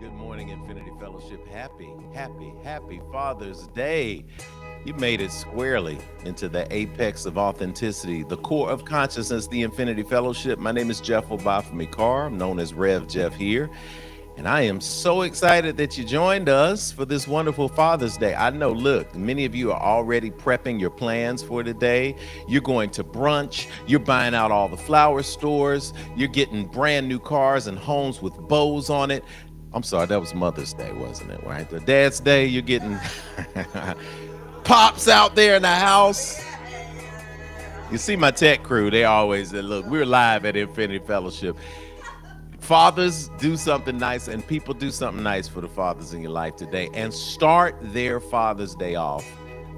Good morning, Infinity Fellowship. Happy Father's Day. You made it squarely into the apex of authenticity, the core of consciousness, the Infinity Fellowship. My name is Jeff Obafemi Carr. I'm known as Rev Jeff here. And I am so excited that you joined us for this wonderful Father's Day. I know, look, many of you are already prepping your plans for today. You're going to brunch. You're buying out all the flower stores. You're getting brand new cars and homes with bows on it. I'm sorry, that was Mother's Day, wasn't it? Right? The Dad's Day, you're getting pops out there in the house. You see my tech crew, they always say, look, we're live at Infinity Fellowship. Fathers, do something nice, and people, do something nice for the fathers in your life today, and start their Father's Day off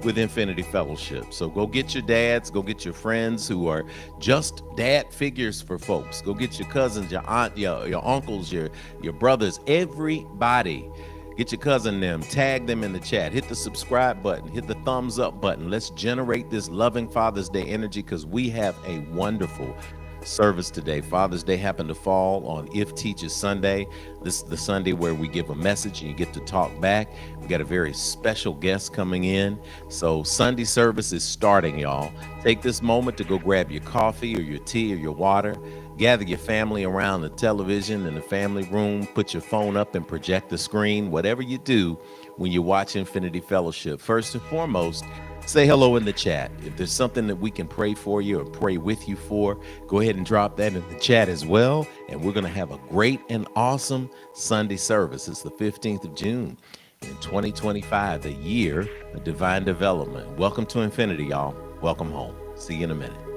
with Infinity Fellowship. So go get your dads, go get your friends who are just dad figures for folks. Go get your cousins, your aunt, your uncles, your brothers, everybody. Get your cousin them, tag them in the chat, hit the subscribe button, hit the thumbs up button. Let's generate this loving Father's Day energy, because we have a wonderful service today. Father's Day happened to fall on If Teaches Sunday. This is the Sunday where we give a message and you get to talk back. We got a very special guest coming in. So Sunday service is starting, y'all. Take this moment to go grab your coffee or your tea or your water. Gather your family around the television in the family room. Put your phone up and project the screen. Whatever you do when you watch Infinity Fellowship, first and foremost, say hello in the chat. If there's something that we can pray for you or pray with you for, go ahead and drop that in the chat as well. And we're going to have a great and awesome Sunday service. It's the 15th of June in 2025, the year of divine development. Welcome to infinity, y'all. Welcome home. See you in a minute.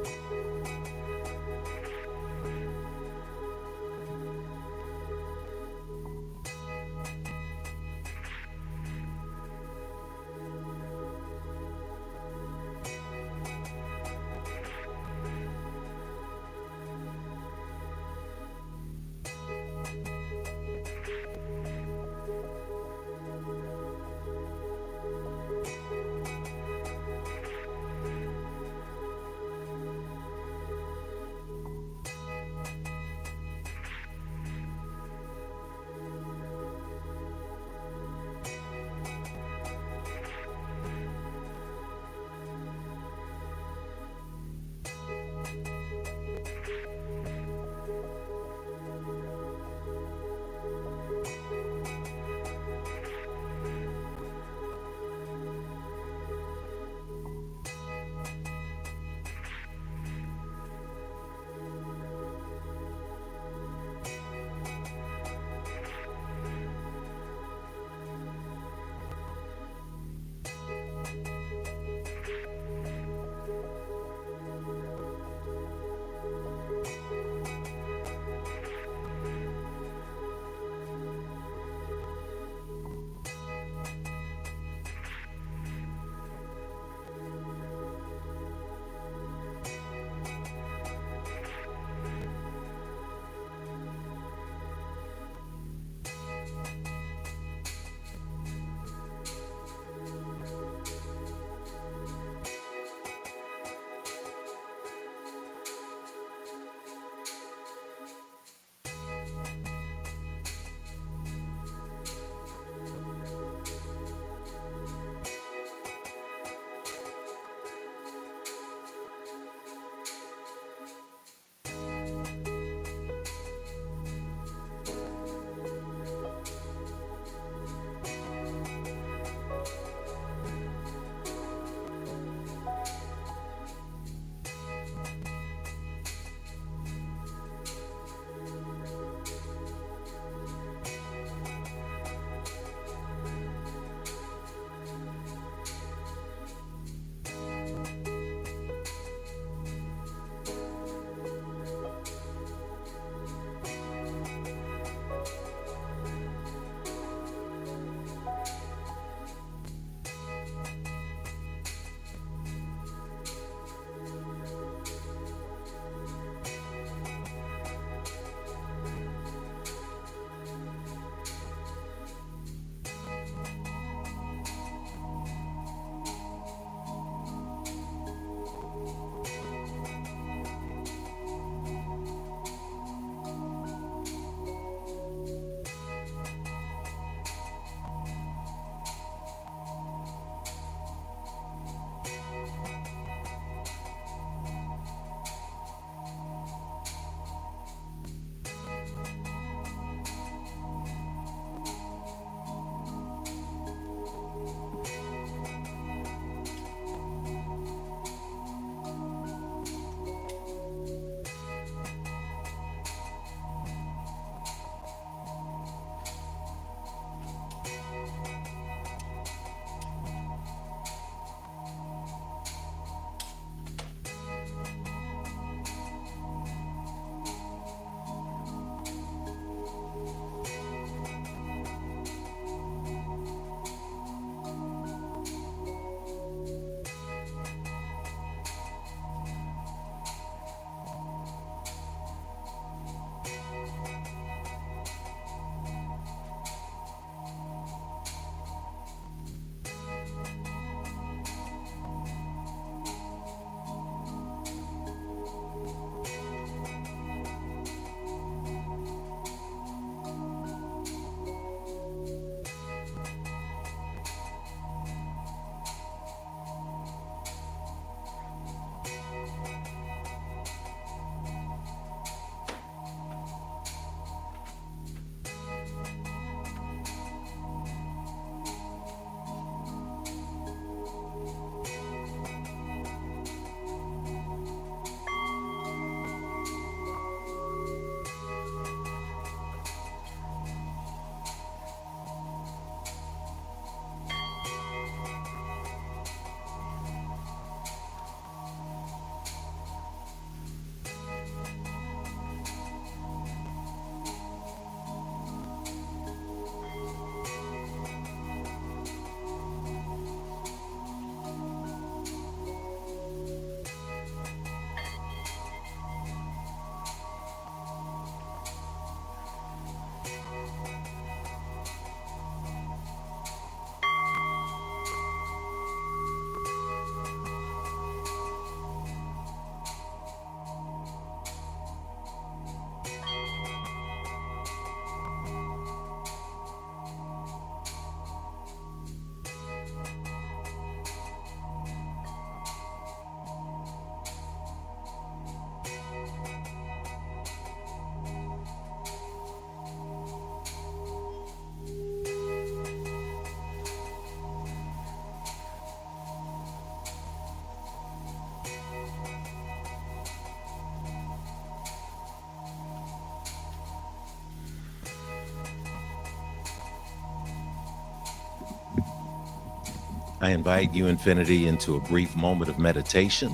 I invite you, Infinity, into a brief moment of meditation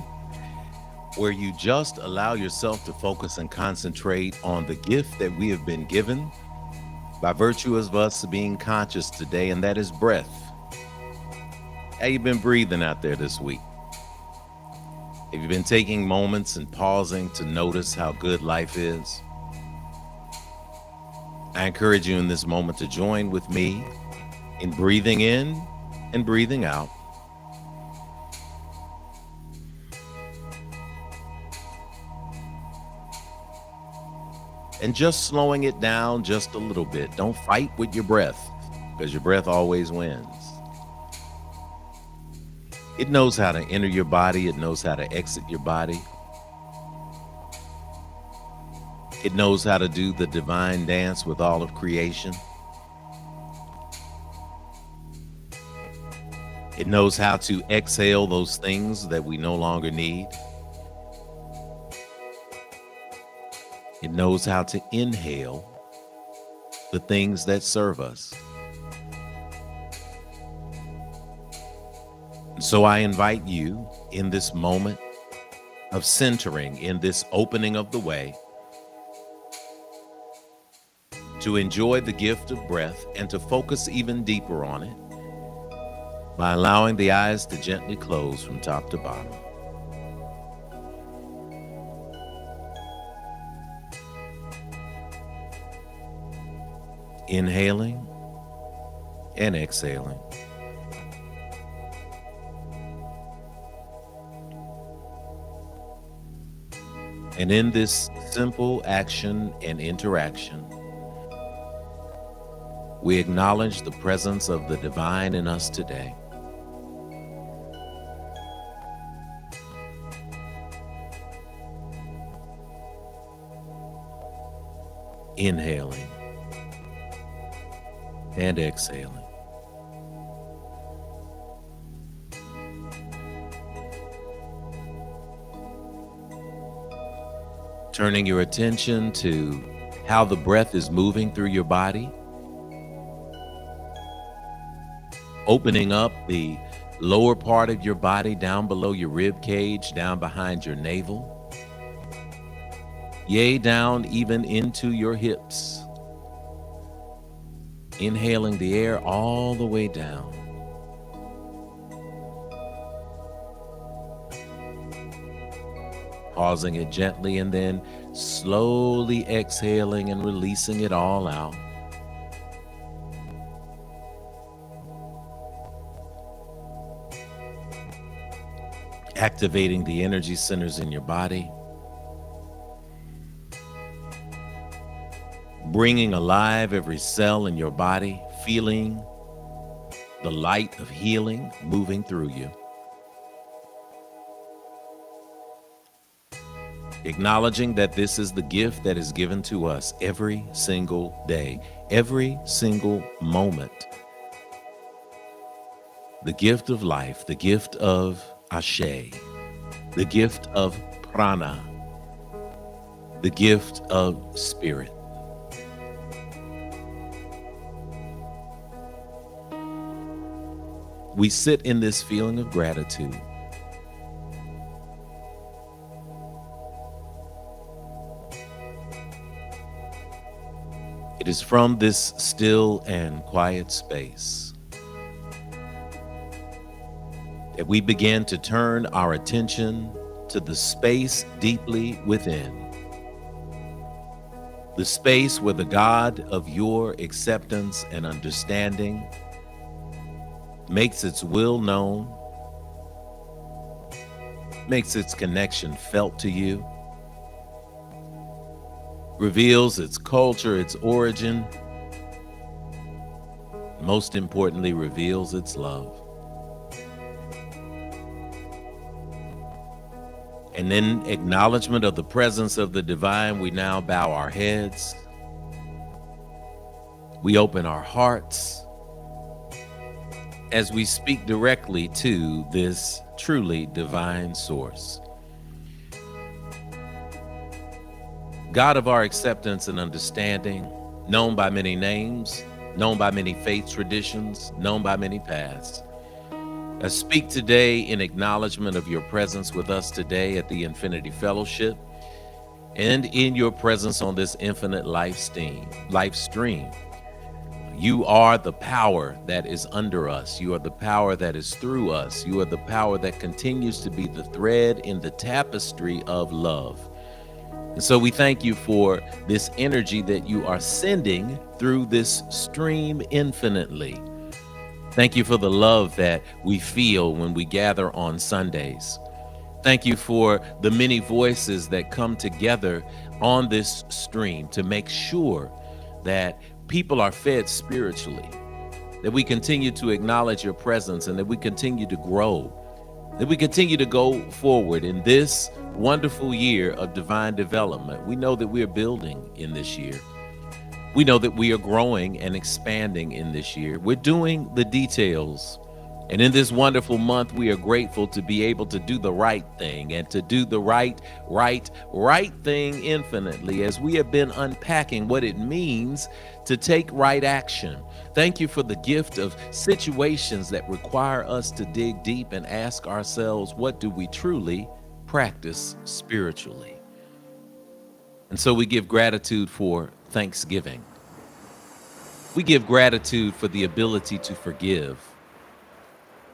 where you just allow yourself to focus and concentrate on the gift that we have been given by virtue of us being conscious today, and that is breath. How you been breathing out there this week? Have you been taking moments and pausing to notice how good life is? I encourage you in this moment to join with me in breathing in and breathing out. And just slowing it down just a little bit. Don't fight with your breath, because your breath always wins. It knows how to enter your body. It knows how to exit your body. It knows how to do the divine dance with all of creation. It knows how to exhale those things that we no longer need. It knows how to inhale the things that serve us. So I invite you in this moment of centering, in this opening of the way, to enjoy the gift of breath and to focus even deeper on it by allowing the eyes to gently close from top to bottom. Inhaling and exhaling. And in this simple action and interaction, we acknowledge the presence of the divine in us today. Inhaling and exhaling. Turning your attention to how the breath is moving through your body. Opening up the lower part of your body down below your rib cage, down behind your navel. Yea, down even into your hips. Inhaling the air all the way down. Pausing it gently and then slowly exhaling and releasing it all out. Activating the energy centers in your body. Bringing alive every cell in your body, feeling the light of healing moving through you. Acknowledging that this is the gift that is given to us every single day, every single moment. The gift of life, the gift of Ashe, the gift of prana, the gift of spirit. We sit in this feeling of gratitude. It is from this still and quiet space that we begin to turn our attention to the space deeply within. The space where the God of your acceptance and understanding makes its will known, makes its connection felt to you, reveals its culture, its origin, most importantly, reveals its love. And in acknowledgement of the presence of the divine, we now bow our heads. We open our hearts as we speak directly to this truly divine source. God of our acceptance and understanding, known by many names, known by many faith traditions, known by many paths. I speak today in acknowledgement of your presence with us today at the Infinity Fellowship and in your presence on this infinite life stream. You are the power that is under us. You are the power that is through us. You are the power that continues to be the thread in the tapestry of love. And so we thank you for this energy that you are sending through this stream infinitely. Thank you for the love that we feel when we gather on Sundays. Thank you for the many voices that come together on this stream to make sure that people are fed spiritually, that we continue to acknowledge your presence and that we continue to grow, that we continue to go forward in this wonderful year of divine development. We know that we are building in this year. We know that we are growing and expanding in this year. We're doing the details. And in this wonderful month, we are grateful to be able to do the right thing and to do the right thing infinitely as we have been unpacking what it means to take right action. Thank you for the gift of situations that require us to dig deep and ask ourselves, what do we truly practice spiritually? And so we give gratitude for Thanksgiving. We give gratitude for the ability to forgive.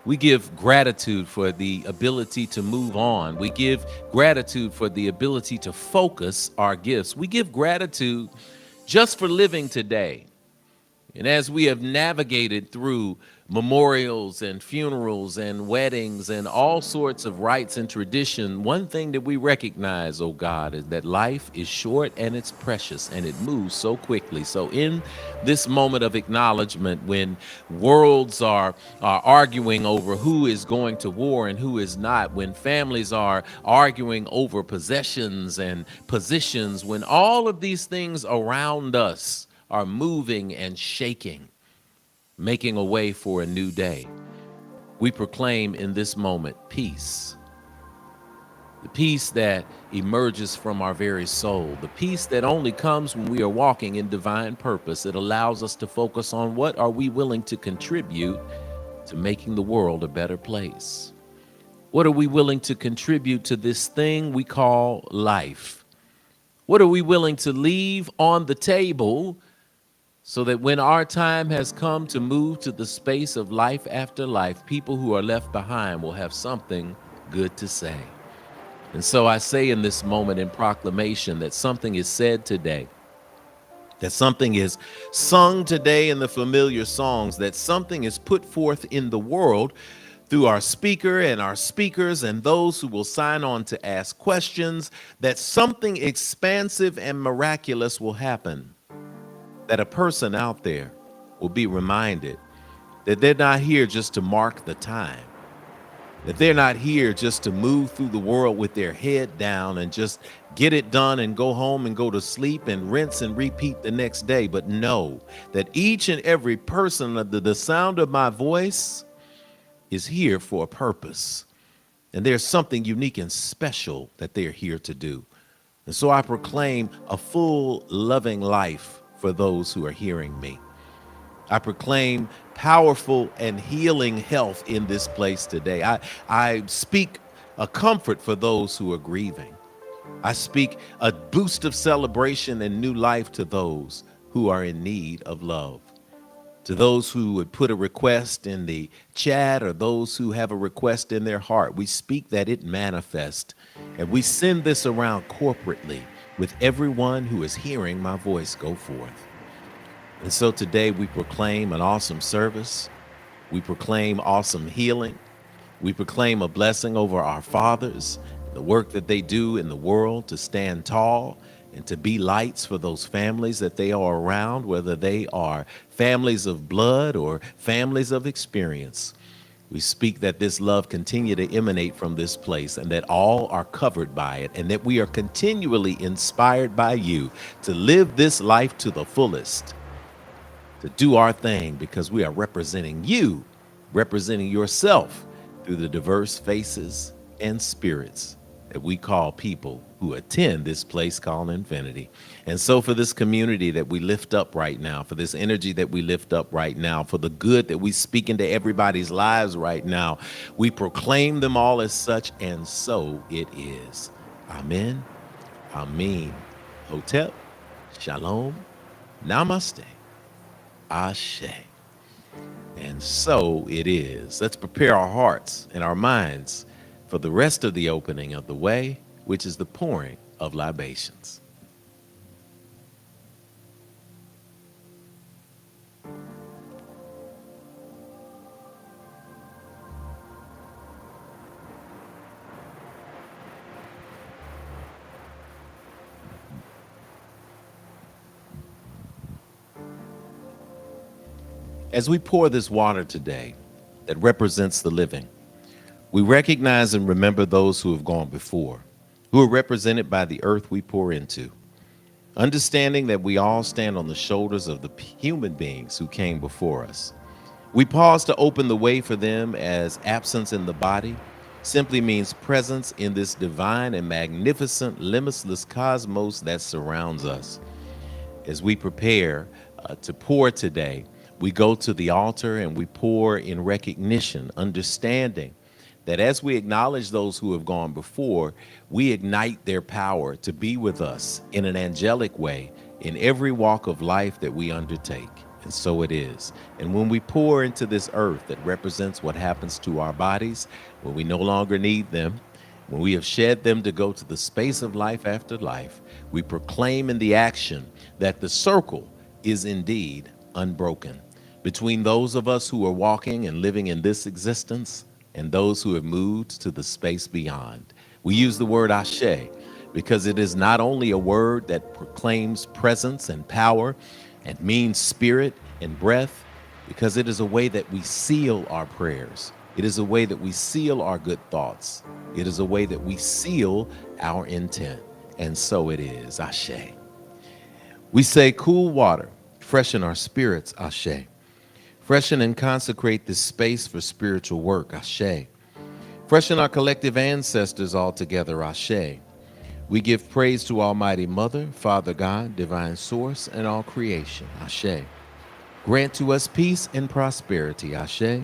We give gratitude for the ability to move on. We give gratitude for the ability to focus our gifts. We give gratitude just for living today. And as we have navigated through memorials and funerals and weddings and all sorts of rites and tradition, one thing that we recognize, oh God, is that life is short and it's precious and it moves so quickly. So in this moment of acknowledgement, when worlds are arguing over who is going to war and who is not, when families are arguing over possessions and positions, when all of these things around us are moving and shaking, making a way for a new day, we proclaim in this moment peace. The peace that emerges from our very soul, the peace that only comes when we are walking in divine purpose. It allows us to focus on what are we willing to contribute to making the world a better place. What are we willing to contribute to this thing we call life? What are we willing to leave on the table so that when our time has come to move to the space of life after life, people who are left behind will have something good to say? And so I say in this moment in proclamation that something is said today, that something is sung today in the familiar songs, that something is put forth in the world through our speaker and our speakers and those who will sign on to ask questions, that something expansive and miraculous will happen. That a person out there will be reminded that they're not here just to mark the time, that they're not here just to move through the world with their head down and just get it done and go home and go to sleep and rinse and repeat the next day, but know that each and every person under the sound of my voice is here for a purpose. And there's something unique and special that they're here to do. And so I proclaim a full, loving life for those who are hearing me. I proclaim powerful and healing health in this place today. I speak a comfort for those who are grieving. I speak a boost of celebration and new life to those who are in need of love. To those who would put a request in the chat or those who have a request in their heart, we speak that it manifest. And we send this around corporately with everyone who is hearing my voice go forth. And so today we proclaim an awesome service. We proclaim awesome healing. We proclaim a blessing over our fathers, the work that they do in the world to stand tall and to be lights for those families that they are around, whether they are families of blood or families of experience. We speak that this love continue to emanate from this place and that all are covered by it and that we are continually inspired by you to live this life to the fullest, to do our thing because we are representing you, representing yourself through the diverse faces and spirits that we call people who attend this place called infinity. And so for this community that we lift up right now, for this energy that we lift up right now, for the good that we speak into everybody's lives right now, we proclaim them all as such, and so it is. Amen. Amen. Hotep. Shalom. Namaste. Ashe. And so it is. Let's prepare our hearts and our minds for the rest of the opening of the way, which is the pouring of libations. As we pour this water today that represents the living, we recognize and remember those who have gone before, who are represented by the earth we pour into, understanding that we all stand on the shoulders of the human beings who came before us. We pause to open the way for them, as absence in the body simply means presence in this divine and magnificent, limitless cosmos that surrounds us. As we prepare to pour today, we go to the altar and we pour in recognition, understanding that as we acknowledge those who have gone before, we ignite their power to be with us in an angelic way in every walk of life that we undertake. And so it is. And when we pour into this earth that represents what happens to our bodies, when we no longer need them, when we have shed them to go to the space of life after life, we proclaim in the action that the circle is indeed unbroken between those of us who are walking and living in this existence and those who have moved to the space beyond. We use the word Ashe because it is not only a word that proclaims presence and power and means spirit and breath, because it is a way that we seal our prayers. It is a way that we seal our good thoughts. It is a way that we seal our intent. And so it is. Ashe. We say cool water, freshen our spirits. Ashe. Freshen and consecrate this space for spiritual work. Ashe. Freshen our collective ancestors altogether. Ashe. We give praise to Almighty Mother, Father God, Divine Source, and all creation. Ashe. Grant to us peace and prosperity. Ashe.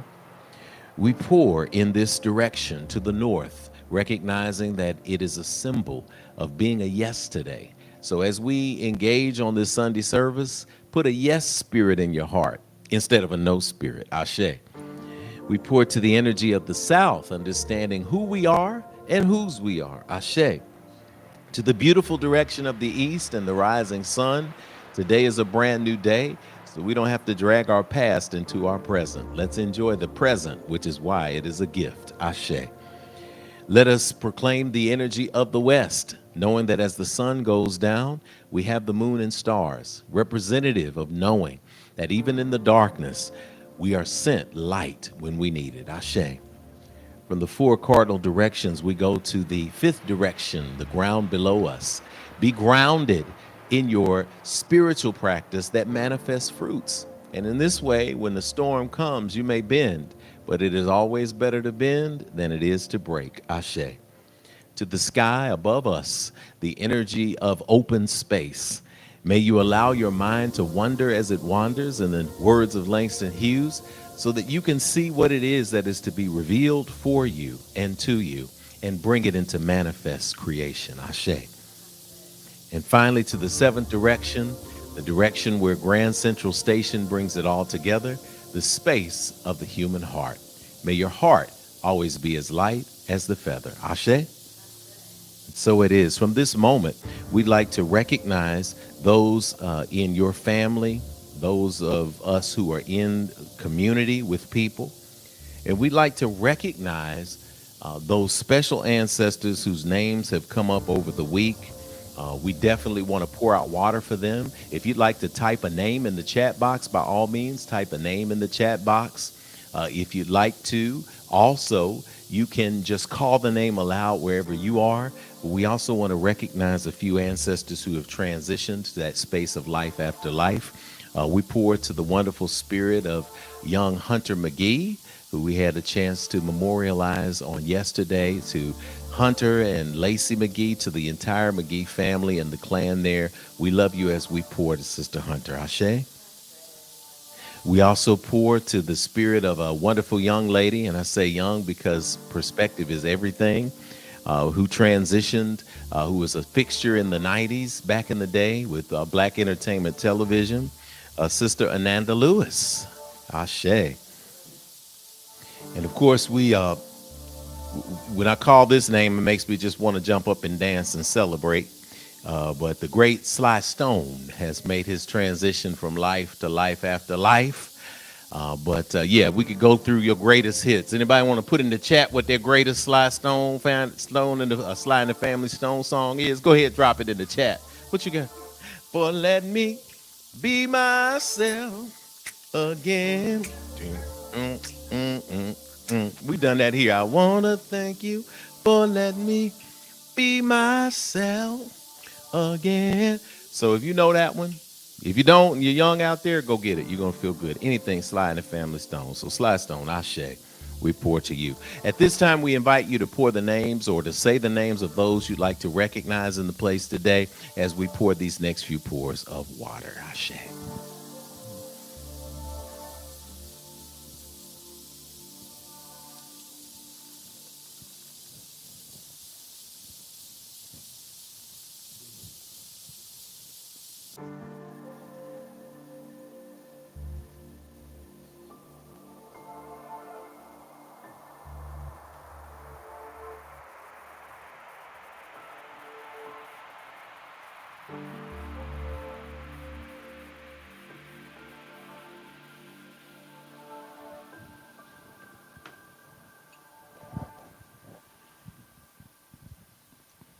We pour in this direction to the north, recognizing that it is a symbol of being a yes today. So as we engage on this Sunday service, put a yes spirit in your heart instead of a no spirit. Ashe. We pour to the energy of the south, understanding who we are and whose we are. Ashe. To the beautiful direction of the east and the rising sun, today is a brand new day, so we don't have to drag our past into our present. Let's enjoy the present, which is why it is a gift. Ashe. Let us proclaim the energy of the west, knowing that as the sun goes down, we have the moon and stars, representative of knowing that even in the darkness, we are sent light when we need it. Ashe. From the four cardinal directions, we go to the fifth direction, the ground below us. Be grounded in your spiritual practice that manifests fruits. And in this way, when the storm comes, you may bend, but it is always better to bend than it is to break. Ashe. To the sky above us, the energy of open space. May you allow your mind to wander as it wanders, in the words of Langston Hughes, so that you can see what it is that is to be revealed for you and to you, and bring it into manifest creation. Ashe. And finally, to the seventh direction, the direction where Grand Central Station brings it all together, the space of the human heart. May your heart always be as light as the feather. Ashe. So it is. From this moment, we'd like to recognize those in your family, those of us who are in community with people. And we'd like to recognize those special ancestors whose names have come up over the week. We definitely want to pour out water for them. If you'd like to type a name in the chat box, by all means, type a name in the chat box. If you'd like to, also, you can just call the name aloud wherever you are. We also want to recognize a few ancestors who have transitioned to that space of life after life. We pour to the wonderful spirit of young Hunter McGee, who we had a chance to memorialize on yesterday, to Hunter and Lacey McGee, to the entire McGee family and the clan there. We love you as we pour to Sister Hunter. Ashe. We also pour to the spirit of a wonderful young lady, and I say young because perspective is everything, who transitioned, who was a fixture in the 90s back in the day with Black Entertainment Television, Sister Ananda Lewis. Ashe. And of course, when I call this name, it makes me just want to jump up and dance and celebrate. But the great Sly Stone has made his transition from life to life after life. Yeah, we could go through your greatest hits. Anybody want to put in the chat what their greatest Stone and the Sly and the Family Stone song is? Go ahead, drop it in the chat. What you got? For let me be myself again. We done that here. I wanna thank you for letting me be myself again. So if you know that one, if you don't, and you're young out there, go get it. You're gonna feel good. Anything Sly and the Family Stone. So Sly Stone, Ashe, we pour to you. At this time, we invite you to pour the names or to say the names of those you'd like to recognize in the place today as we pour these next few pours of water. Ashe.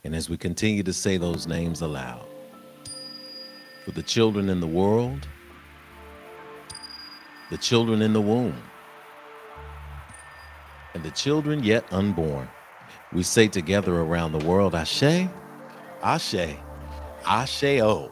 And as we continue to say those names aloud, for the children in the world, the children in the womb, and the children yet unborn, we say together around the world, Ashe, Ashe, Ashe-O.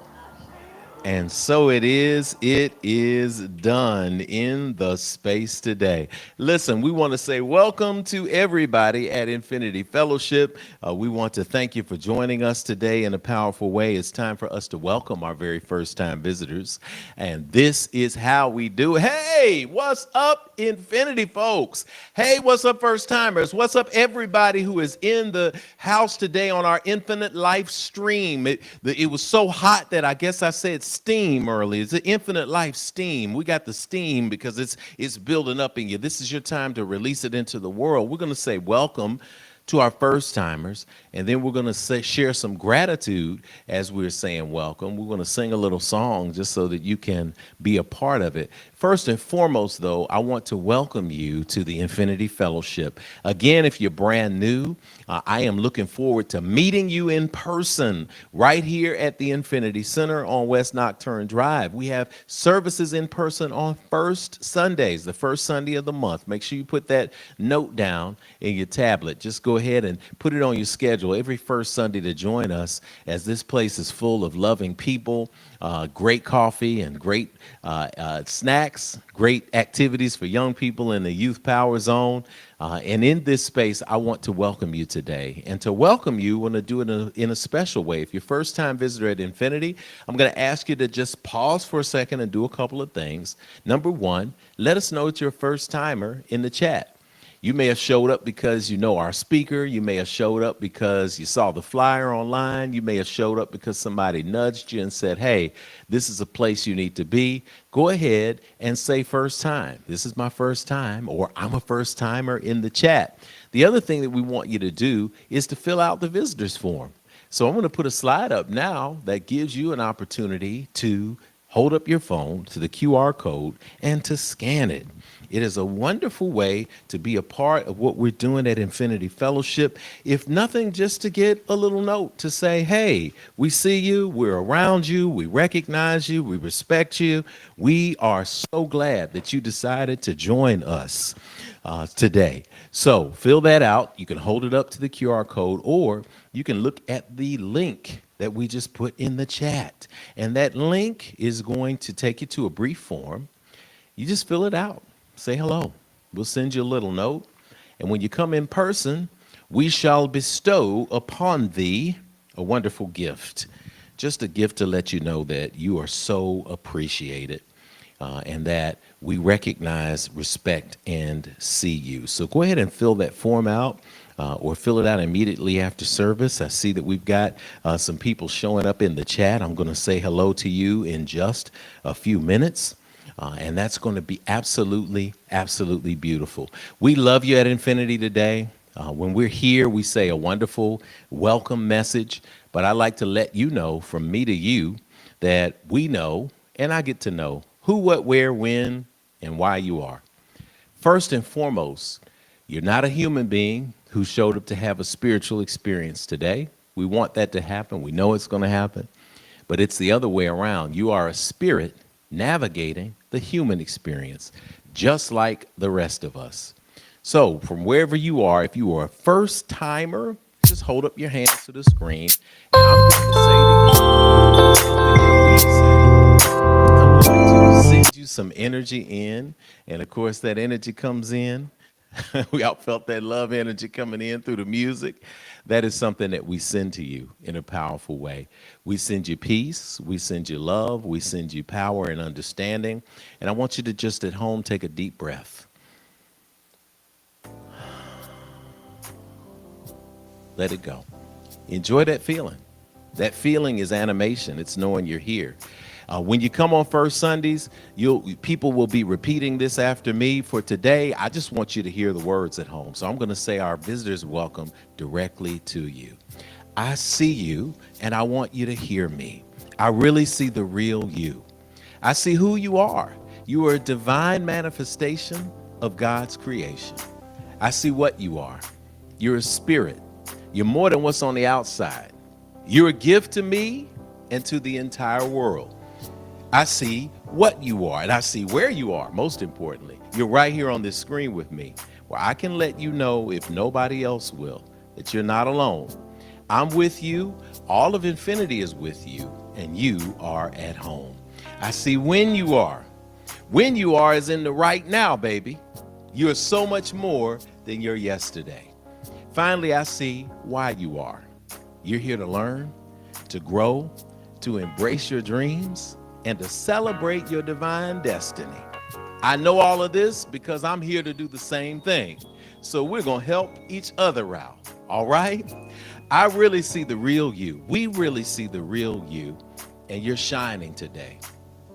And so it is done in the space today. Listen, we want to say welcome to everybody at Infinity Fellowship. We want to thank you for joining us today in a powerful way. It's time for us to welcome our very first time visitors. And this is how we do it. Hey, what's up, Infinity folks? Hey, what's up, first timers? What's up, everybody who is in the house today on our Infinite Life stream? It was so hot that I guess I said steam early. It's the Infinite Life steam. We got the steam because it's building up in you. This is your time to release it into the world. We're going to say welcome to our first timers, and then we're going to share some gratitude as we're saying welcome. We're going to sing a little song just so that you can be a part of it. First and foremost, though, I want to welcome you to the Infinity Fellowship. Again, if you're brand new, I am looking forward to meeting you in person right here at the Infinity Center on West Nocturne Drive. We have services in person on first Sundays, the first Sunday of the month. Make sure you put that note down in your tablet. Just go ahead and put it on your schedule every first Sunday to join us, as this place is full of loving people, great coffee and great snacks, great activities for young people in the Youth Power Zone. And in this space, I want to welcome you today. And to welcome you, I want to do it in a special way. If you're first-time visitor at Infinity, I'm going to ask you to just pause for a second and do a couple of things. Number one, let us know it's your first-timer in the chat. You may have showed up because you know our speaker. You may have showed up because you saw the flyer online. You may have showed up because somebody nudged you and said, hey, this is a place you need to be. Go ahead and say first time. This is my first time, or I'm a first timer in the chat. The other thing that we want you to do is to fill out the visitors form. So I'm going to put a slide up now that gives you an opportunity to hold up your phone to the QR code and to scan it. It is a wonderful way to be a part of what we're doing at Infinity Fellowship. If nothing, just to get a little note to say, hey, we see you, we're around you, we recognize you, we respect you. We are so glad that you decided to join us today. So fill that out. You can hold it up to the QR code, or you can look at the link that we just put in the chat. And that link is going to take you to a brief form. You just fill it out. Say hello. We'll send you a little note. And when you come in person, we shall bestow upon thee a wonderful gift. Just a gift to let you know that you are so appreciated and that we recognize, respect, and see you. So go ahead and fill that form out. Or fill it out immediately after service. I see that we've got some people showing up in the chat. I'm going to say hello to you in just a few minutes. And that's going to be absolutely, absolutely beautiful. We love you at Infinity today. When we're here, we say a wonderful welcome message. But I like to let you know from me to you that we know, and I get to know who, what, where, when, and why you are. First and foremost, you're not a human being who showed up to have a spiritual experience today. We want that to happen. We know it's going to happen. But it's the other way around. You are a spirit navigating the human experience, just like the rest of us. So from wherever you are, if you are a first timer, just hold up your hands to the screen. And I'm going to send you some energy in. And of course, that energy comes in. We all felt that love energy coming in through the music. That is something that we send to you in a powerful way. We send you peace, we send you love, we send you power and understanding. And I want you to just at home take a deep breath. Let it go. Enjoy that feeling. That feeling is animation. It's knowing you're here. When you come on First Sundays, people will be repeating this after me. For today, I just want you to hear the words at home. So I'm going to say our visitors welcome directly to you. I see you, and I want you to hear me. I really see the real you. I see who you are. You are a divine manifestation of God's creation. I see what you are. You're a spirit. You're more than what's on the outside. You're a gift to me and to the entire world. I see what you are, and I see where you are, most importantly. You're right here on this screen with me, where I can let you know, if nobody else will, that you're not alone. I'm with you. All of Infinity is with you, and you are at home. I see when you are. When you are is in the right now, baby. You're so much more than your yesterday. Finally, I see why you are. You're here to learn, to grow, to embrace your dreams, and to celebrate your divine destiny. I know all of this because I'm here to do the same thing. So we're going to help each other out, all right? I really see the real you. We really see the real you, and you're shining today.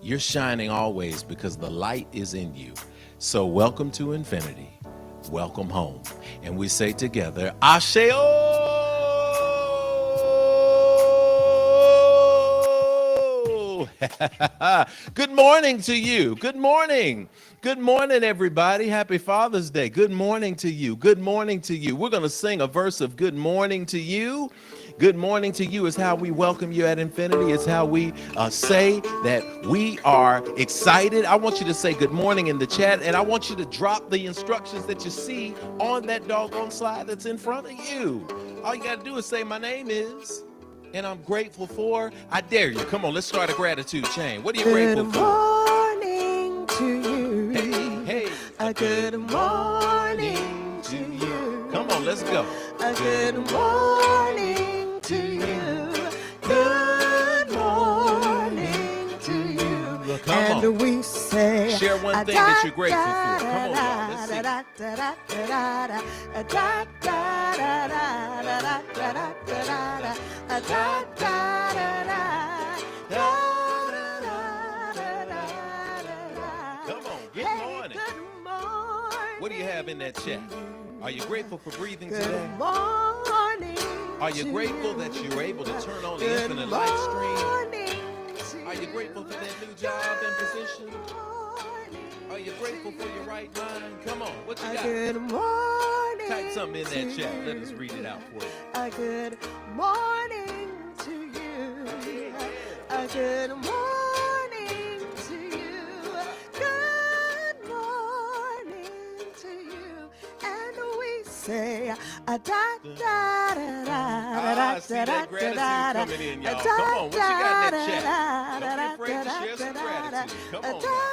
You're shining always because the light is in you. So welcome to Infinity. Welcome home. And we say together, Asheo! Good morning to you. Good morning. Good morning, everybody. Happy Father's Day. Good morning to you. Good morning to you. We're going to sing a verse of good morning to you. Good morning to you is how we welcome you at Infinity. It's how we say that we are excited. I want you to say good morning in the chat, and I want you to drop the instructions that you see on that doggone slide that's in front of you. All you got to do is say, my name is, and I'm grateful for. I dare you. Come on, let's start a gratitude chain. What are you grateful for? Good morning to you. Hey, A good morning to you. Come on, let's go. A good morning to you. Good morning to you. Come on. And we say, Share one thing that you're grateful for. Come on, y'all. Let's see. Come on, good morning. What do you have in that chat? Are you grateful for breathing today? Good morning. Are you grateful that you're able to turn on the infinite light stream? Are you grateful for that new job and position? Are you grateful for your right mind? Come on, what you got? Good morning. Type something in that chat. Let us read it out for you. A good morning to you. A good morning to you. Good morning to you. And we say a da da da da I see that gratitude coming in, y'all. Come on, what you got in that chat? Don't be afraid to share some gratitude. Come on, y'all.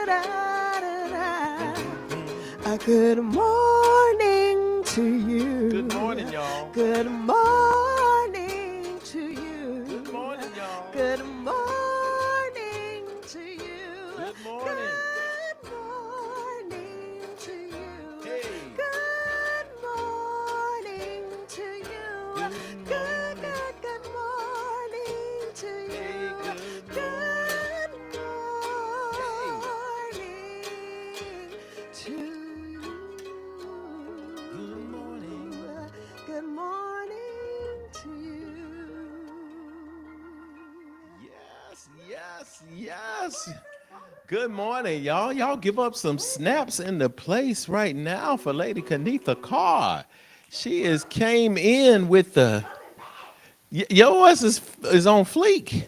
A good morning to you. Good morning, y'all. Good morning to you. Good morning, y'all. Good morning to you. Good morning. Good morning to you. Hey. Good morning to you. Good morning to you. Hey, good Good morning to you. Good morning. Good morning to you. Yes. Good morning, y'all. Y'all give up some snaps in the place right now for Lady Kanitha Carr. She came in with the. Your voice is on fleek.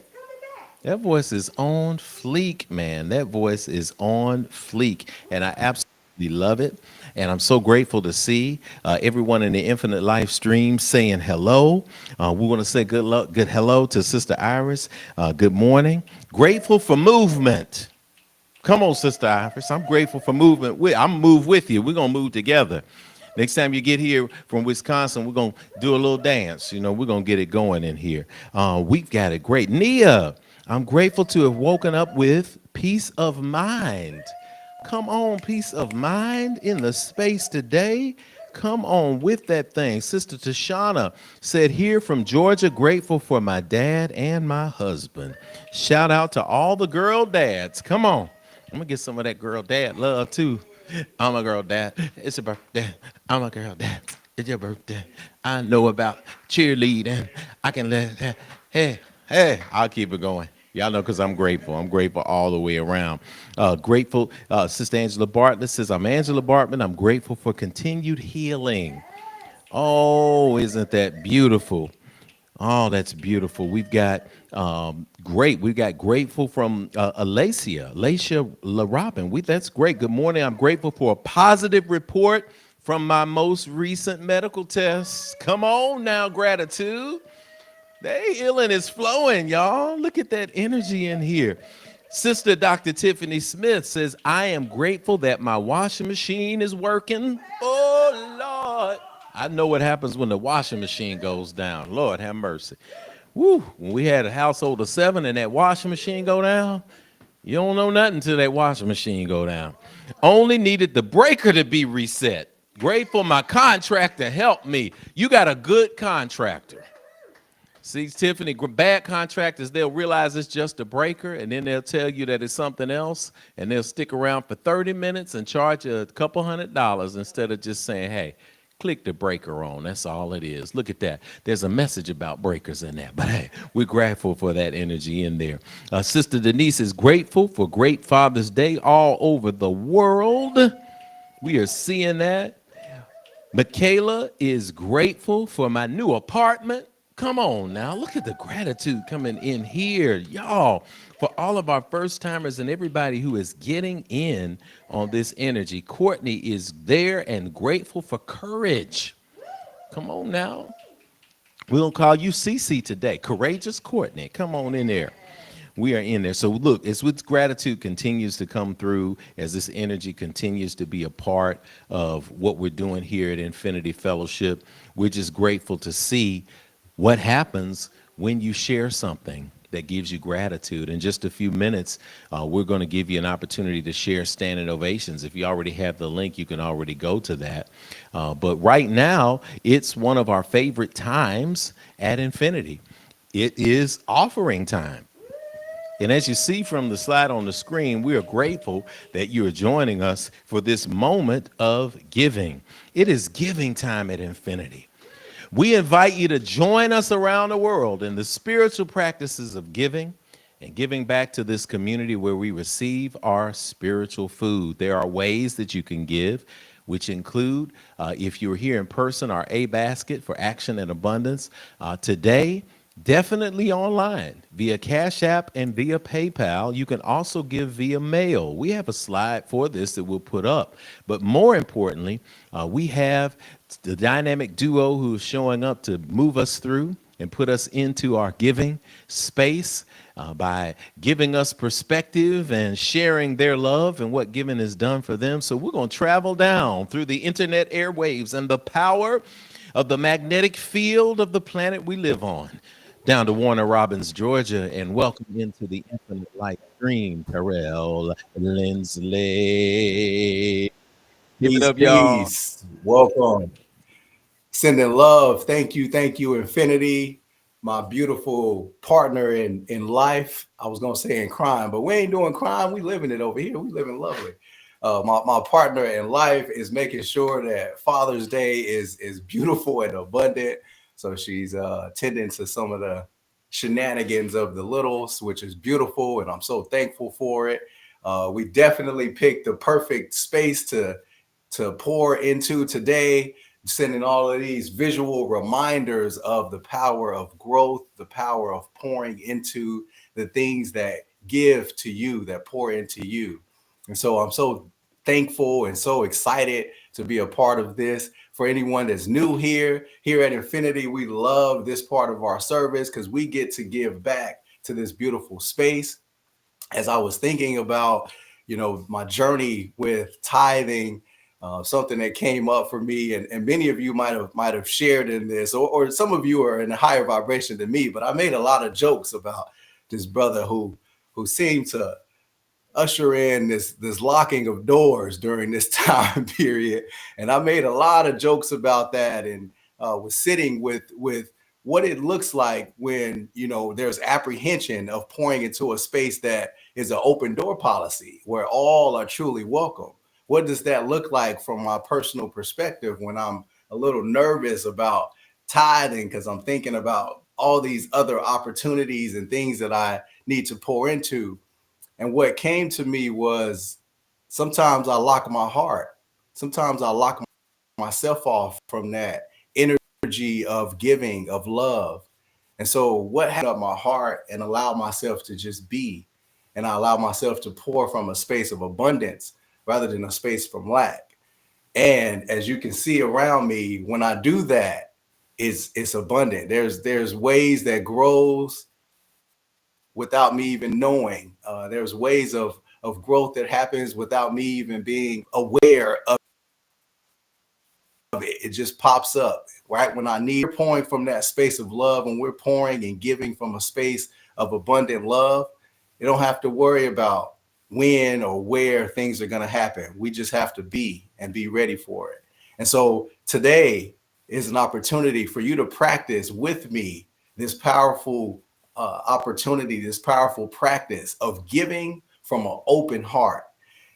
That voice is on fleek, man. That voice is on fleek. And I absolutely love it. And I'm so grateful to see everyone in the Infinite Life stream saying hello. We want to say good hello to Sister Iris. Good morning. Grateful for movement. Come on, Sister Iris. I'm grateful for movement. I'm move with you. We're going to move together. Next time you get here from Wisconsin, we're going to do a little dance. You know, we're going to get it going in here. We've got it great. Nia, I'm grateful to have woken up with peace of mind. Come on, peace of mind in the space today. Come on with that thing. Sister Tashana said, here from Georgia, grateful for my dad and my husband. Shout out to all the girl dads. Come on. I'm going to get some of that girl dad love, too. I'm a girl dad. It's your birthday. I'm a girl dad. It's your birthday. I know about cheerleading. I can let that. Hey, I'll keep it going. Y'all know because I'm grateful. I'm grateful all the way around. Grateful. Sister Angela Bartlett says, I'm Angela Bartman. I'm grateful for continued healing. Oh, isn't that beautiful? Oh, that's beautiful. We've got We've got grateful from Alacia LaRobin. That's great. Good morning. I'm grateful for a positive report from my most recent medical test. Come on now, gratitude. The healing is flowing, y'all. Look at that energy in here. Sister Dr. Tiffany Smith says, I am grateful that my washing machine is working. Oh, Lord. I know what happens when the washing machine goes down. Lord, have mercy. Woo, when we had a household of 7 and that washing machine go down, you don't know nothing till that washing machine go down. Only needed the breaker to be reset. Grateful my contractor helped me. You got a good contractor. See, Tiffany, bad contractors, they'll realize it's just a breaker, and then they'll tell you that it's something else, and they'll stick around for 30 minutes and charge you a couple $100 instead of just saying, hey, click the breaker on. That's all it is. Look at that. There's a message about breakers in that. But hey, we're grateful for that energy in there. Sister Denise is grateful for Great Father's Day all over the world. We are seeing that. Michaela is grateful for my new apartment. Come on now, look at the gratitude coming in here, y'all, for all of our first timers and everybody who is getting in on this energy. Courtney is there and grateful for courage. Come on now. We're going to call you Cece today. Courageous Courtney. Come on in there. We are in there. So look, as with gratitude continues to come through, as this energy continues to be a part of what we're doing here at Infinity Fellowship, we're just grateful to see what happens when you share something that gives you gratitude. In just a few minutes, we're going to give you an opportunity to share standing ovations. If you already have the link, you can already go to that. But right now, it's one of our favorite times at Infinity. It is offering time. And as you see from the slide on the screen, we are grateful that you are joining us for this moment of giving. It is giving time at Infinity. We invite you to join us around the world in the spiritual practices of giving and giving back to this community where we receive our spiritual food. There are ways that you can give, which include, if you're here in person, our A Basket for Action and Abundance. Today, definitely online via Cash App and via PayPal. You can also give via mail. We have a slide for this that we'll put up. But more importantly, we have the dynamic duo who is showing up to move us through and put us into our giving space by giving us perspective and sharing their love and what giving has done for them. So we're going to travel down through the internet airwaves and the power of the magnetic field of the planet we live on, down to Warner Robins, Georgia, and welcome into the Infinite Light Stream, Terrell Lindsley. Give it Peace, up, y'all. peace. Welcome. Sending love. Thank you, Infinity. My beautiful partner in life. I was gonna say in crime, but we ain't doing crime. We living it over here. We living lovely. My partner in life is making sure that Father's Day is beautiful and abundant. So she's tending to some of the shenanigans of the littles, which is beautiful, and I'm so thankful for it. We definitely picked the perfect space to pour into today, sending all of these visual reminders of the power of growth, the power of pouring into the things that give to you, that pour into you. And so I'm so thankful and so excited to be a part of this. For anyone that's new here at Infinity, we love this part of our service because we get to give back to this beautiful space. As I was thinking about, my journey with tithing, something that came up for me, and many of you might have shared in this, or some of you are in a higher vibration than me. But I made a lot of jokes about this brother who seemed to usher in this locking of doors during this time period, and I made a lot of jokes about that, and was sitting with what it looks like when there's apprehension of pouring into a space that is an open door policy where all are truly welcome. What does that look like from my personal perspective when I'm a little nervous about tithing because I'm thinking about all these other opportunities and things that I need to pour into? And what came to me was sometimes I lock my heart. Sometimes I lock myself off from that energy of giving, of love. And so what happened up my heart and allow myself to just be, and I allow myself to pour from a space of abundance rather than a space from lack. And as you can see around me, when I do that, it's abundant. There's ways that grows without me even knowing. There's ways of growth that happens without me even being aware of it. It just pops up right when I need. We're pouring from that space of love, and we're pouring and giving from a space of abundant love. You don't have to worry about when or where things are going to happen. We just have to be and be ready for it. And so today is an opportunity for you to practice with me this powerful opportunity, this powerful practice of giving from an open heart.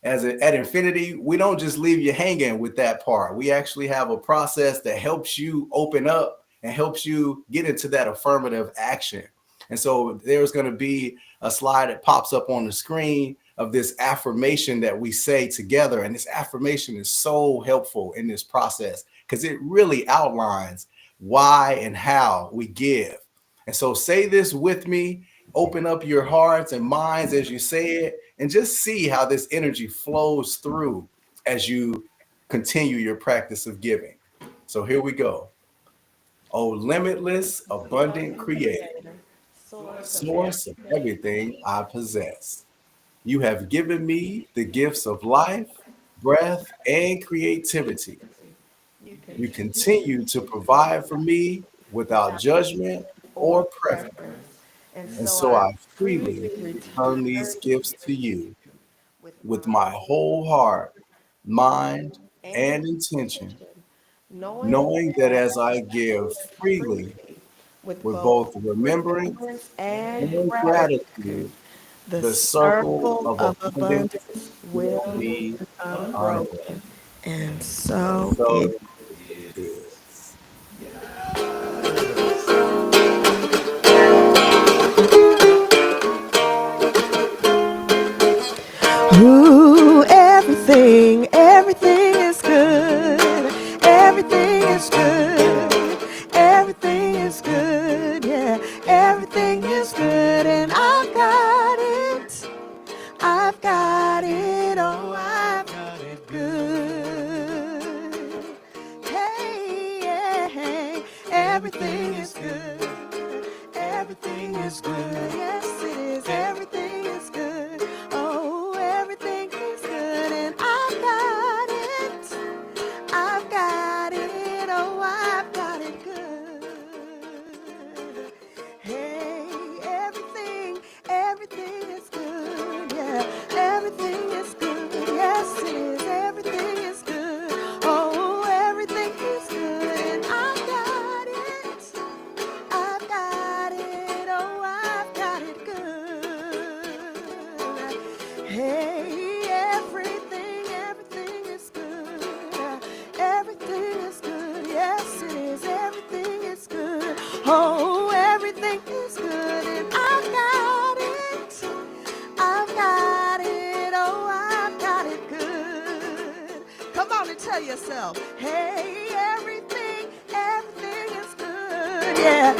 At Infinity, we don't just leave you hanging with that part. We actually have a process that helps you open up and helps you get into that affirmative action. And so there's going to be a slide that pops up on the screen of this affirmation that we say together. And this affirmation is so helpful in this process because it really outlines why and how we give. And so say this with me. Open up your hearts and minds as you say it, and just see how this energy flows through as you continue your practice of giving. So here we go. Oh, limitless, abundant creator, source of everything I possess. You have given me the gifts of life, breath, and creativity. You continue to provide for me without judgment or preference. And so I freely return these gifts to you with my whole heart, mind, and intention, knowing that as I give freely with both remembrance and gratitude, the circle of abundance will be unbroken. And And so so it it is. Ooh, everything is good. Everything is good. Everything is good. Yeah, everything is good. And I've got it. I've got it. Oh, I've got it good. Hey, yeah, hey, everything is good. everything is good. Yes, it is. Everything is good. Oh, everything is good, and I've got it. I've got it. Oh, I've got it good. Hey, everything is good. Yeah, everything is good. Yes, it is. Everything is good. Oh, everything is good, and I've got it. I've got it, oh, I've got it good. Hey, everything is good. Everything is good, yes it is. Everything is good. Oh, everything is good, and I've got it. I've got it, oh, I've got it good. Come on and tell yourself, hey, everything is good. Yeah,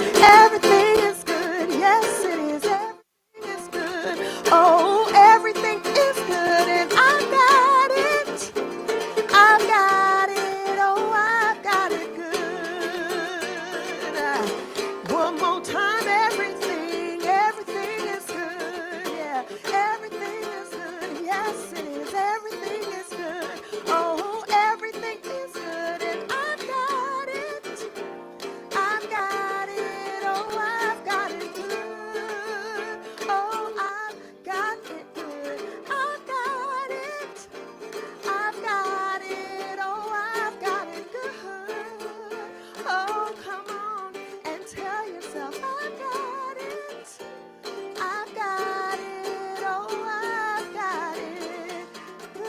everything is good. Yes, it is. Everything is good. Oh, everything is good, and I've got it. I've got it. Oh, I've got it good. One more time, everything is good. Yeah, everything is good. Yes, it is. Everything is good. Oh, everything is good, and I've got it. I've got it, oh, I've got it good. Oh, I've got it good. I've got it. I've got it, oh, I've got it good. Oh, come on and tell yourself, I've got it. I've got it, oh, I've got it good.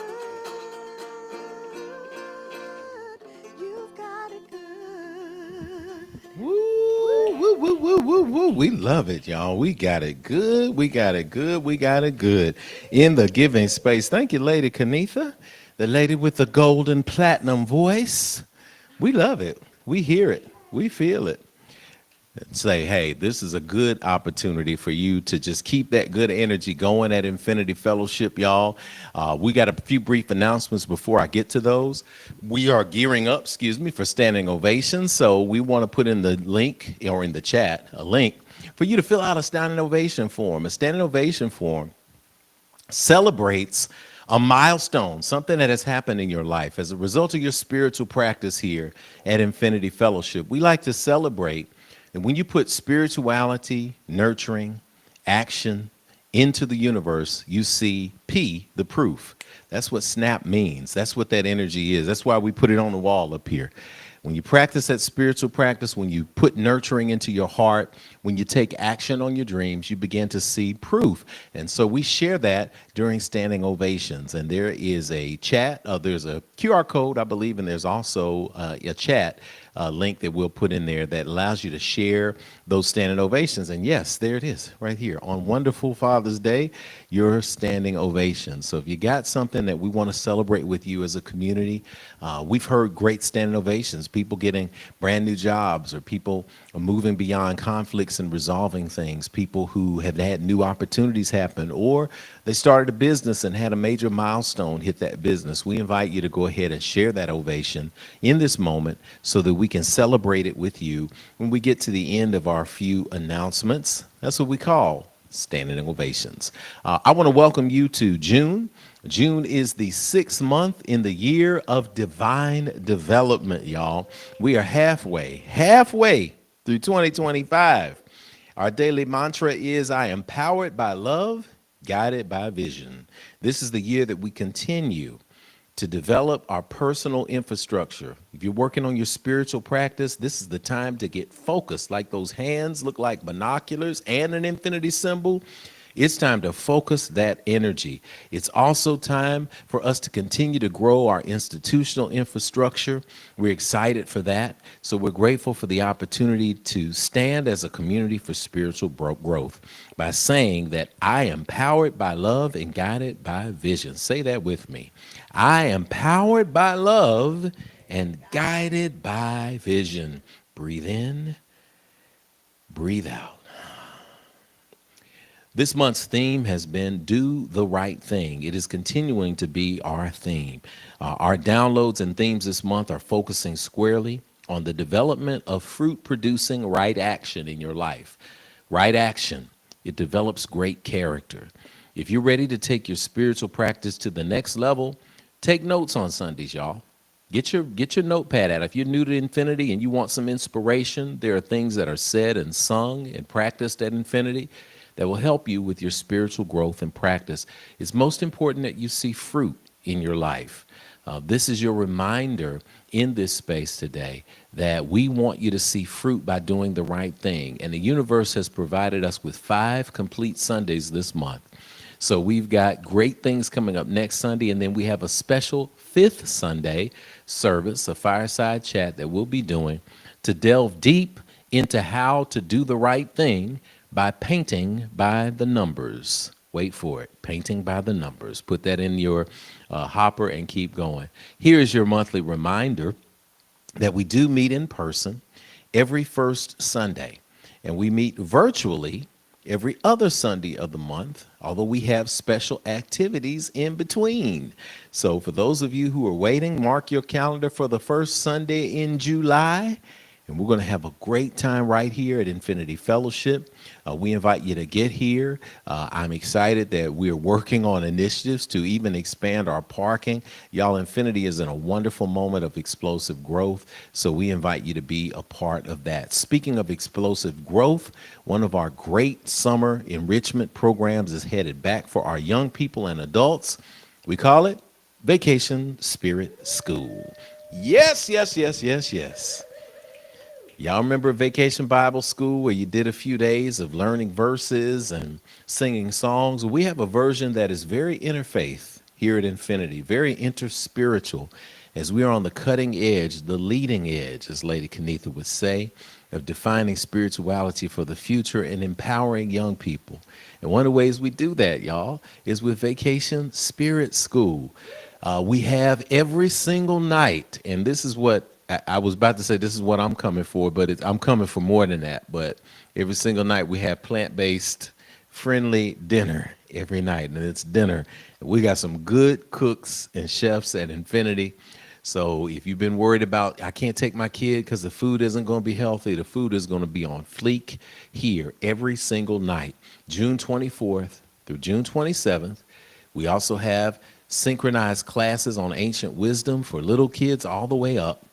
You've got it good. Woo, woo, woo, woo, woo, woo. We love it, y'all. We got it good. We got it good. We got it good. In the giving space. Thank you, Lady Kanitha, the lady with the golden platinum voice. We love it. We hear it. We feel it. Say, hey, this is a good opportunity for you to just keep that good energy going at Infinity Fellowship, y'all. We got a few brief announcements before I get to those. We are gearing up, for standing ovations. So we want to put in the link or in the chat, a link for you to fill out a standing ovation form. A standing ovation form celebrates a milestone, something that has happened in your life as a result of your spiritual practice here at Infinity Fellowship. We like to celebrate that when you put spirituality, nurturing, action into the universe, you see P, the proof. That's what SNAP means. That's what that energy is. That's why we put it on the wall up here. When you practice that spiritual practice, when you put nurturing into your heart, when you take action on your dreams, you begin to see proof. And so we share that during standing ovations. And there is a chat, there's a QR code, I believe, and there's also a chat link that we'll put in there that allows you to share those standing ovations. And yes, there it is right here on Wonderful Father's Day, your standing ovation. So if you got something that we want to celebrate with you as a community, we've heard great standing ovations, people getting brand new jobs or people moving beyond conflicts and resolving things, people who have had new opportunities happen, or they started a business and had a major milestone hit that business. We invite you to go ahead and share that ovation in this moment so that we can celebrate it with you when we get to the end of our few announcements. That's what we call standing ovations. I want to welcome you to June. June is the 6th month in the year of divine development, y'all. We are halfway through 2025. Our daily mantra is, I am powered by love, guided by vision. This is the year that we continue to develop our personal infrastructure. If you're working on your spiritual practice, this is the time to get focused. Like those hands look like binoculars and an infinity symbol. It's time to focus that energy. It's also time for us to continue to grow our institutional infrastructure. We're excited for that. So we're grateful for the opportunity to stand as a community for spiritual growth by saying that I am powered by love and guided by vision. Say that with me. I am powered by love and guided by vision. Breathe in, breathe out. This month's theme has been Do the Right Thing. It is continuing to be our theme. Our downloads and themes this month are focusing squarely on the development of fruit-producing right action in your life. Right action, it develops great character. If you're ready to take your spiritual practice to the next level, take notes on Sundays, y'all. Get your notepad out. If you're new to Infinity and you want some inspiration, there are things that are said and sung and practiced at Infinity that will help you with your spiritual growth and practice. It's most important that you see fruit in your life. This is your reminder in this space today that we want you to see fruit by doing the right thing. And the universe has provided us with 5 complete Sundays this month. So we've got great things coming up next Sunday, and then we have a special 5th Sunday service, a fireside chat that we'll be doing to delve deep into how to do the right thing by painting by the numbers. Wait for it, painting by the numbers. Put that in your hopper and keep going. Here's your monthly reminder that we do meet in person every first Sunday, and we meet virtually every other Sunday of the month, although we have special activities in between. So for those of you who are waiting, mark your calendar for the first Sunday in July. And we're going to have a great time right here at Infinity Fellowship. We invite you to get here. I'm excited that we're working on initiatives to even expand our parking. Y'all, Infinity is in a wonderful moment of explosive growth, so we invite you to be a part of that. Speaking of explosive growth, one of our great summer enrichment programs is headed back for our young people and adults. We call it Vacation Spirit School. Yes, yes, yes, yes, yes. Y'all remember Vacation Bible School where you did a few days of learning verses and singing songs? We have a version that is very interfaith here at Infinity, very interspiritual, as we are on the cutting edge, the leading edge, as Lady Kenitha would say, of defining spirituality for the future and empowering young people. And one of the ways we do that, y'all, is with Vacation Spirit School. We have every single night, and this is what I was about to say, this is what I'm coming for, but I'm coming for more than that. But every single night we have plant-based friendly dinner every night, and it's dinner. We got some good cooks and chefs at Infinity. So if you've been worried about, I can't take my kid because the food isn't going to be healthy, the food is going to be on fleek here every single night, June 24th through June 27th. We also have synchronized classes on ancient wisdom for little kids all the way up.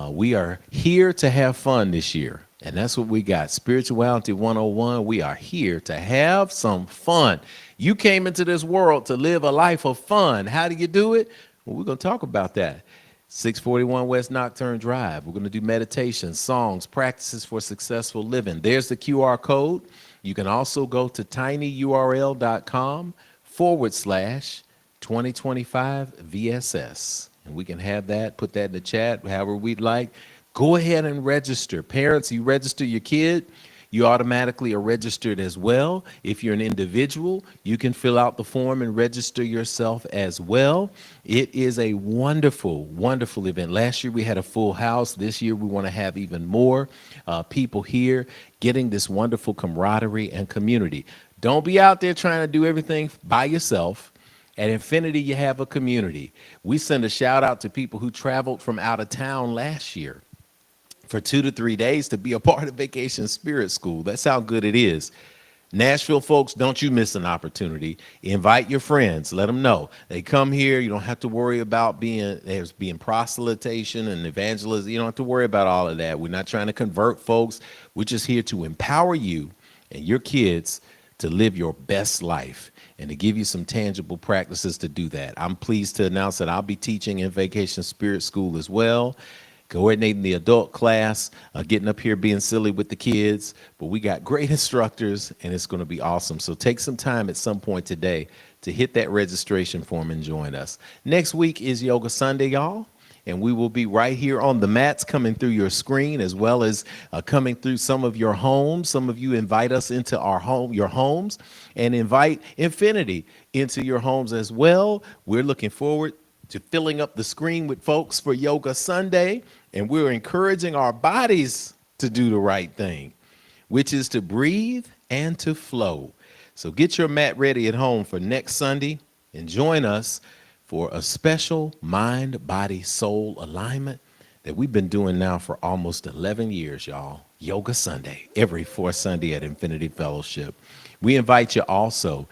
We are here to have fun this year, and that's what we got. Spirituality 101, we are here to have some fun. You came into this world to live a life of fun. How do you do it? Well, we're going to talk about that. 641 West Nocturne Drive. We're going to do meditation, songs, practices for successful living. There's the QR code. You can also go to tinyurl.com/2025 VSS. And we can have that, put that in the chat, however we'd like. Go ahead and register. Parents, you register your kid, you automatically are registered as well. If you're an individual, you can fill out the form and register yourself as well. It is a wonderful, wonderful event. Last year we had a full house. This year we want to have even more people here getting this wonderful camaraderie and community. Don't be out there trying to do everything by yourself. At Infinity, you have a community. We send a shout out to people who traveled from out of town last year for 2 to 3 days to be a part of Vacation Spirit School. That's how good it is. Nashville folks, don't you miss an opportunity. Invite your friends. Let them know. They come here. You don't have to worry about being proselytation and evangelism. You don't have to worry about all of that. We're not trying to convert folks. We're just here to empower you and your kids to live your best life and to give you some tangible practices to do that. I'm pleased to announce that I'll be teaching in Vacation Spirit School as well, coordinating the adult class, getting up here being silly with the kids. But we got great instructors, and it's going to be awesome. So take some time at some point today to hit that registration form and join us. Next week is Yoga Sunday, y'all. And we will be right here on the mats coming through your screen, as well as coming through some of your homes. Some of you invite us into your homes, and invite Infinity into your homes as well. We're looking forward to filling up the screen with folks for Yoga Sunday, and we're encouraging our bodies to do the right thing, which is to breathe and to flow. So get your mat ready at home for next Sunday and join us for a special mind, body, soul alignment that we've been doing now for almost 11 years, y'all. Yoga Sunday, every fourth Sunday at Infinity Fellowship. We invite you also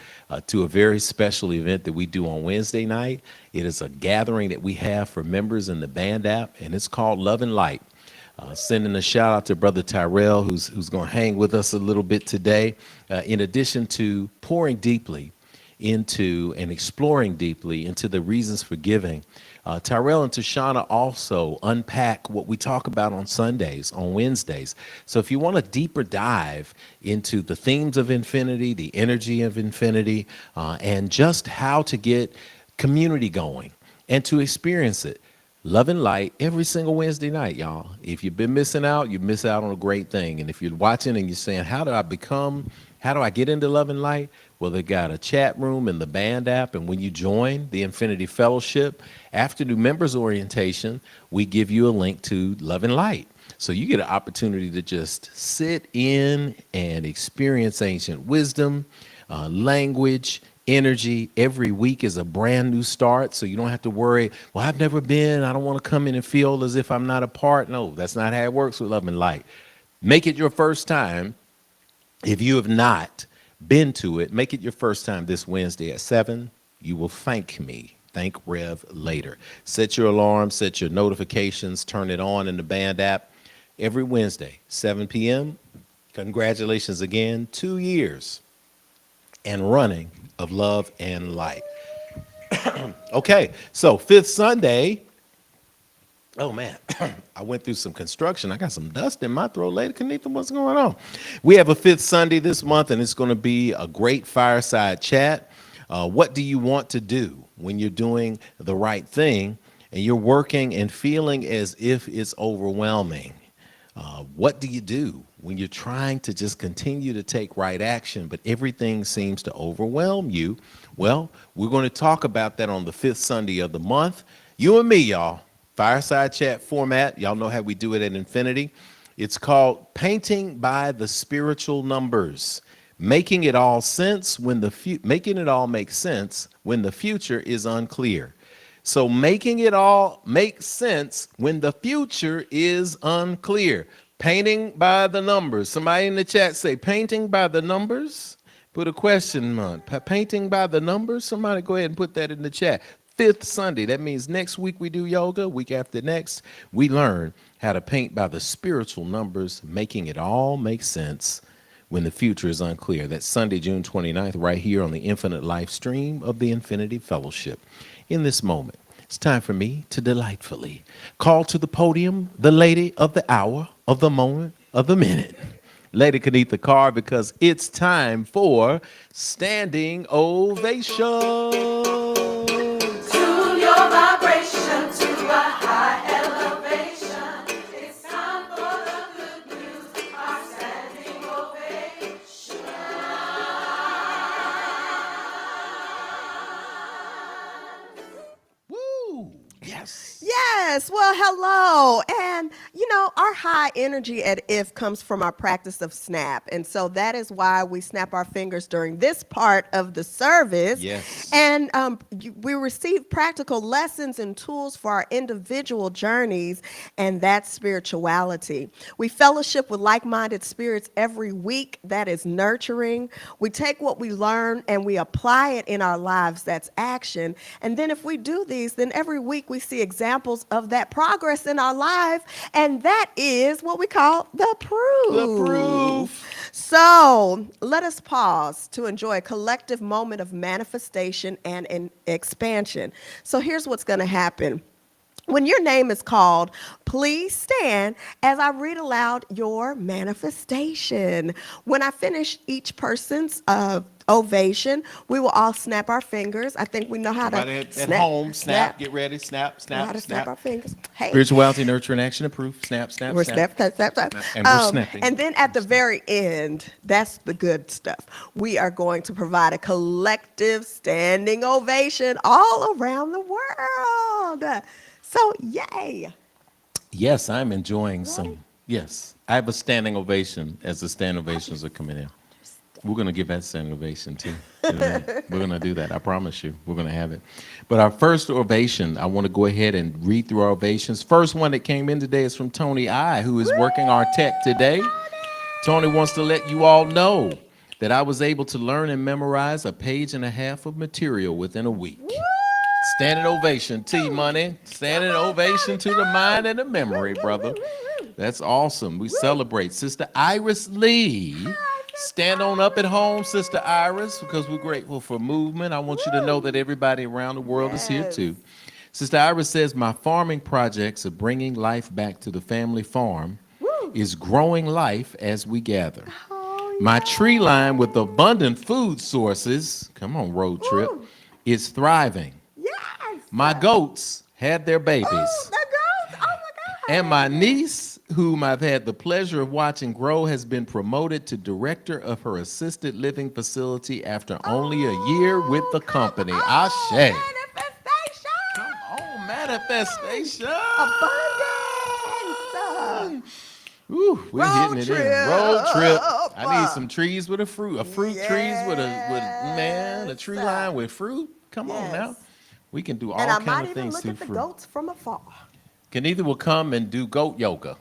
to a very special event that we do on Wednesday night. It is a gathering that we have for members in the band app, and it's called Love and Light. Sending a shout out to Brother Tyrell, who's going to hang with us a little bit today, in addition to pouring deeply into and exploring deeply into the reasons for giving. Tyrell and Tashana also unpack what we talk about on Sundays, on Wednesdays. So if you want a deeper dive into the themes of infinity, the energy of infinity, and just how to get community going and to experience it, Love and Light every single Wednesday night, y'all. If you've been missing out, you miss out on a great thing. And if you're watching and you're saying, how do I get into Love and Light? Well, they got a chat room in the band app. And when you join the Infinity Fellowship, after new members orientation, we give you a link to Love and Light. So you get an opportunity to just sit in and experience ancient wisdom, language, energy. Every week is a brand new start, so you don't have to worry, well, I've never been, I don't want to come in and feel as if I'm not a part. No, that's not how it works with Love and Light. Make it your first time. If you have not been to it, make it your first time this Wednesday at 7. You will thank me. Thank Rev later. Set your alarm, set your notifications, turn it on in the band app. Every Wednesday, 7 p.m. Congratulations again, 2 years and running of Love and Light. Okay, so fifth Sunday. Oh man, I went through some construction. I got some dust in my throat. Lady Kenitha, what's going on? We have a fifth Sunday this month, and it's going to be a great fireside chat. What do you want to do when you're doing the right thing and you're working and feeling as if it's overwhelming? What do you do when you're trying to just continue to take right action, but everything seems to overwhelm you? Well, we're going to talk about that on the fifth Sunday of the month. You and me, y'all. Fireside chat format. Y'all know how we do it at Infinity. It's called Painting by the Spiritual Numbers. Making it all sense when making it all make sense when the future is unclear. So making it all make sense when the future is unclear. Painting by the numbers. Somebody in the chat say painting by the numbers. Put a question mark. Painting by the numbers. Somebody go ahead and put that in the chat. Fifth Sunday. That means next week we do yoga. Week after next, we learn how to paint by the spiritual numbers, making it all make sense when the future is unclear. That's Sunday, June 29th, right here on the Infinite Life stream of the Infinity Fellowship. In this moment, it's time for me to delightfully call to the podium the lady of the hour, of the moment, of the minute, Lady Kenitha Carr, because it's time for Standing Ovation. Tune your vibration to a high elevation. It's time for the good news, our standing ovation. Woo! Yes. Yes. Well, hello. And, our high energy at IF comes from our practice of snap. And so that is why we snap our fingers during this part of the service. Yes. And we receive practical lessons and tools for our individual journeys, and that's spirituality. We fellowship with like-minded spirits every week. That is nurturing. We take what we learn and we apply it in our lives. That's action. And then if we do these, then every week we see examples of that progress in our life, and that is what we call the proof. The proof. So let us pause to enjoy a collective moment of manifestation and expansion. So here's what's going to happen. When your name is called, please stand as I read aloud your manifestation. When I finish each person's ovation, we will all snap our fingers. I think we know how Everybody to at home, snap, get ready, snap, know how to snap our fingers. Hey. Spirituality, nurture, and action and proof. Snap, snap, We're snap. snap. And we're snapping. And then at the very end, that's the good stuff. We are going to provide a collective standing ovation all around the world. So, yay. Yes, I'm enjoying some. Yes, I have a standing ovation as the standing ovations are coming in. We're going to give that standing ovation too. We're going to do that. I promise you. We're going to have it. But our first ovation, I want to go ahead and read through our ovations. First one that came in today is from Tony I, who is working our tech today. Tony wants to let you all know that I was able to learn and memorize 1.5 pages of material within a week. Standing ovation, T-Money. Standing ovation to the mind and the memory, brother. That's awesome. We celebrate. Sister Iris Lee. Stand on up at home, Sister Iris, because we're grateful for movement. I want you to know that everybody around the world is here too. Sister Iris says, my farming projects of bringing life back to the family farm is growing life as we gather. My tree line with abundant food sources, come on, road trip, is thriving. My goats had their babies. Oh, the girls. Oh, my God. And my niece, whom I've had the pleasure of watching grow, has been promoted to director of her assisted living facility after only a year with the company. Ashe. Manifestation. Come on, manifestation. Abundance. Ooh, we're Road hitting it trip. in. Road trip. I need some trees with a fruit trees with a tree line with fruit. Come on now. We can do all And I kind might of even things look through at the fruit. goats from afar. Kenitha will come and do goat yoga.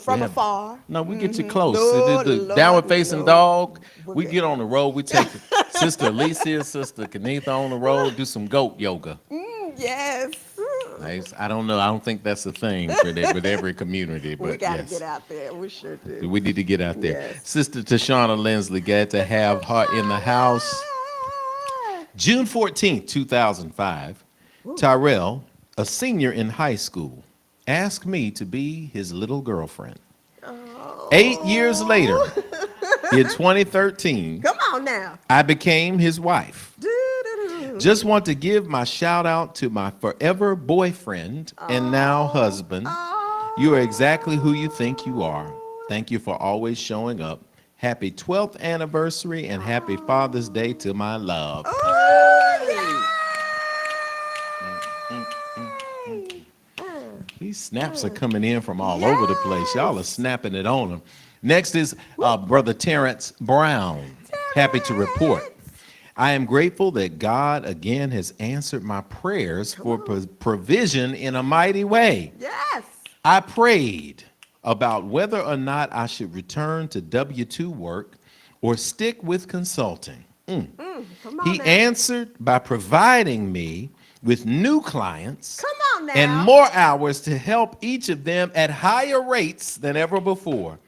From afar. No, we get you close. No, the Lord, downward facing no. dog. We'll We get get on the road. We take Sister Alicia, Sister Kenitha on the road, do some goat yoga. Yes. Nice. I don't know. I don't think that's a thing with every community, but We got to yes. get out there. We sure do. We need to get out there. Yes. Sister Tashana Lindsley, glad to have her in the house. June 14th, 2005, Tyrell, a senior in high school, asked me to be his little girlfriend. 8 years later, in 2013, Come on now. I became his wife. Doo-doo-doo. Just want to give my shout out to my forever boyfriend and now husband. You are exactly who you think you are. Thank you for always showing up. Happy 12th anniversary and happy Father's Day to my love. These snaps are coming in from all over the place. Y'all are snapping it on them. Next is Brother Terrence Brown. Happy to report. I am grateful that God again has answered my prayers for provision in a mighty way. Yes. I prayed about whether or not I should return to W-2 work or stick with consulting. Come on He now. answered by providing me with new clients Come on now. and more hours to help each of them at higher rates than ever before.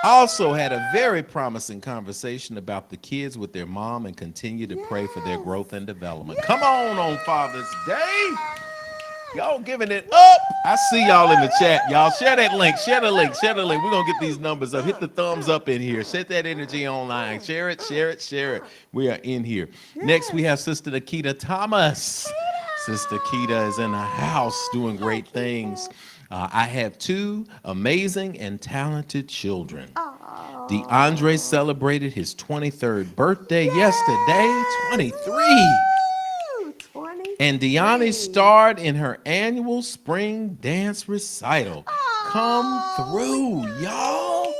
Also had a very promising conversation about the kids with their mom and continue to pray for their growth and development. Come on Father's Day. Y'all giving it up. I see y'all in the chat. Y'all share that link. Share the link. Share the link. We're going to get these numbers up. Hit the thumbs up in here. Set that energy online. Share it, share it, share it. We are in here. Next, we have Sister Nikita Thomas. Sister Kita is in the house doing great things. I have 2 amazing and talented children. DeAndre celebrated his 23rd birthday yesterday, 23. And Deani starred in her annual spring dance recital. Come through, y'all.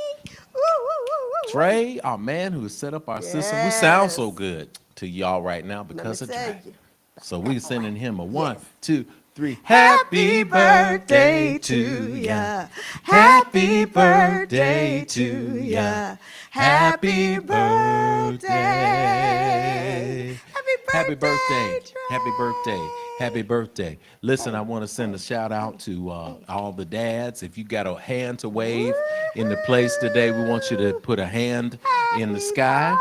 Trey, our man who set up our system. We sound so good to y'all right now because of Trey. So we sending him a 1, 2, 3. Happy birthday to ya. Happy birthday to ya. Happy birthday. Happy birthday. Happy birthday. Happy birthday. Listen, I want to send a shout out to all the dads. If you got a hand to wave in the place today, we want you to put a hand in the sky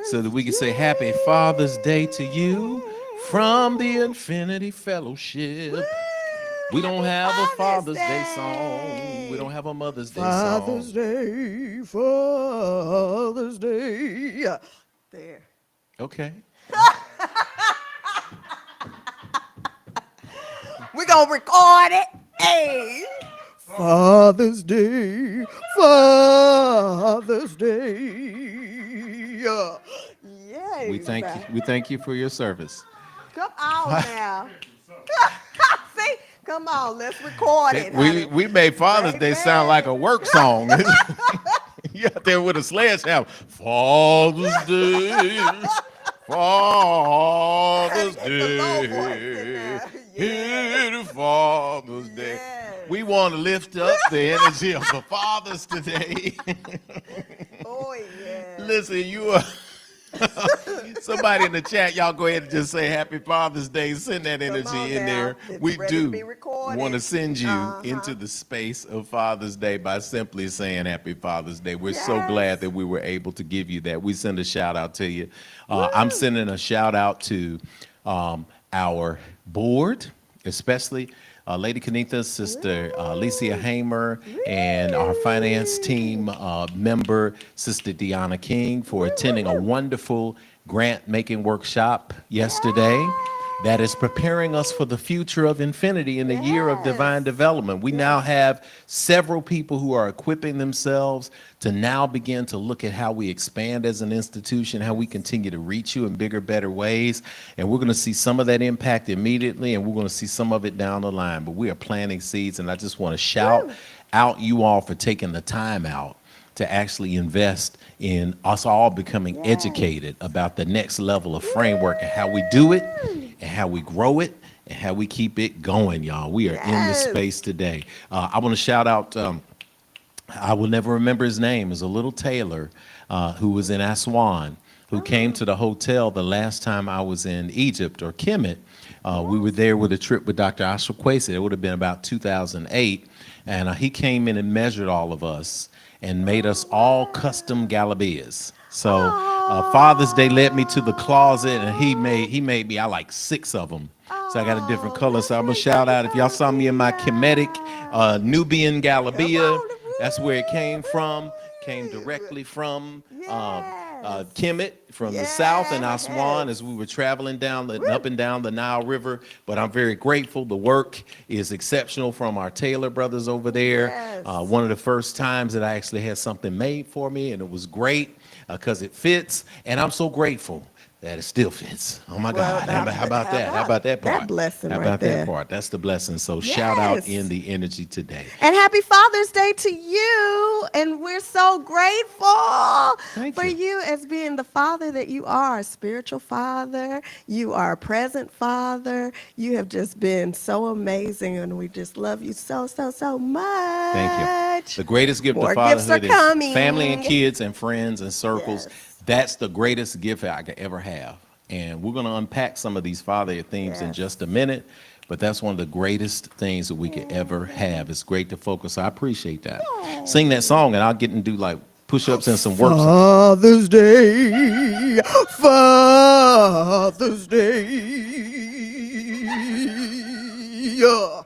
so that we can say Happy Father's Day to you from the Infinity Fellowship. We don't have a Father's Day song. We don't have a Mother's Day song. Father's Day, Father's Day. There. Okay. We're going to record it. Hey. Father's Day, Father's Day. Yes. We thank you for your service. Come on now. See? Come on, let's record it. We made Father's Day sound like a work song. You out there with a sledgehammer. Father's Day. Father's Gotta get the low voice in Day. there. Here Father's Day. Yes. We want to lift up the energy of the fathers today. Oh, yeah. Listen, you are somebody in the chat. Y'all go ahead and just say Happy Father's Day. Send that Come energy on in now. there. It's We ready to be do recorded. want to send you into the space of Father's Day by simply saying Happy Father's Day. We're so Yes. glad that we were able to give you that. We send a shout out to you. I'm sending a shout out to our board, especially Lady Kanitha, Sister Alicia Hamer, and our finance team member, Sister Deanna King, for attending a wonderful grant making workshop yesterday that is preparing us for the future of infinity in the year of divine development. We now have several people who are equipping themselves to now begin to look at how we expand as an institution, how we continue to reach you in bigger, better ways. And we're going to see some of that impact immediately, and we're going to see some of it down the line. But we are planting seeds, and I just want to shout out you all for taking the time out to actually invest in us all becoming educated about the next level of framework and how we do it and how we grow it and how we keep it going, y'all. We are in this space today. I want to shout out, I will never remember his name, is a little tailor who was in Aswan, who came to the hotel the last time I was in Egypt or Kemet. We were there with a trip with Dr. Asha Kwesi. It would have been about 2008. And he came in and measured all of us and made us all custom galabeas. So Father's Day led me to the closet, and he made me, I like 6 of them. So I got a different color. So I'm going to shout out, if y'all saw me in my Kemetic Nubian galabia, that's where it came from. Came directly from Kemet, from the south, and Aswan as we were traveling down up and down the Nile River. But I'm very grateful. The work is exceptional from our tailor brothers over there. One of the first times that I actually had something made for me, and it was great because it fits. And I'm so grateful that it still fits. Oh my God. How about that? How about that part? That blessing How right about there. that part? That's the blessing. So shout out Yes. in the energy today. And happy Father's Day to you. And we're so grateful Thank for you. you as being the father that you are, a spiritual father. You are a present father. You have just been so amazing. And we just love you so, so, so much. Thank you. The greatest gift More of gifts are fatherhood is coming. family and kids and friends and circles. Yes. That's the greatest gift I could ever have. And we're going to unpack some of these father themes in Yes. just a minute. But that's one of the greatest things that we could ever have. It's great to focus. I appreciate that. Sing that song, and I'll get and do like push-ups and some work. Father's Day, Father's Day. Yeah.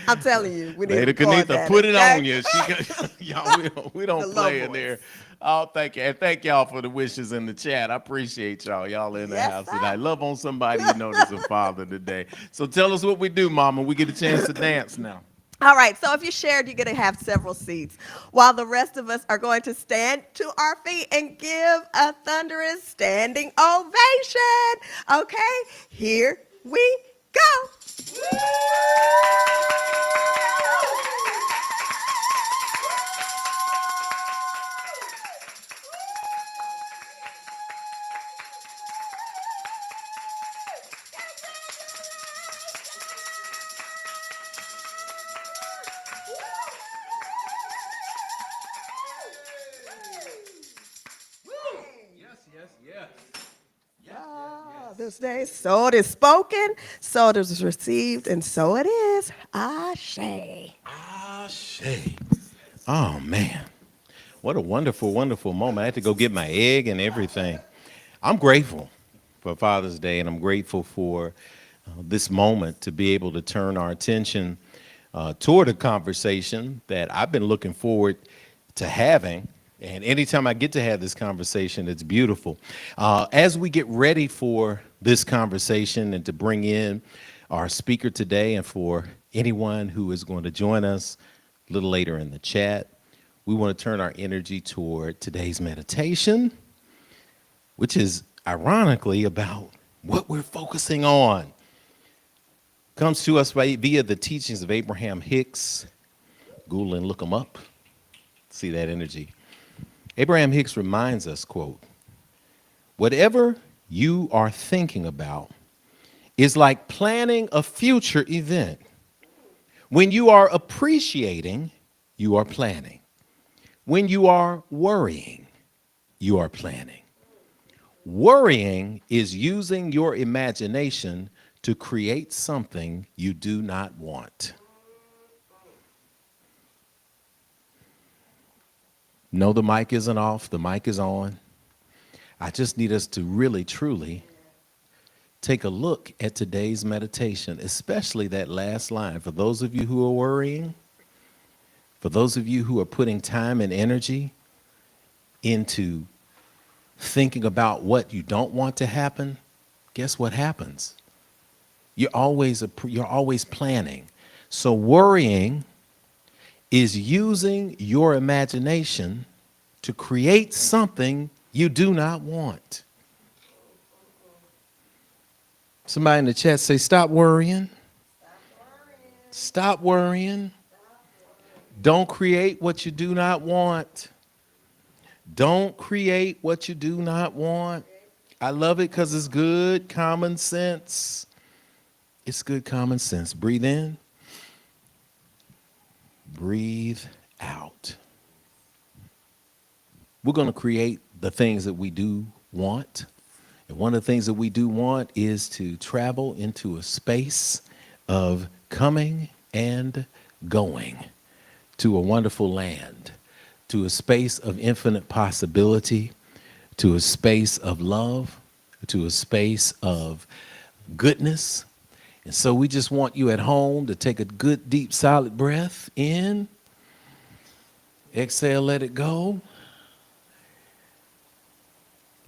I'm telling you, we need Lady to record Kanitha, that, put it okay? on you. Y'all, we don't The low play in voice. there. Oh, thank you. And thank y'all for the wishes in the chat. I appreciate y'all. Y'all in the Yes, house sir. tonight. Love on somebody you know that's a father today. So tell us what we do, Mama. We get a chance to dance now. All right, so if you shared, you're going to have several seats, while the rest of us are going to stand to our feet and give a thunderous standing ovation. Okay, here we go. This day, so it is spoken, so it is received, and so it is. Ashe. Ashe. Oh, man. What a wonderful, wonderful moment. I had to go get my egg and everything. I'm grateful for Father's Day, and I'm grateful for this moment to be able to turn our attention toward a conversation that I've been looking forward to having. And anytime I get to have this conversation, it's beautiful. As we get ready for this conversation and to bring in our speaker today, and for anyone who is going to join us a little later in the chat, we want to turn our energy toward today's meditation, which is ironically about what we're focusing on. Comes to us via the teachings of Abraham Hicks, Google and look them up. See that energy. Abraham Hicks reminds us, quote, whatever you are thinking about is like planning a future event. When you are appreciating, you are planning. When you are worrying, you are planning. Worrying is using your imagination to create something you do not want. No, the mic isn't off. The mic is on. I just need us to really, truly take a look at today's meditation, especially that last line. For those of you who are worrying, for those of you who are putting time and energy into thinking about what you don't want to happen, guess what happens? You're always planning. So worrying is using your imagination to create something you do not want. Somebody in the chat say, stop worrying. Stop worrying. Don't create what you do not want. Don't create what you do not want. I love it because it's good common sense. It's good common sense. Breathe in. Breathe out. We're going to create the things that we do want. And one of the things that we do want is to travel into a space of coming and going to a wonderful land, to a space of infinite possibility, to a space of love, to a space of goodness. And so we just want you at home to take a good, deep, solid breath in. Exhale, let it go.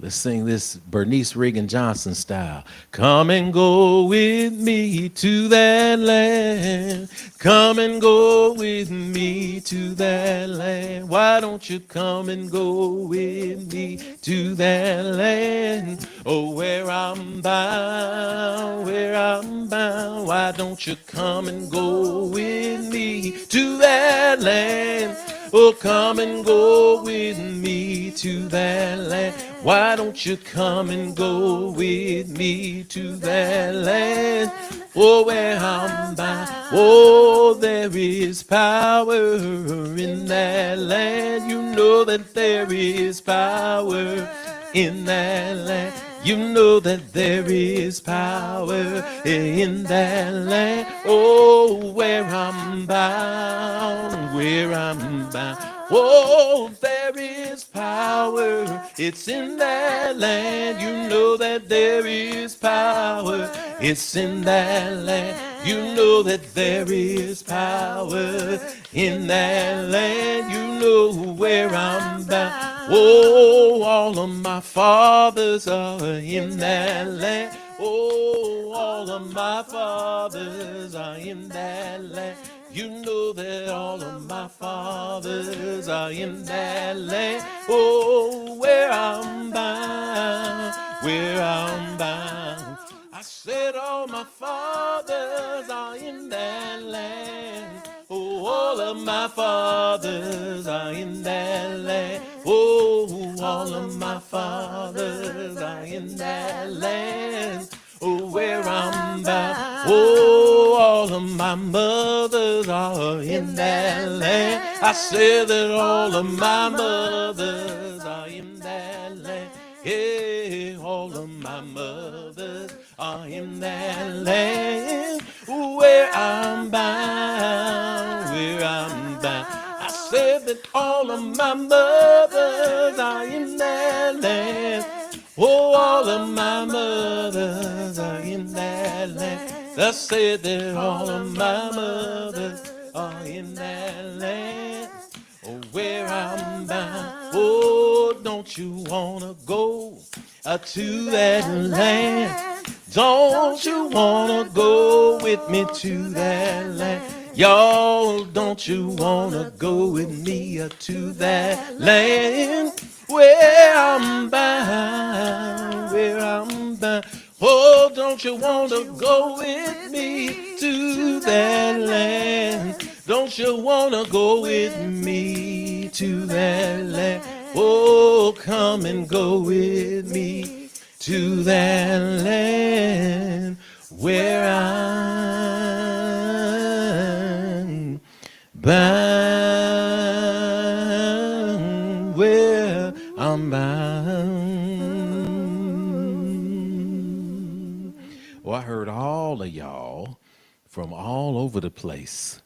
Let's sing this Bernice Reagan Johnson style. Come and go with me to that land. Come and go with me to that land. Why don't you come and go with me to that land? Oh, where I'm bound, where I'm bound. Why don't you come and go with me to that land? Oh, come and go with me to that land. Why don't you come and go with me to that land? Oh, where I'm bound. Oh, there is power in that land. You know that there is power in that land. You know that there is power in that land. Oh, where I'm bound, where I'm bound. Oh, there is power. It's in that land. You know that there is power. It's in that land. You know that there is power in that land. You know where I'm bound. Oh, all of my fathers are in that land. Oh, all of my fathers are in that land. You know that all of my fathers are in that land. Oh, where I'm bound, where I'm bound. I said all my fathers are in that land. Oh, all of my fathers are in that land. Oh, all of my fathers are in that land. Oh, where I'm bound. Oh, all of my mothers are in that land. I said that all of my mothers are in that land. Yeah, all of my mothers are in that land. Where I'm bound, where I'm bound. I said that all of my mothers are in that land. Oh, all of my mothers are in that land. I said that all of my mothers are in that land. Oh, where I'm bound. Oh, don't you wanna go to that land? Don't you wanna go with me to that land? Y'all, don't you wanna go with me to that land? Where I'm bound, where I'm bound. Oh, don't you wanna go with me to that land? Don't Don't you wanna go with me to that land? Oh, come and go with me to that land where I'm bound, where I'm bound. Well, I heard all of y'all from all over the place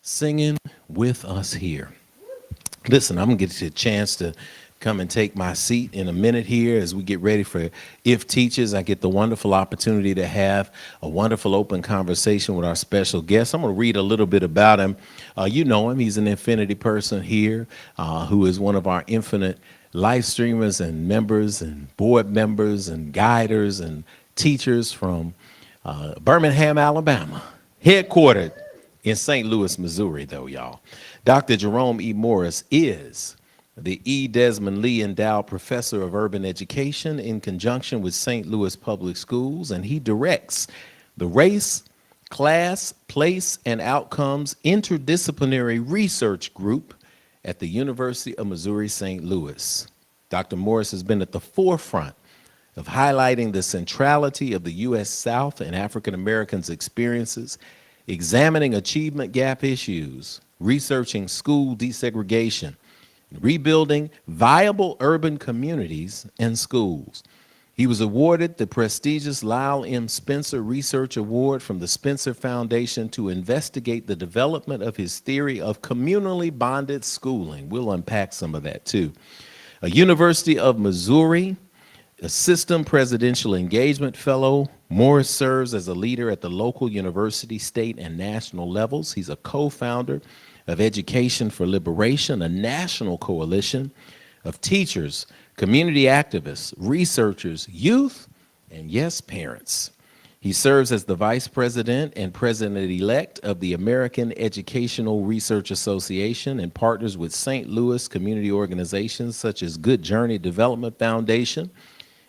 singing with us here. Listen, I'm gonna get you a chance to come and take my seat in a minute here as we get ready for If Teaches. I get the wonderful opportunity to have a wonderful open conversation with our special guest. I'm gonna read a little bit about him. You know him, he's an Infinity person here who is one of our Infinite live streamers and members and board members and guiders and teachers from Birmingham, Alabama, headquartered in St. Louis, Missouri, though, y'all. Dr. Jerome E. Morris is the E. Desmond Lee Endowed Professor of Urban Education in conjunction with St. Louis Public Schools, and he directs the Race, Class, Place, and Outcomes Interdisciplinary Research Group at the University of Missouri, St. Louis. Dr. Morris has been at the forefront of highlighting the centrality of the U.S. South and African Americans' experiences, examining achievement gap issues, researching school desegregation, rebuilding viable urban communities and schools. He was awarded the prestigious Lyle M. Spencer Research Award from the Spencer Foundation to investigate the development of his theory of communally bonded schooling. We'll unpack some of that too. A University of Missouri Assistant Presidential Engagement Fellow, Morris serves as a leader at the local university, state, and national levels. He's a co-founder of Education for Liberation, a national coalition of teachers, community activists, researchers, youth, and yes, parents. He serves as the vice president and president-elect of the American Educational Research Association and partners with St. Louis community organizations such as Good Journey Development Foundation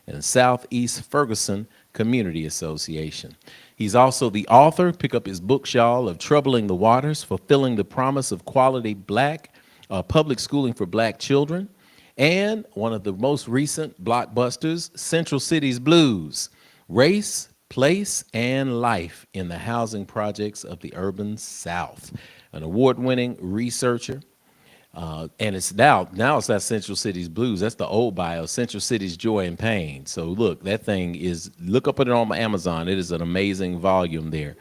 and Southeast Ferguson Community Association. He's also the author, pick up his book, y'all, of Troubling the Waters, Fulfilling the Promise of Quality Public Schooling for Black Children, and one of the most recent blockbusters, Central City's Blues, Race, Place, and Life in the Housing Projects of the Urban South. An award-winning researcher, and it's now it's not Central City's Blues. That's the old bio, Central City's Joy and Pain. So look, that thing is, look up it on Amazon. It is an amazing volume there.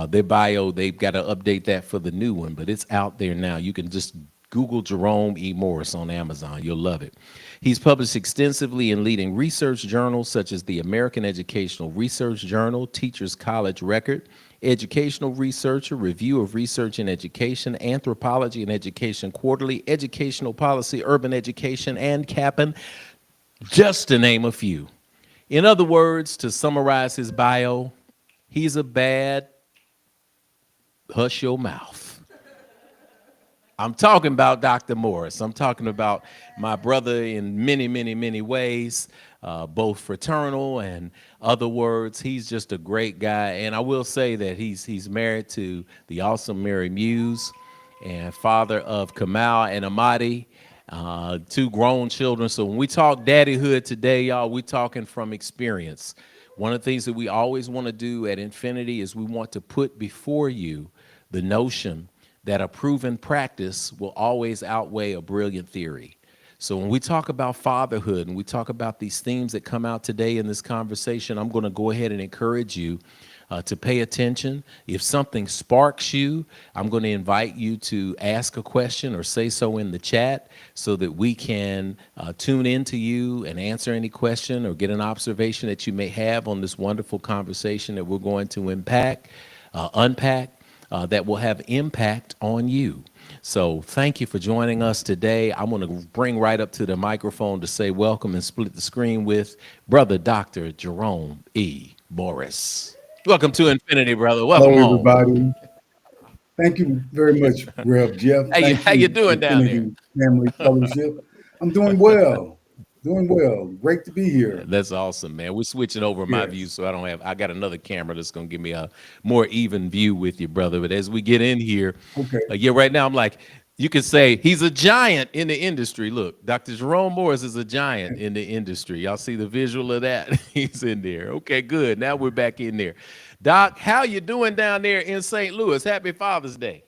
Their bio, they've got to update that for the new one, but it's out there now. You can just Google Jerome E. Morris on Amazon. You'll love it. He's published extensively in leading research journals such as the American Educational Research Journal, Teachers College Record, Educational Researcher, Review of Research in Education, Anthropology and Education Quarterly, Educational Policy, Urban Education, and Kappan, just to name a few. In other words, to summarize his bio, he's a bad, hush your mouth. I'm talking about Dr. Morris. I'm talking about my brother in many, many, many ways, both fraternal and other words. He's just a great guy. And I will say that he's married to the awesome Mary Muse and father of Kamal and Amadi, two grown children. So when we talk daddyhood today, y'all, we're talking from experience. One of the things that we always want to do at Infinity is we want to put before you the notion that a proven practice will always outweigh a brilliant theory. So when we talk about fatherhood and we talk about these themes that come out today in this conversation, I'm going to go ahead and encourage you to pay attention. If something sparks you, I'm going to invite you to ask a question or say so in the chat so that we can tune into you and answer any question or get an observation that you may have on this wonderful conversation that we're going to unpack, that will have impact on you. So thank you for joining us today. I'm going to bring right up to the microphone to say welcome and split the screen with Brother Dr. Jerome E. Morris. Welcome to Infinity, brother. Welcome Hello, home. everybody. Thank you very much, Rev Jeff. How you doing down there? Infinity Family Fellowship. I'm doing well. Doing well. Great to be here. That's awesome, man. We're switching over my view, Yes. so I got another camera that's gonna give me a more even view with you, brother. But as we get in here, Okay. yeah, right now I'm like, you could say he's a giant in the industry. Look, Dr. Jerome Morris is a giant in the industry. Y'all see the visual of that? He's in there. Okay, good. Now we're back in there. Doc, how you doing down there in St. Louis? Happy Father's Day.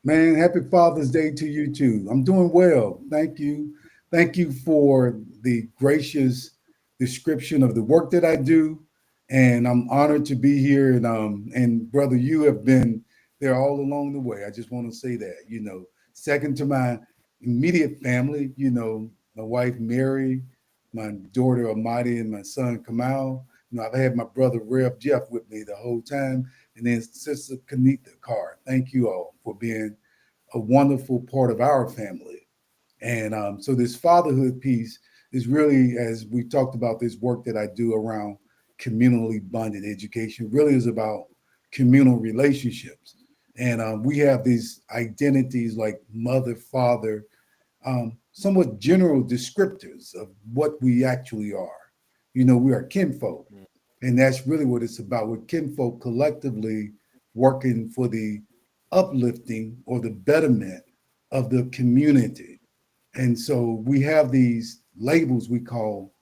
Man, happy Father's Day to you too. I'm doing well. Thank you. Thank you for the gracious description of the work that I do. And I'm honored to be here. And brother, you have been there all along the way. I just want to say that, second to my immediate family, my wife Mary, my daughter Amadi, and my son Kamal. I've had my brother Rev Jeff with me the whole time, and then Sister Kanita Carr. Thank you all for being a wonderful part of our family. And so this fatherhood piece is really, as we talked about, this work that I do around communally bonded education, really is about communal relationships. And we have these identities like mother, father, somewhat general descriptors of what we actually are. We are kinfolk. And that's really what it's about. We're kinfolk collectively working for the uplifting or the betterment of the community. And so we have these labels we call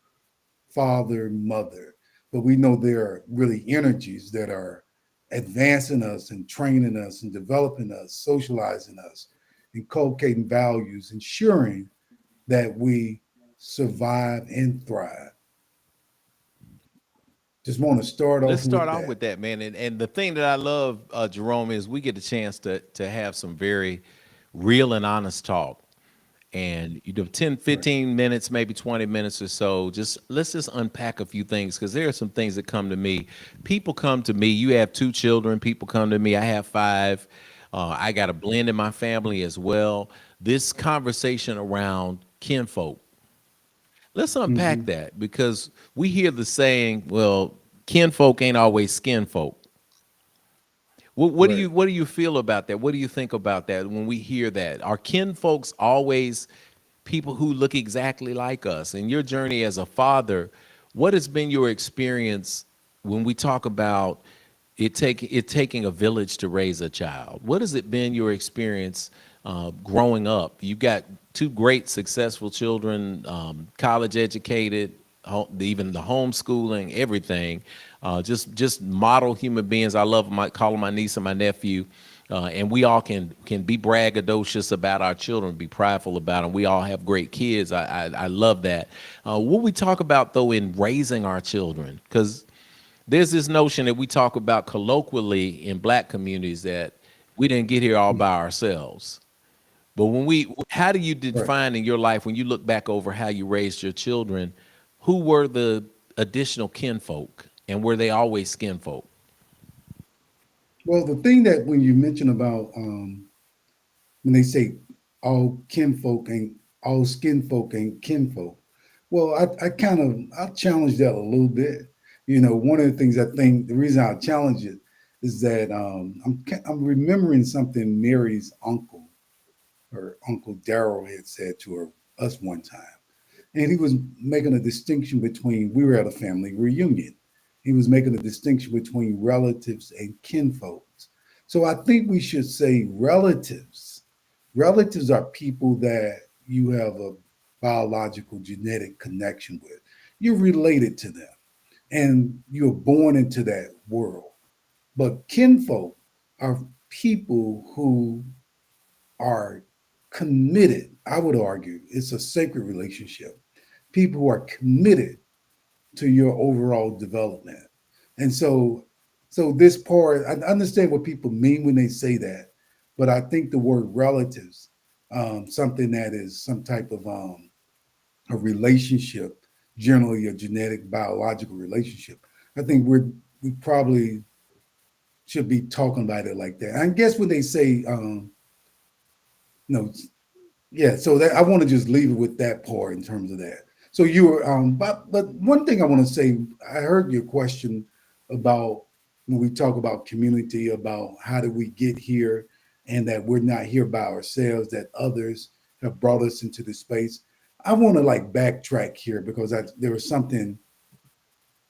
father, mother, but we know there are really energies that are advancing us and training us and developing us, socializing us, inculcating values, ensuring that we survive and thrive. Just want to start Let's off start with off that. with that, man. And the thing that I love, Jerome, is we get a chance to have some very real and honest talk. And 10, Right. 15 minutes, maybe 20 minutes or so, just let's just unpack a few things because there are some things that come to me. People come to me. You have two children. People come to me. I have five. I got a blend in my family as well. This conversation around kinfolk, let's unpack Hmm. that because we hear the saying, well, kinfolk ain't always skinfolk. What do Right. you feel about that? What do you think about that when we hear that? Are kinfolks always people who look exactly like us? In your journey as a father, what has been your experience when we talk about it taking a village to raise a child? What has it been your experience growing up? You've got two great successful children, college educated, even the homeschooling, everything. Just model human beings. I love them. I call them my niece and my nephew. And we all can be braggadocious about our children, be prideful about them. We all have great kids. I love that. What we talk about though in raising our children, because there's this notion that we talk about colloquially in black communities that we didn't get here all by ourselves. But how do you Right. define in your life when you look back over how you raised your children, who were the additional kinfolk and were they always skinfolk? Well, the thing that when you mention about when they say all kinfolk and all skin folk and kinfolk, well, I kind of I challenge that a little bit. One of the things I think the reason I challenge it is that I'm remembering something Mary's uncle, her uncle Daryl, had said to us one time. And he was making a distinction between, we were at a family reunion. He was making a distinction between relatives and kinfolks. So I think we should say relatives. Relatives are people that you have a biological genetic connection with. You're related to them and you're born into that world. But kinfolk are people who are committed. I would argue it's a sacred relationship. People who are committed to your overall development. And so this part, I understand what people mean when they say that, but I think the word relatives, something that is some type of a relationship, generally a genetic biological relationship. I think we probably should be talking about it like that. I guess when they say no, yeah, so that I want to just leave it with that part in terms of that. So you were, but one thing I want to say, I heard your question about when we talk about community, about how did we get here, and that we're not here by ourselves, that others have brought us into this space. I want to like backtrack here because there was something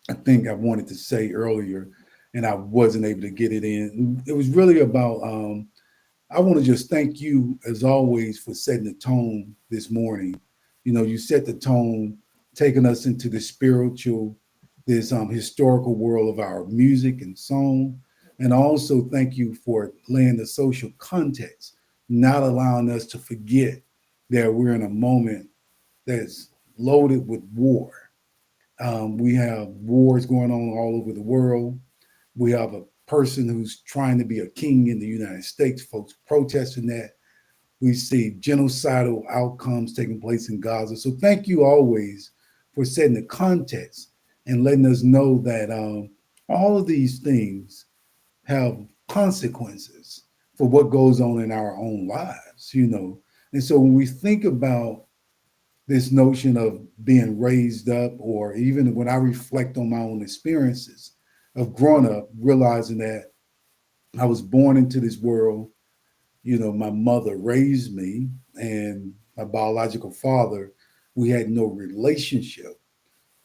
I think I wanted to say earlier, and I wasn't able to get it in. It was really about. I want to just thank you as always for setting the tone this morning. You know, you set the tone, taking us into the spiritual, this historical world of our music and song, and also thank you for laying the social context, not allowing us to forget that we're in a moment that's loaded with war. We have wars going on all over the world. We have a person who's trying to be a king in the United States, folks protesting that. We see genocidal outcomes taking place in Gaza. So thank you always for setting the context and letting us know that all of these things have consequences for what goes on in our own lives, you know. And so when we think about this notion of being raised up, or even when I reflect on my own experiences of growing up, realizing that I was born into this world, you know, my mother raised me, and my biological father, we had no relationship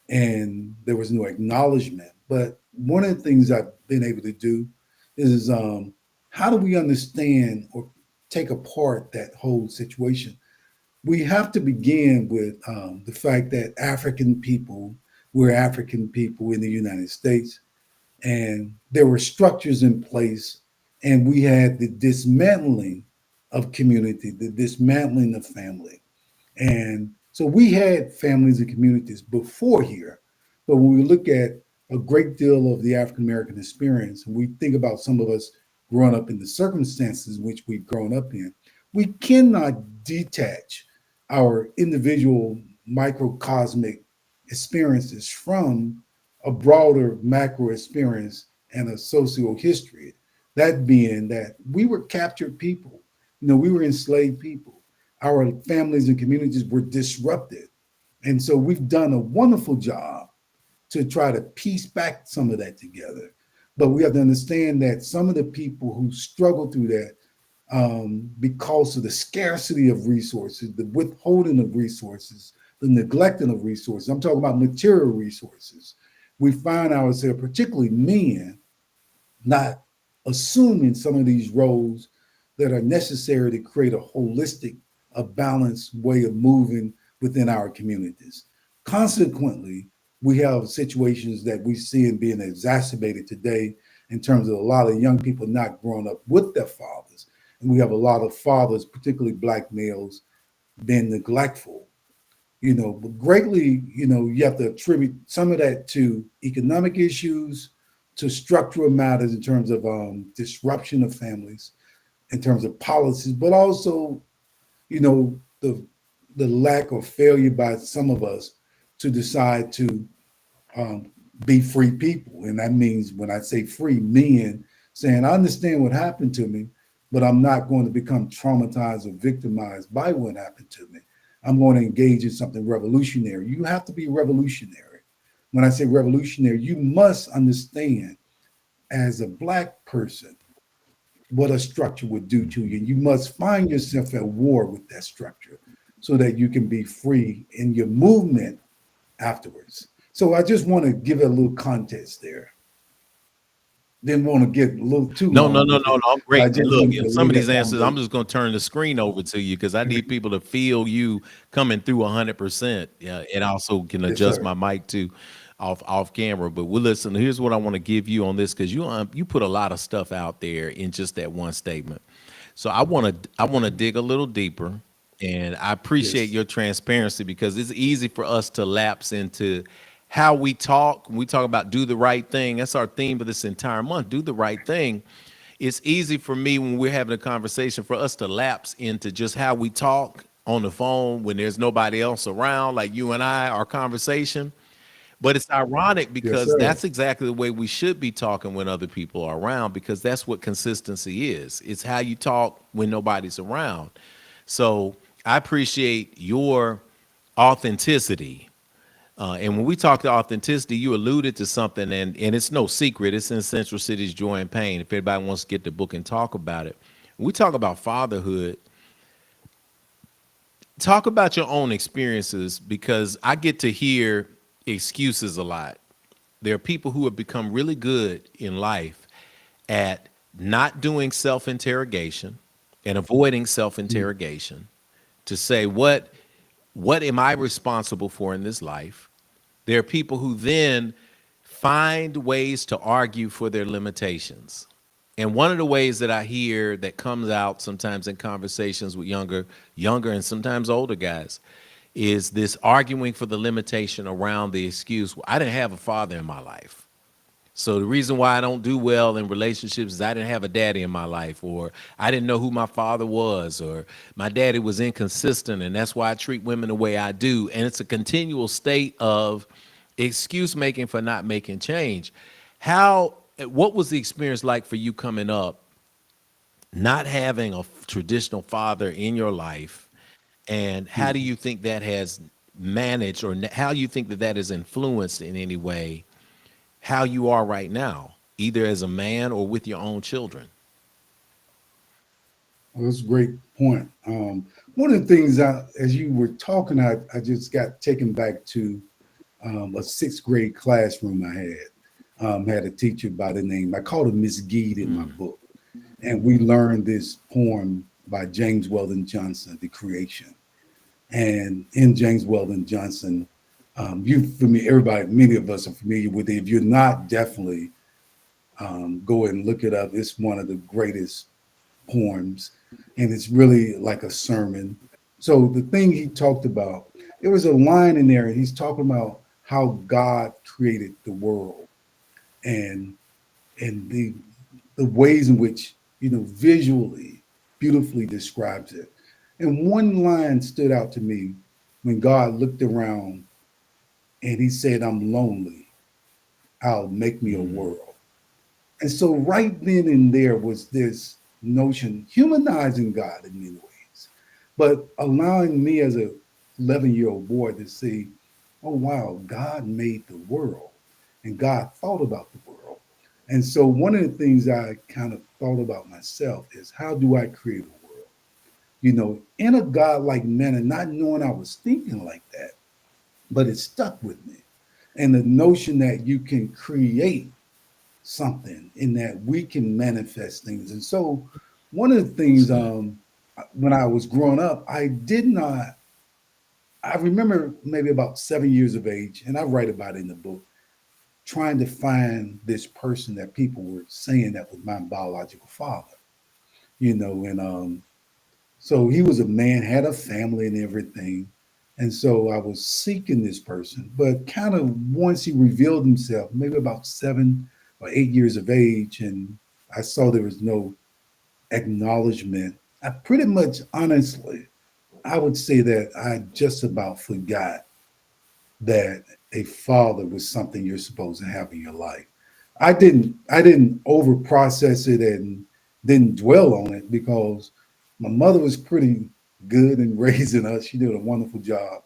and there was no acknowledgement. But one of the things I've been able to do is how do we understand or take apart that whole situation? We have to begin with the fact that we're African people in the United States, and there were structures in place, and we had the dismantling of community, the dismantling of family. And so we had families and communities before here. But when we look at a great deal of the African American experience, and we think about some of us growing up in the circumstances in which we've grown up in, we cannot detach our individual microcosmic experiences from a broader macro experience and a socio history. That being that we were captured people, you know, we were enslaved people. Our families and communities were disrupted. And so we've done a wonderful job to try to piece back some of that together. But we have to understand that some of the people who struggle through that because of the scarcity of resources, the withholding of resources, the neglecting of resources. I'm talking about material resources. We find ourselves, particularly men, not assuming some of these roles that are necessary to create a holistic, a balanced way of moving within our communities. Consequently, we have situations that we see in being exacerbated today in terms of a lot of young people not growing up with their fathers. And we have a lot of fathers, particularly Black males, being neglectful, you know, but greatly, you know, you have to attribute some of that to economic issues, to structural matters in terms of disruption of families, in terms of policies, but also, you know, the lack of failure by some of us to decide to um, be free people. And that means when I say free, men saying, I understand what happened to me, but I'm not going to become traumatized or victimized by what happened to me. I'm going to engage in something revolutionary. You have to be revolutionary. When I say revolutionary, you must understand as a Black person what a structure would do to you. You must find yourself at war with that structure so that you can be free in your movement afterwards. So I just want to give it a little context there. Didn't want to get a little too No, no, long no, with no, it, no. I'm but I great. And just look, wanted yeah, to lay some of that these answers, I'm foundation. just going to turn the screen over to you because I need people to feel you coming through 100%. Yeah, and also can Yes, adjust sir. my mic too off camera. But we'll listen. Here's what I want to give you on this because you put a lot of stuff out there in just that one statement. So I want to dig a little deeper, and I appreciate Yes. your transparency because it's easy for us to lapse into how we talk. When we talk about do the right thing, that's our theme of this entire month. Do the right thing. It's easy for me when we're having a conversation for us to lapse into just how we talk on the phone when there's nobody else around, like you and I, our conversation. But it's ironic Yes, because sir. that's exactly the way we should be talking when other people are around because that's what consistency is. It's how you talk when nobody's around. So I appreciate your authenticity. And when we talk to authenticity, you alluded to something, and it's no secret. It's in Central City's Joy and Pain. If anybody wants to get the book and talk about it, when we talk about fatherhood. talk about your own experiences, because I get to hear excuses a lot. There are people who have become really good in life at not doing self interrogation and avoiding self Mm, interrogation to say, what am I responsible for in this life? There are people who then find ways to argue for their limitations. And one of the ways that I hear that comes out sometimes in conversations with younger and sometimes older guys is this arguing for the limitation around the excuse, "Well, I didn't have a father in my life. So the reason why I don't do well in relationships is I didn't have a daddy in my life, or I didn't know who my father was, or my daddy was inconsistent, and that's why I treat women the way I do." And it's a continual state of excuse making for not making change. What was the experience like for you coming up, not having a traditional father in your life, and how do mm. you think that has managed, or how you think that that has influenced in any way how you are right now, either as a man or with your own children? Well, that's a great point. One of the things, as you were talking, I just got taken back to a sixth grade classroom I had. Had a teacher by the name, I called her Miss Geed in my book. And we learned this poem by James Weldon Johnson, The Creation. And in James Weldon Johnson, for me, everybody, many of us are familiar with it. If you're not, definitely go and look it up. It's one of the greatest poems, and it's really like a sermon. So the thing he talked about, there was a line in there, and he's talking about how God created the world, and the ways in which, visually, beautifully describes it. And one line stood out to me when God looked around and he said, "I'm lonely. I'll make me a world." And so right then and there was this notion, humanizing God in many ways, but allowing me as a 11-year-old boy to see, oh wow, God made the world and God thought about the world. And so one of the things I kind of thought about myself is, how do I create a world? In a godlike manner, not knowing I was thinking like that, but it stuck with me. And the notion that you can create something, in that we can manifest things. And so one of the It's things, good. when I was growing up, I remember maybe about 7 years of age, and I write about it in the book, trying to find this person that people were saying that was my biological father, and so he was a man, had a family and everything. And so I was seeking this person, but kind of once he revealed himself, maybe about 7 or 8 years of age, and I saw there was no acknowledgement, I pretty much, honestly, I would say that I just about forgot that a father was something you're supposed to have in your life. I didn't over process it and didn't dwell on it, because my mother was pretty good in raising us. She did a wonderful job.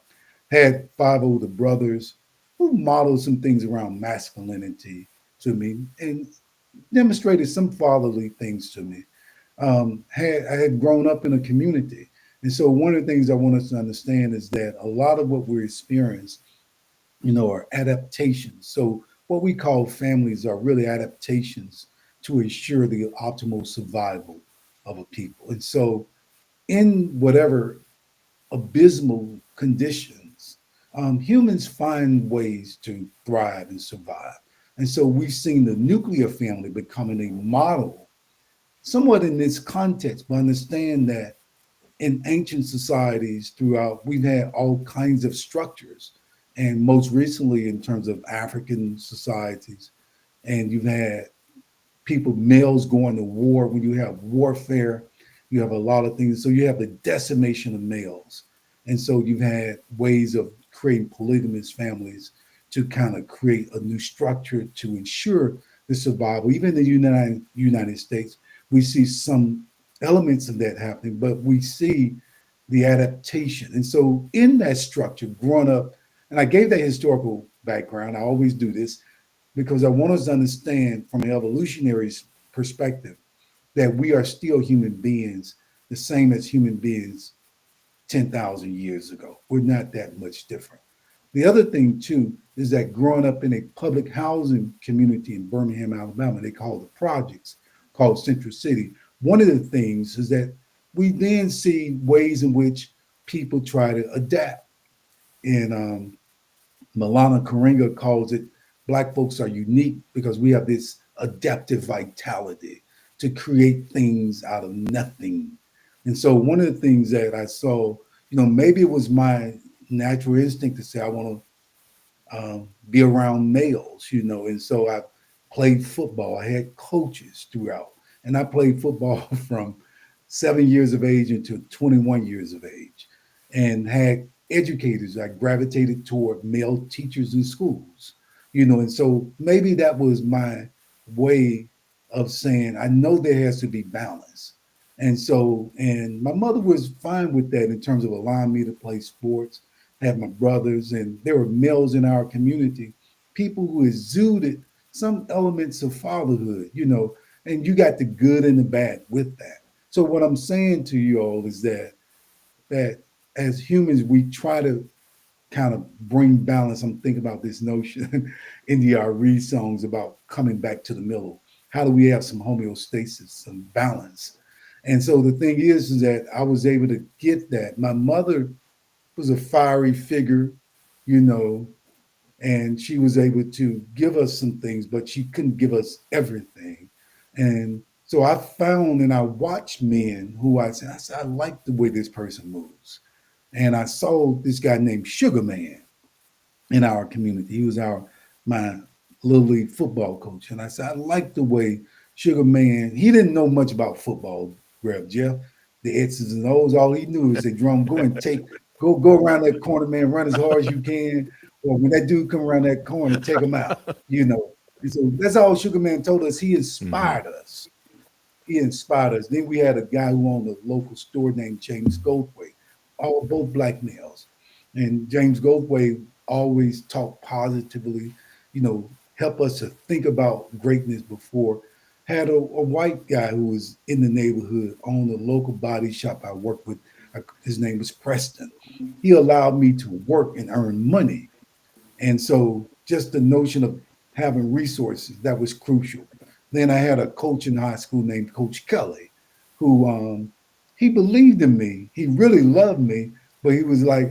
Had five older brothers who modeled some things around masculinity to me and demonstrated some fatherly things to me. I had grown up in a community. And so one of the things I want us to understand is that a lot of what we experience, are adaptations. So what we call families are really adaptations to ensure the optimal survival of a people. And so in whatever abysmal conditions, humans find ways to thrive and survive. And so we've seen the nuclear family becoming a model somewhat in this context, but understand that in ancient societies throughout, we've had all kinds of structures. And most recently, in terms of African societies, and you've had people, males going to war. When you have warfare, you have a lot of things. So you have the decimation of males. And so you've had ways of creating polygamous families to kind of create a new structure to ensure the survival. Even in the United States, we see some elements of that happening, but we see the adaptation. And so in that structure, growing up, and I gave that historical background, I always do this, because I want us to understand from an evolutionary perspective that we are still human beings, the same as human beings 10,000 years ago. We're not that much different. The other thing, too, is that growing up in a public housing community in Birmingham, Alabama, they call the projects, called Central City. One of the things is that we then see ways in which people try to adapt. And Milana Karinga calls it Black folks are unique because we have this adaptive vitality to create things out of nothing. And so one of the things that I saw, maybe it was my natural instinct to say I want to be around males, and so I played football. I had coaches throughout, and I played football from 7 years of age until 21 years of age, and had educators. I gravitated toward male teachers in schools, and so maybe that was my way of saying I know there has to be balance. And so, and my mother was fine with that in terms of allowing me to play sports, have my brothers, and there were males in our community, people who exuded some elements of fatherhood, and you got the good and the bad with that. So what I'm saying to you all is that as humans, we try to kind of bring balance. I'm thinking about this notion in the RE songs about coming back to the middle. How do we have some homeostasis, some balance? And so the thing is that I was able to get that. My mother was a fiery figure, you know, and she was able to give us some things, but she couldn't give us everything. And so I found and I watched men who I said, I like the way this person moves. And I saw this guy named Sugar Man in our community. He was my little league football coach. And I said, I like the way Sugar Man, he didn't know much about football, Rev Jeff. The X's and O's, all he knew is say, Jerome, go around that corner, man, run as hard as you can. Or when that dude come around that corner, take him out, you know. And so that's all Sugar Man told us. He inspired us. He inspired us. Then we had a guy who owned a local store named James Goldthwait, both black males. And James Goldthwait always talked positively, help us to think about greatness before. Had a white guy who was in the neighborhood, owned a local body shop I worked with. His name was Preston. He allowed me to work and earn money. And so just the notion of having resources, that was crucial. Then I had a coach in high school named Coach Kelly, who he believed in me. He really loved me, but he was like,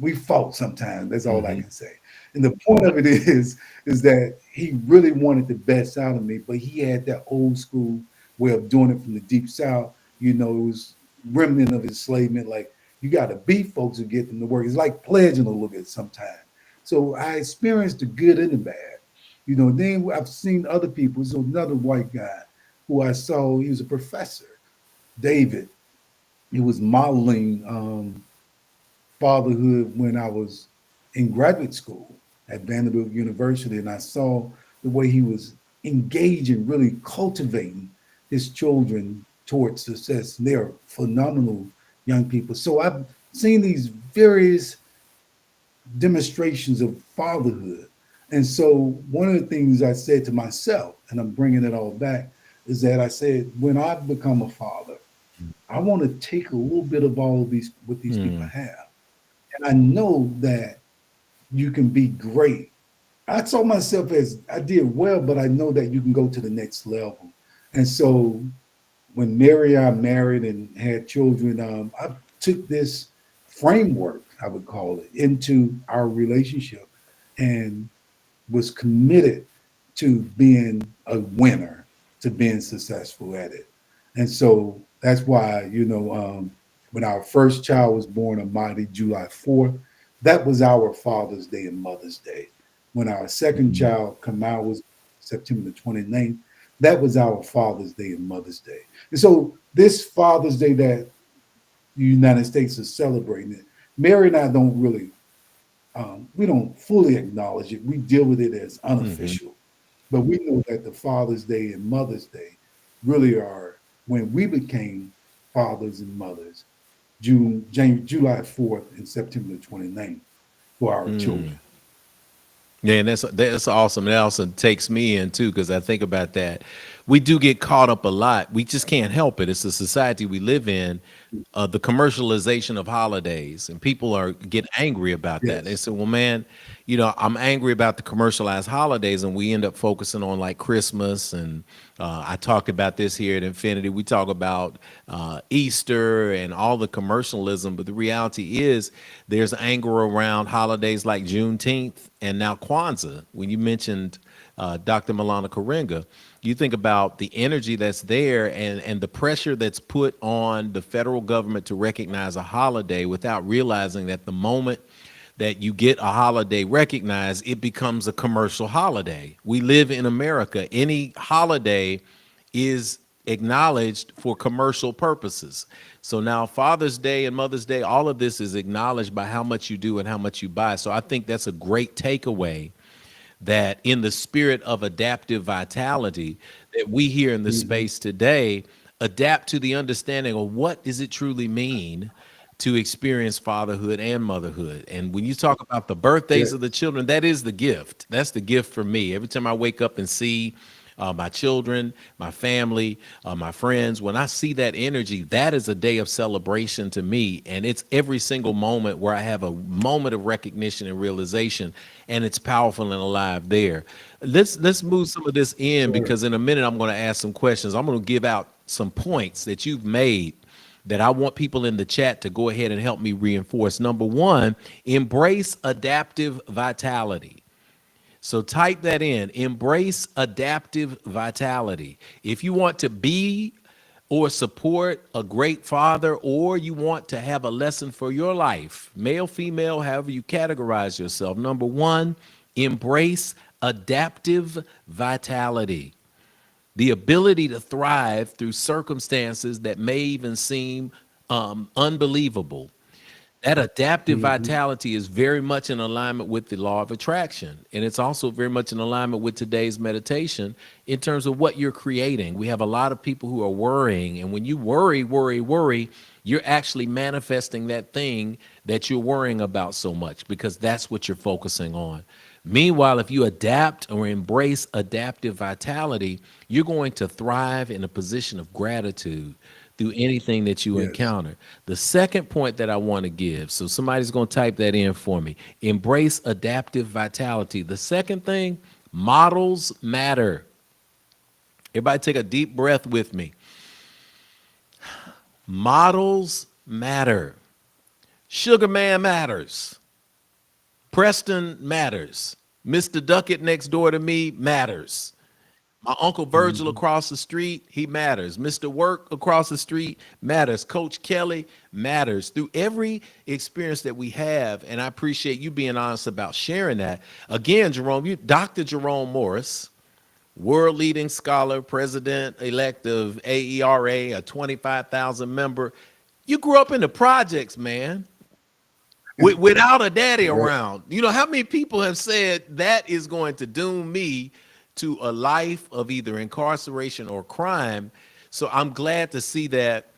we fought sometimes. That's all I can say. And the point of it is that he really wanted the best out of me, but he had that old school way of doing it from the deep South. It was remnant of enslavement. Like you got to beat folks to get them to work. It's like pledging a little bit sometimes. So I experienced the good and the bad. Then I've seen other people. So another white guy who I saw, he was a professor, David. He was modeling fatherhood when I was in graduate school at Vanderbilt University, and I saw the way he was engaging, really cultivating his children towards success. And they're phenomenal young people. So I've seen these various demonstrations of fatherhood. And so one of the things I said to myself, and I'm bringing it all back, is that I said, when I become a father, I want to take a little bit of all of these, what these people have. And I know that you can be great. I saw myself as I did well, but I know that you can go to the next level. And so when Mary and I married and had children, I took this framework, I would call it, into our relationship and was committed to being a winner, to being successful at it. And so that's why, when our first child was born on Monday, July 4th, that was our Father's Day and Mother's Day. When our second child, Kamal, was September the 29th, that was our Father's Day and Mother's Day. And so this Father's Day that the United States is celebrating it, Mary and I don't really, we don't fully acknowledge it. We deal with it as unofficial. But we know that the Father's Day and Mother's Day really are when we became fathers and mothers, July 4th and September 29th for our children. Yeah, and that's awesome. It also takes me in too, because I think about that we do get caught up a lot. We just can't help it. It's the society we live in, the commercialization of holidays, and people are get angry about that. They Yes. say, "Well, man, I'm angry about the commercialized holidays," and we end up focusing on like Christmas. And I talked about this here at Infinity. We talk about Easter and all the commercialism, but the reality is there's anger around holidays like Juneteenth and now Kwanzaa. When you mentioned Dr. Milana Karenga, you think about the energy that's there and the pressure that's put on the federal government to recognize a holiday without realizing that the moment that you get a holiday recognized, it becomes a commercial holiday. We live in America. Any holiday is acknowledged for commercial purposes. So now Father's Day and Mother's Day, all of this is acknowledged by how much you do and how much you buy. So I think that's a great takeaway, that in the spirit of adaptive vitality that we here in the space today adapt to the understanding of what does it truly mean to experience fatherhood and motherhood. And when you talk about the birthdays Yes. of the children, that is the gift. That's the gift for me. Every time I wake up and see my children, my family, my friends, when I see that energy, that is a day of celebration to me. And it's every single moment where I have a moment of recognition and realization, and it's powerful and alive there. Let's move some of this in, Sure. because in a minute I'm going to ask some questions. I'm going to give out some points that you've made that I want people in the chat to go ahead and help me reinforce. Number one, embrace adaptive vitality. So type that in, embrace adaptive vitality. If you want to be or support a great father, or you want to have a lesson for your life, male, female, however you categorize yourself, number one, embrace adaptive vitality. The ability to thrive through circumstances that may even seem unbelievable. That adaptive vitality is very much in alignment with the law of attraction. And it's also very much in alignment with today's meditation in terms of what you're creating. We have a lot of people who are worrying. And when you worry, you're actually manifesting that thing that you're worrying about so much, because that's what you're focusing on. Meanwhile, if you adapt or embrace adaptive vitality, you're going to thrive in a position of gratitude through anything that you Yes. encounter. The second point that I want to give, so somebody's going to type that in for me, embrace adaptive vitality. The second thing, models matter. Everybody take a deep breath with me. Models matter. Sugar Man matters. Preston matters. Mr. Duckett next door to me matters. My Uncle Virgil across the street, he matters. Mr. Work across the street matters. Coach Kelly matters. Through every experience that we have, and I appreciate you being honest about sharing that. Again, Jerome, Dr. Jerome Morris, world leading scholar, president-elect of AERA, a 25,000 member. You grew up in the projects, man, without a daddy Right. around. You know, how many people have said that is going to doom me to a life of either incarceration or crime? So I'm glad to see that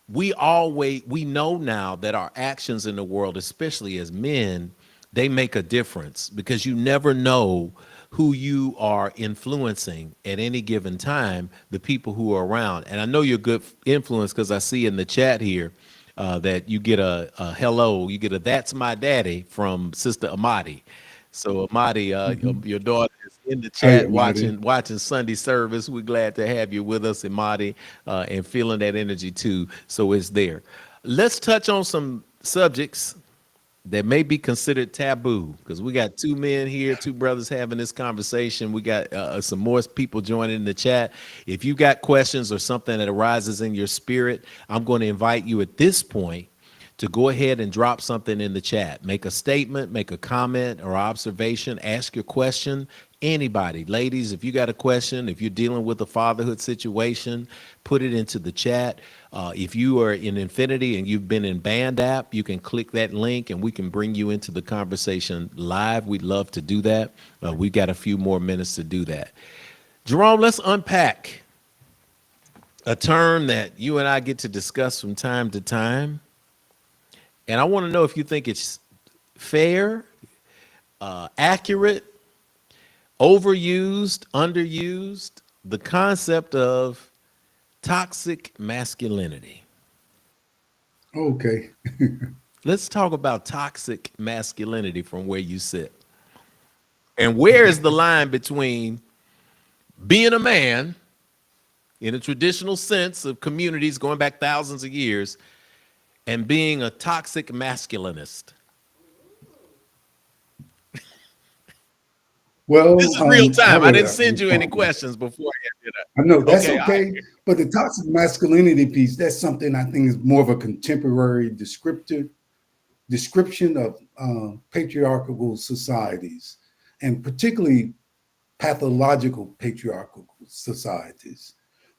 we know now that our actions in the world, especially as men, they make a difference, because you never know who you are influencing at any given time, the people who are around. And I know you're good influence, because I see in the chat here that you get a hello, you get a "that's my daddy" from Sister Amadi. So Amadi, your daughter is in the Hi, chat Amadi. watching Sunday service. We're glad to have you with us, Amadi, and feeling that energy too. So it's there. Let's touch on some subjects that may be considered taboo, because we got two men here, two brothers having this conversation. We got some more people joining in the chat. If you got questions or something that arises in your spirit, I'm going to invite you at this point to go ahead and drop something in the chat. Make a statement, make a comment or observation, ask your question. Anybody, ladies, if you got a question, if you're dealing with a fatherhood situation, put it into the chat. If you are in Infinity and you've been in Band app, you can click that link and we can bring you into the conversation live. We'd love to do that. We've got a few more minutes to do that. Jerome, let's unpack a term that you and I get to discuss from time to time. And I want to know if you think it's fair, accurate, overused, underused, the concept of toxic masculinity. Okay. Let's talk about toxic masculinity from where you sit. And where is the line between being a man in a traditional sense of communities going back thousands of years and being a toxic masculinist? This Well, is real I time. have I didn't a send you any response. questions before I ended I know up. that's Okay, all right. okay, but the toxic masculinity piece, that's something I think is more of a contemporary description of patriarchal societies, and particularly pathological patriarchal societies,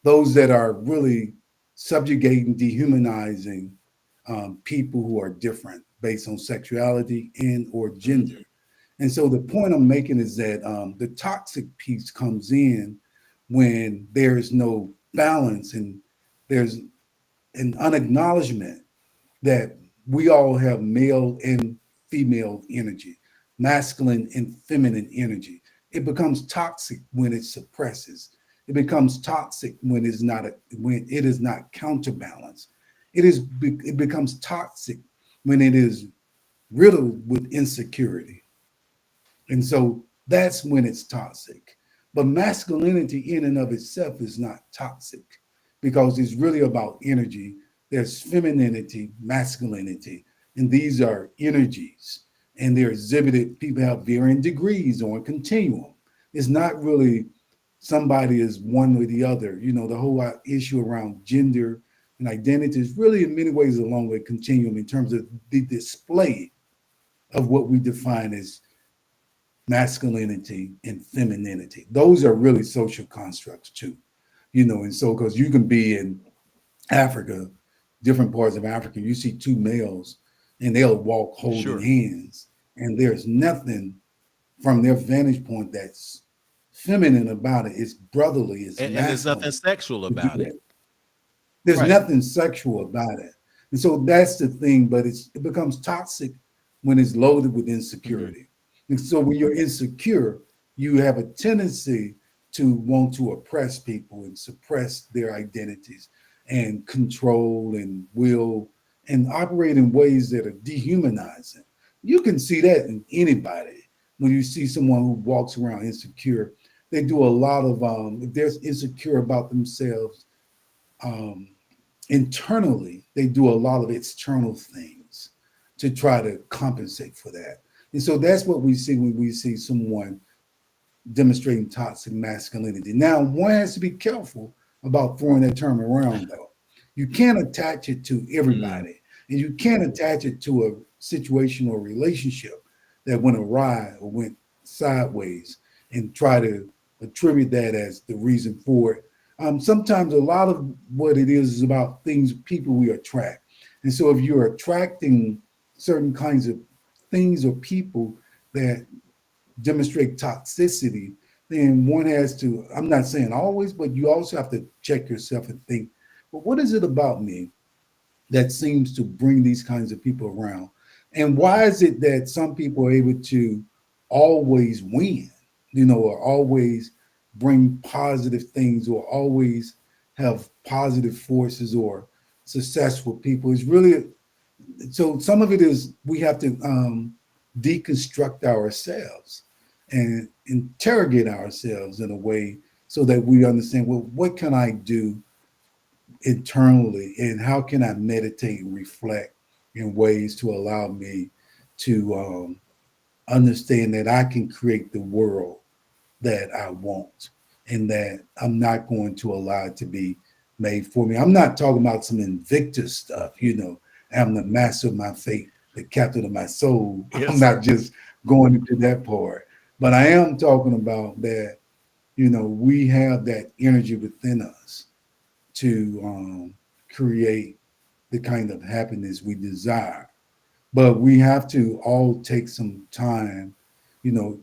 those that are really subjugating, dehumanizing people who are different based on sexuality and or gender. Mhm. And so the point I'm making is that the toxic piece comes in when there is no balance and there's an unacknowledgement that we all have male and female energy, masculine and feminine energy. It becomes toxic when it suppresses. It becomes toxic when when it is not counterbalanced. It becomes toxic when it is riddled with insecurity. And so that's when it's toxic. But masculinity in and of itself is not toxic because it's really about energy. There's femininity, masculinity, and these are energies. And they're exhibited, people have varying degrees on a continuum. It's not really somebody is one or the other. You know, the whole issue around gender and identity is really in many ways along a continuum in terms of the display of what we define as masculinity and femininity. Those are really social constructs too, you know. And so, because you can be in Africa, different parts of Africa, you see two males and they'll walk holding Sure. hands, and there's nothing from their vantage point that's feminine about it. It's brotherly, it's And there's nothing masculine sexual to do about it. that. There's Right. nothing sexual about it. And so that's the thing, but it becomes toxic when it's loaded with Mhm. insecurity. And so when you're insecure, you have a tendency to want to oppress people and suppress their identities and control and will and operate in ways that are dehumanizing. You can see that in anybody. When you see someone who walks around insecure, they do a lot of if they're insecure about themselves, um, internally, they do a lot of external things to try to compensate for that. And so that's what we see when we see someone demonstrating toxic masculinity. Now, one has to be careful about throwing that term around, though. You can't attach it to Mm. everybody, and you can't attach it to a situation or relationship that went awry or went sideways and try to attribute that as the reason for it. Sometimes a lot of what it is about things, people we attract. And so if you're attracting certain kinds of things or people that demonstrate toxicity, then one has to, I'm not saying always, but you also have to check yourself and think, well, what is it about me that seems to bring these kinds of people around? And why is it that some people are able to always win, you know, or always bring positive things or always have positive forces or successful people? It's really, so some of it is we have to deconstruct ourselves and interrogate ourselves in a way so that we understand, well, what can I do internally and how can I meditate and reflect in ways to allow me to understand that I can create the world that I want and that I'm not going to allow it to be made for me. I'm not talking about some Invictus stuff, you know, I'm the master of my fate, the captain of my soul. I'm Yes, sir. not just going into that part, but I am talking about that, you know, we have that energy within us to create the kind of happiness we desire. But we have to all take some time, you know,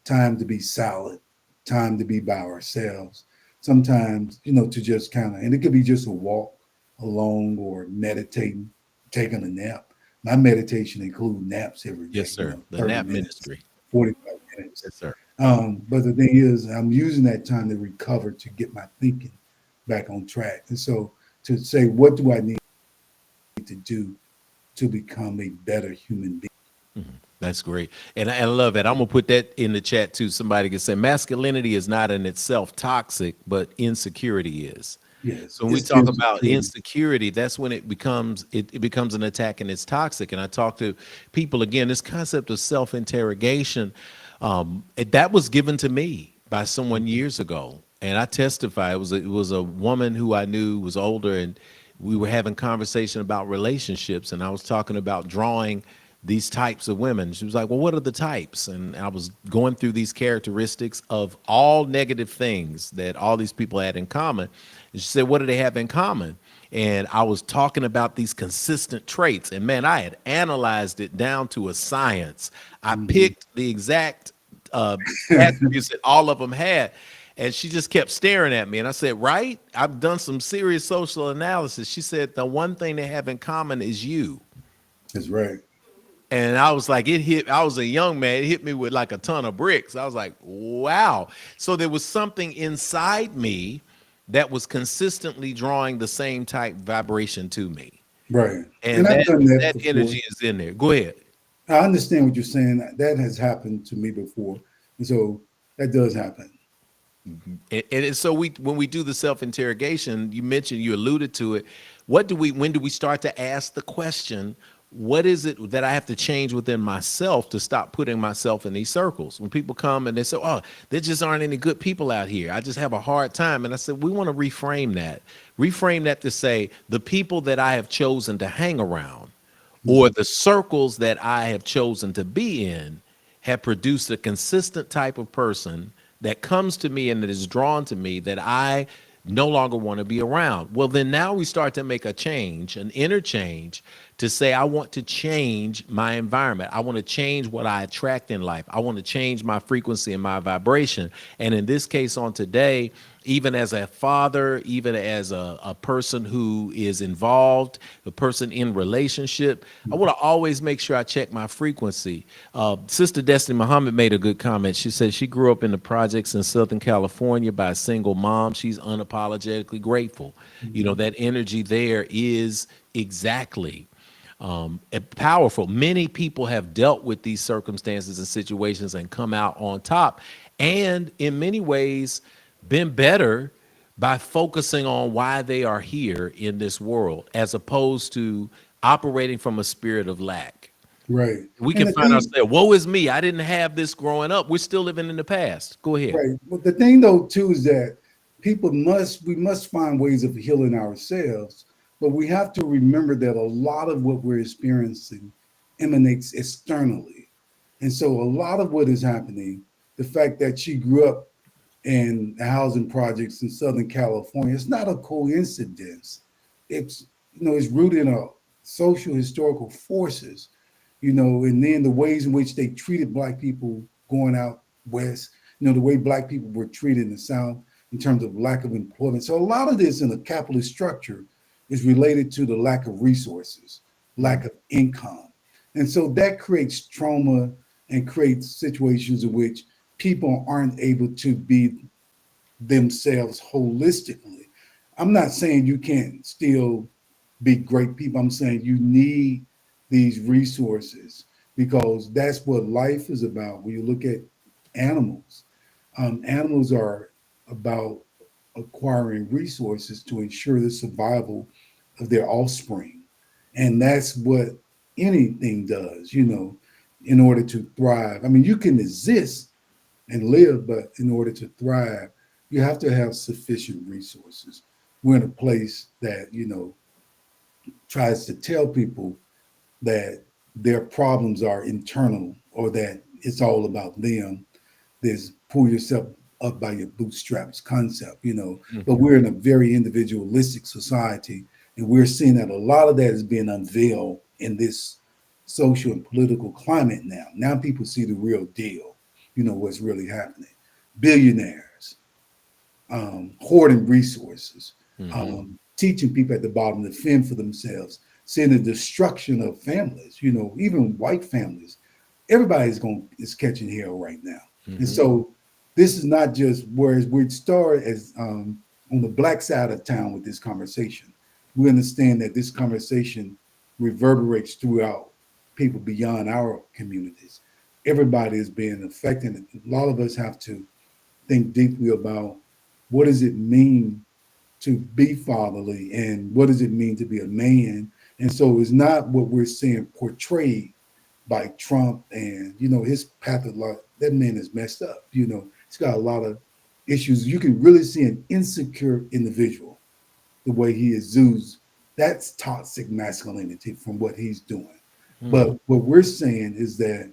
time to be solid, time to be by ourselves. Sometimes, you know, to just kind of, and it could be just a walk alone or meditating, taking a nap. My meditation includes naps every Yes, day, you sir. know, The 30 nap minutes, ministry. 45 minutes. Yes, sir. But the thing is, I'm using that time to recover to get my thinking back on track. And so to say, what do I need to do to become a better human being? That's great. And I love it. I'm going to put that in the chat too. Somebody can say masculinity is not in itself toxic, but insecurity is. Yes, So when we it's talk about insecurity. insecurity, that's when it becomes an attack and it's toxic. And I talk to people again, this concept of self-interrogation, that was given to me by someone years ago. And I testify, it was a woman who I knew was older, and we were having conversation about relationships, and I was talking about drawing these types of women. She was like, well, what are the types? And I was going through these characteristics of all negative things that all these people had in common. And she said, what do they have in common? And I was talking about these consistent traits. And man, I had analyzed it down to a science. I picked the exact attributes that all of them had. And she just kept staring at me. And I said, right? I've done some serious social analysis. She said, the one thing they have in common is you. That's right. And I was like, I was a young man. It hit me with like a ton of bricks. I was like, wow. So there was something inside me that was consistently drawing the same type vibration to me. Right. And And I've done that that before. energy is in there. Go ahead. I understand what you're saying. That has happened to me before. And so that does happen. So when we do the self-interrogation, you alluded to it. When do we start to ask the question, what is it that I have to change within myself to stop putting myself in these circles? When people come and they say, oh, there just aren't any good people out here, I just have a hard time. And I said, we want to reframe that to say the people that I have chosen to hang around or the circles that I have chosen to be in have produced a consistent type of person that comes to me and that is drawn to me that I no longer want to be around. Well, then now we start to make a change, an inner change, to say, I want to change my environment. I want to change what I attract in life. I want to change my frequency and my vibration. And in this case on today, even as a father, even as a person who is involved, a person in relationship, I want to always make sure I check my frequency. Sister Destiny Muhammad made a good comment. She said she grew up in the projects in Southern California by a single mom. She's unapologetically grateful. You know, that energy there is exactly powerful. Many people have dealt with these circumstances and situations and come out on top, and in many ways been better by focusing on why they are here in this world, as opposed to operating from a spirit of lack. Right. We And can the find thing, ourselves, woe is me, I didn't have this growing up. We're still living in the past. Go ahead. right. But the thing though, too, is that we must find ways of healing ourselves, but we have to remember that a lot of what we're experiencing emanates externally. And so a lot of what is happening, the fact that she grew up in the housing projects in Southern California, it's not a coincidence. It's, it's rooted in a social historical forces, and then the ways in which they treated Black people going out west, the way Black people were treated in the South in terms of lack of employment. So a lot of this in the capitalist structure is related to the lack of resources, lack of income. And so that creates trauma and creates situations in which people aren't able to be themselves holistically. I'm not saying you can't still be great people. I'm saying you need these resources because that's what life is about. When you look at animals, animals are about acquiring resources to ensure the survival of their offspring. And that's what anything does, in order to thrive. I mean, you can exist and live, but in order to thrive, you have to have sufficient resources. We're in a place that, tries to tell people that their problems are internal or that it's all about them. There's pull yourself up by your bootstraps concept, but we're in a very individualistic society. And we're seeing that a lot of that is being unveiled in this social and political climate now. Now people see the real deal, what's really happening. Billionaires, hoarding resources, teaching people at the bottom to fend for themselves, seeing the destruction of families, even white families. Everybody's is catching hell right now. And so this is not just, whereas we start as on the black side of town with this conversation, we understand that this conversation reverberates throughout people beyond our communities. Everybody is being affected. A lot of us have to think deeply about what does it mean to be fatherly and what does it mean to be a man. And so it's not what we're seeing portrayed by Trump and his path of life. That man is messed up. He's got a lot of issues. You can really see an insecure individual the way he exudes. That's toxic masculinity from what he's doing. But what we're saying is that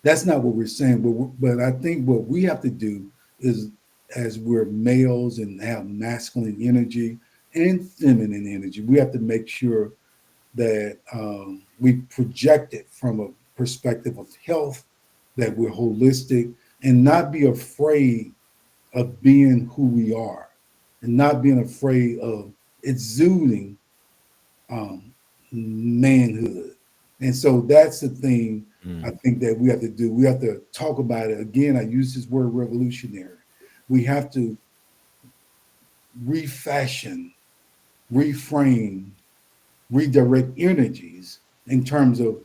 that's not what we're saying. But I think what we have to do is, as we're males and have masculine energy and feminine energy, we have to make sure that we project it from a perspective of health, that we're holistic, and not be afraid of being who we are, and not being afraid of exuding manhood. And so that's the thing I think that we have to do. We have to talk about it. Again, I use this word revolutionary. We have to refashion, reframe, redirect energies in terms of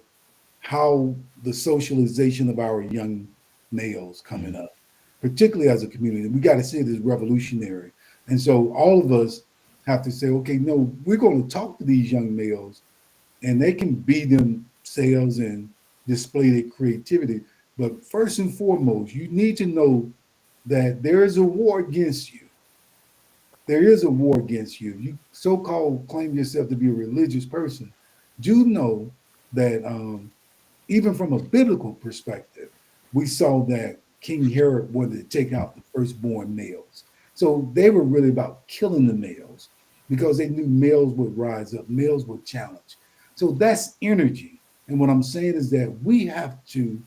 how the socialization of our young males coming up, particularly as a community. We got to see it as revolutionary. And so all of us have to say, okay, no, we're going to talk to these young males and they can be themselves and display their creativity. But first and foremost, you need to know that there is a war against you. There is a war against you. You so-called claim yourself to be a religious person. Do know that even from a biblical perspective, we saw that King Herod wanted to take out the firstborn males. So they were really about killing the males because they knew males would rise up, males would challenge. So that's energy. And what I'm saying is that we have to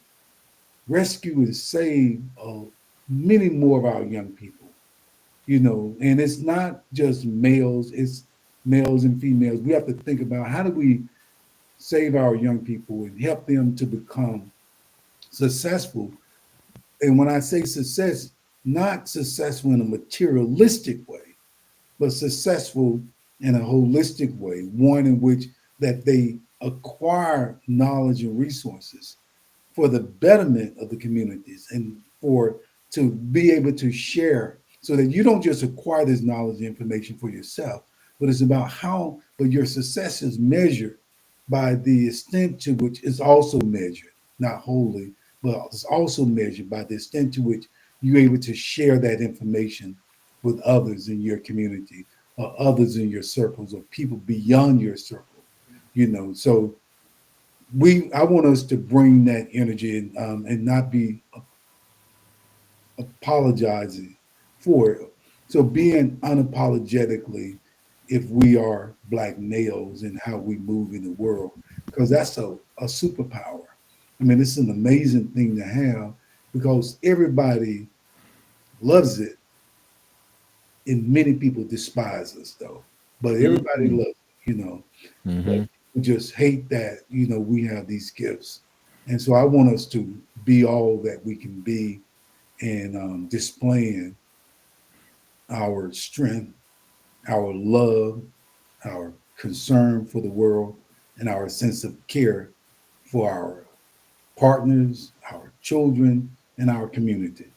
rescue and save many more of our young people, and it's not just males, it's males and females. We have to think about how do we save our young people and help them to become successful. And when I say success, not successful in a materialistic way, but successful in a holistic way, one in which that they acquire knowledge and resources for the betterment of the communities and for to be able to share, so that you don't just acquire this knowledge and information for yourself, but it's about but your success is measured by the extent to which it's also measured, not wholly, but it's also measured by the extent to which you're able to share that information with others in your community or others in your circles or people beyond your circle. So I want us to bring that energy and not be apologizing for it. So being unapologetically, if we are black males and how we move in the world, because that's a superpower. I mean, it's an amazing thing to have because everybody loves it and many people despise us though, but everybody loves it. But we just hate that, we have these gifts. And so I want us to be all that we can be and displaying our strength, our love, our concern for the world, and our sense of care for our partners, our children, and our community.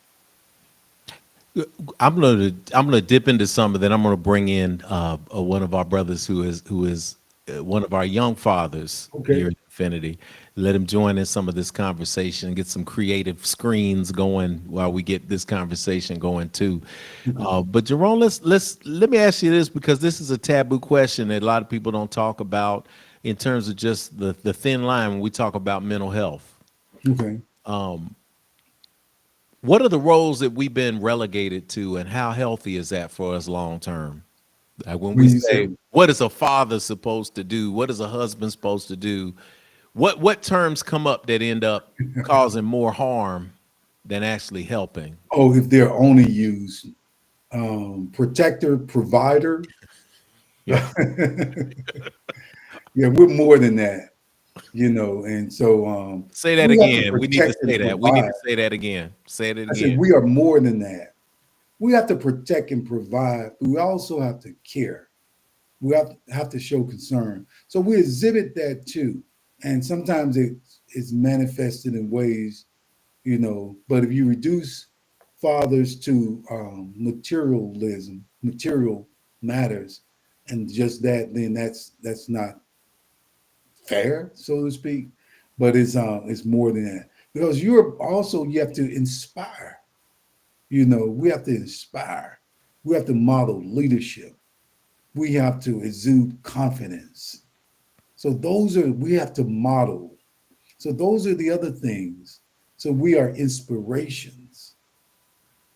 I'm gonna dip into some, and then I'm gonna bring in one of our brothers who is one of our young fathers Okay. here at Infinity. Let him join in some of this conversation, get some creative screens going while we get this conversation going too. But Jerome, let me ask you this, because this is a taboo question that a lot of people don't talk about in terms of just the thin line when we talk about mental health. Okay. What are the roles that we've been relegated to, and how healthy is that for us long term? Like when we When you say, say, what is a father supposed to do? What is a husband supposed to do? What terms come up that end up causing more harm than actually helping? oh, if they're only used, protector, provider. Yeah. Yeah, we're more than that. And so Say that we have to again. We need to protect and say that. We need provide. to say that again. Say it I said again. we are more than that. We have to protect and provide, but we also have to care. We have to show concern. So we exhibit that too. And sometimes it's manifested in ways, but if you reduce fathers to materialism, material matters, and just that, then that's not fair, so to speak. But it's more than that. Because you have to inspire. We have to inspire. We have to model leadership. We have to exude confidence. So we have to model. So those are the other things. So we are inspirations.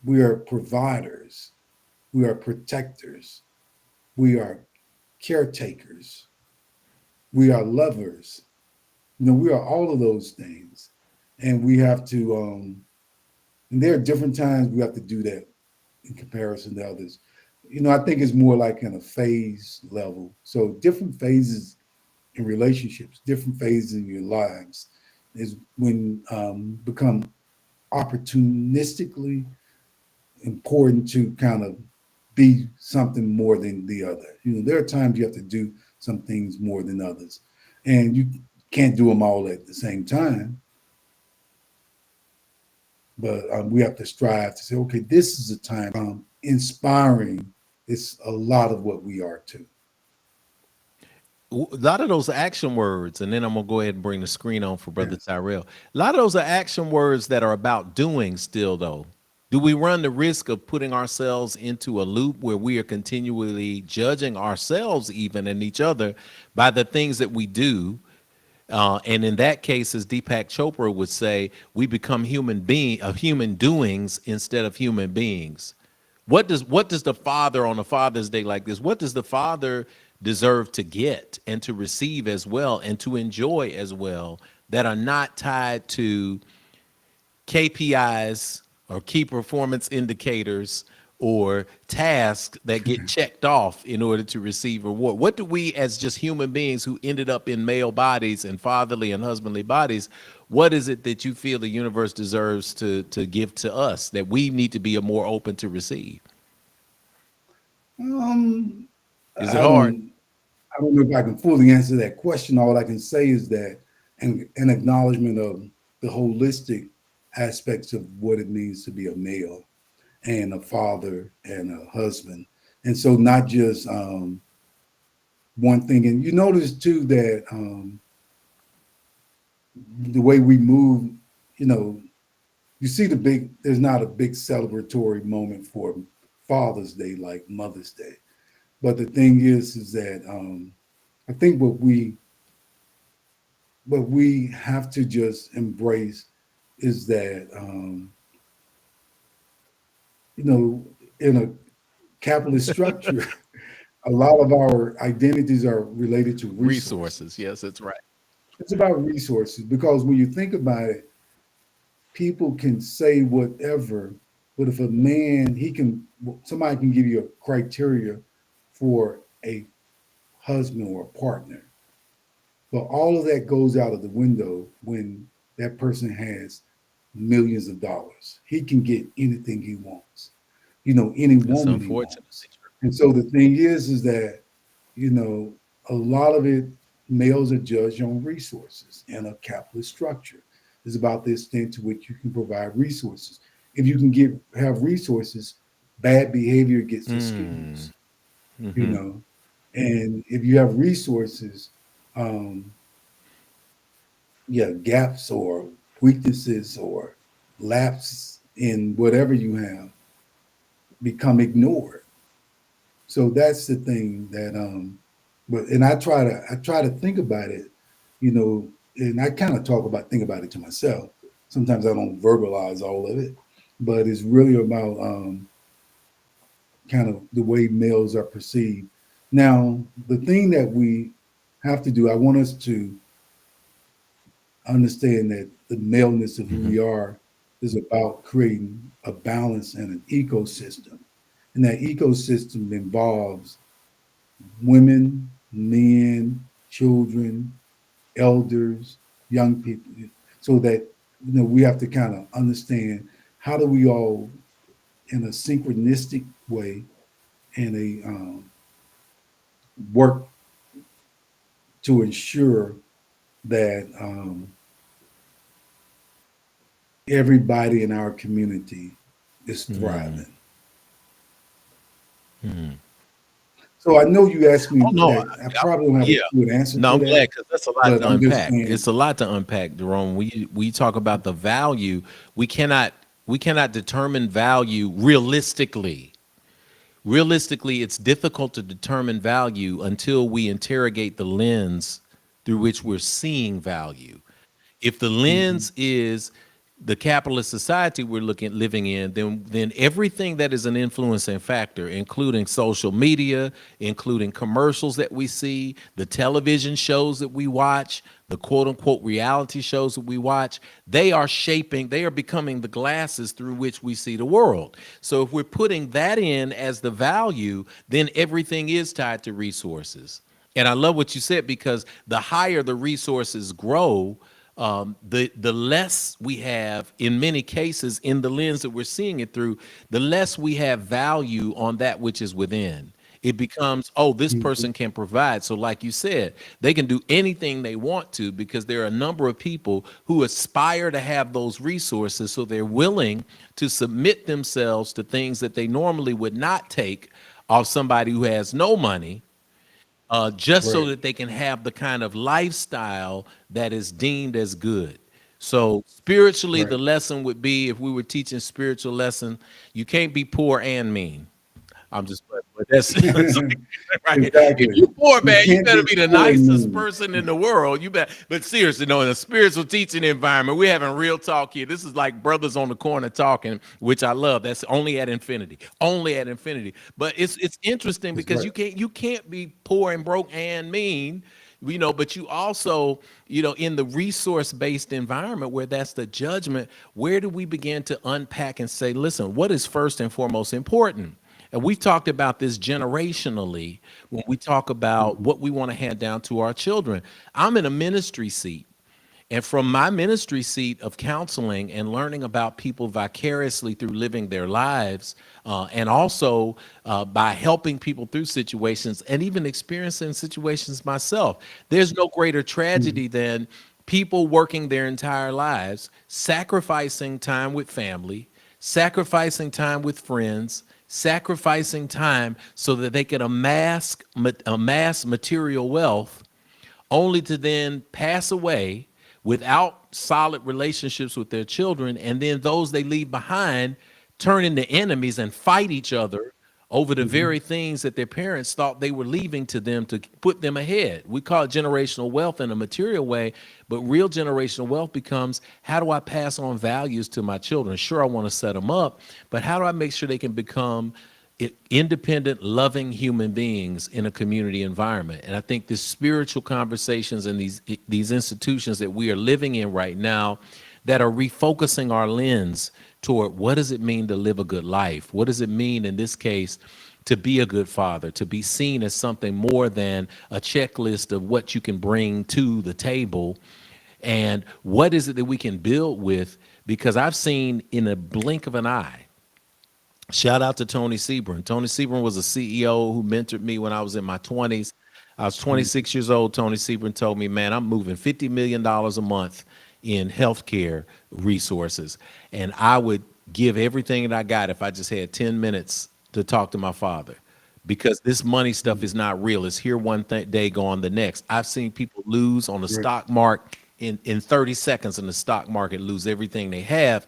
We are providers. We are protectors. We are caretakers. We are lovers. We are all of those things. And we have to, and there are different times we have to do that in comparison to others. I think it's more like in a phase level. So different phases in relationships, different phases in your lives is when become opportunistically important to kind of be something more than the other. There are times you have to do some things more than others, and you can't do them all at the same time. But we have to strive to say, okay, this is a time. Inspiring is a lot of what we are too. A lot of those action words, and then I'm gonna go ahead and bring the screen on for Brother Yes. Tyrell. A lot of those are action words that are about doing still though. Do we run the risk of putting ourselves into a loop where we are continually judging ourselves even and each other by the things that we do? And in that case, as Deepak Chopra would say, we become human doings instead of human beings. What does the father on a Father's Day like this? What does the father deserve to get and to receive as well and to enjoy as well that are not tied to KPIs or key performance indicators or tasks that get checked off in order to receive reward? What do we, as just human beings who ended up in male bodies and fatherly and husbandly bodies, what is it that you feel the universe deserves to give to us that we need to be more open to receive? Um, Is it I hard? don't I don't know if I can fully answer that question. All I can say is that an acknowledgement of the holistic aspects of what it means to be a male and a father and a husband. And so not just one thing. And you notice too that the way we move, you know, you see there's not a big celebratory moment for Father's Day like Mother's Day. But the thing is that I think what we have to just embrace is that in a capitalist structure, a lot of our identities are related to Resources. resources. Yes, that's right. It's about resources because when you think about it, people can say whatever, but if a man, somebody can give you a criteria for a husband or a partner, but all of that goes out of the window when that person has millions of dollars. He can get anything he wants, any That's woman he unfortunately wants. true. And so the thing is that, you know, a lot of it, males are judged on resources and a capitalist structure. It's about the extent to which you can provide resources. If you can have resources, bad behavior gets Mm. excused, you Hmm. know. And if you have resources, um, gaps or weaknesses or lapses in whatever you have become ignored. So that's the thing that but and I try to think about it, and I kind of think about it to myself. Sometimes I don't verbalize all of it, but it's really about kind of the way males are perceived. Now, the thing that we have to do, I want us to understand that the maleness of who Hmm. we are is about creating a balance and an ecosystem. And that ecosystem involves women, men, children, elders, young people, so that we have to kind of understand how do we all, in a synchronistic way, and a work to ensure that everybody in our community is Mm. thriving. Mm. So I know you asked Oh me no, that. I probably don't have a yeah. good answer No, to I'm glad that, because that's a lot but to I'm just unpack. saying. It's a lot to unpack, Jerome. We talk about the value. We cannot we cannot determine value realistically. Realistically, it's difficult to determine value until we interrogate the lens through which we're seeing value. If the Mhm. lens is the capitalist society we're living in, then everything that is an influencing factor, including social media, including commercials that we see, the television shows that we watch, the quote unquote reality shows that we watch, they are becoming the glasses through which we see the world. So if we're putting that in as the value, then everything is tied to resources. And I love what you said because the higher the resources grow, the less we have, in many cases, in the lens that we're seeing it through, the less we have value on that which is within. It becomes, oh, this Mhm. person can provide. So, like you said, they can do anything they want to because there are a number of people who aspire to have those resources. So they're willing to submit themselves to things that they normally would not take off somebody who has no money, just so Right, that they can have the kind of lifestyle that is deemed as good. So spiritually, the right. lesson would be, if we were teaching spiritual lesson, you can't be poor and mean. I'm just, but that's, that's right. If Exactly. you poor, You man, you can't better be be the poor and nicest mean. person in the world. You bet. But seriously, no, in a spiritual teaching environment, we're having real talk here. This is like brothers on the corner talking, which I love. That's only at infinity. Only at infinity. But it's interesting That's because right. you can't be poor and broke and mean. But you also, in the resource based environment where that's the judgment, where do we begin to unpack and say, listen, what is first and foremost important? And we've talked about this generationally when we talk about Mhm. what we want to hand down to our children. I'm in a ministry seat. And from my ministry seat of counseling and learning about people vicariously through living their lives, and also by helping people through situations and even experiencing situations myself, there's no greater Mhm. tragedy than people working their entire lives, sacrificing time with family, sacrificing time with friends, sacrificing time so that they can amass material wealth, only to then pass away without solid relationships with their children. And then those they leave behind turn into enemies and fight each other over the Mhm. very things that their parents thought they were leaving to them to put them ahead. We call it generational wealth in a material way, but real generational wealth becomes, how do I pass on values to my children? Sure, I want to set them up, but how do I make sure they can become independent, loving human beings in a community environment? And I think the spiritual conversations and these institutions that we are living in right now that are refocusing our lens toward what does it mean to live a good life? What does it mean in this case to be a good father, to be seen as something more than a checklist of what you can bring to the table? And what is it that we can build with? Because I've seen in a blink of an eye, shout out to Tony Sebring. Tony Sebring was a CEO who mentored me when I was in my 20s. I was Mhm. 26 years old. Tony Sebring told me, man, I'm moving $50 million a month in healthcare resources. And I would give everything that I got if I just had 10 minutes to talk to my father, because this money stuff is Mhm. not real. It's here one day, gone the next. I've seen people lose on the Right. stock market in 30 seconds in the stock market, lose everything they have.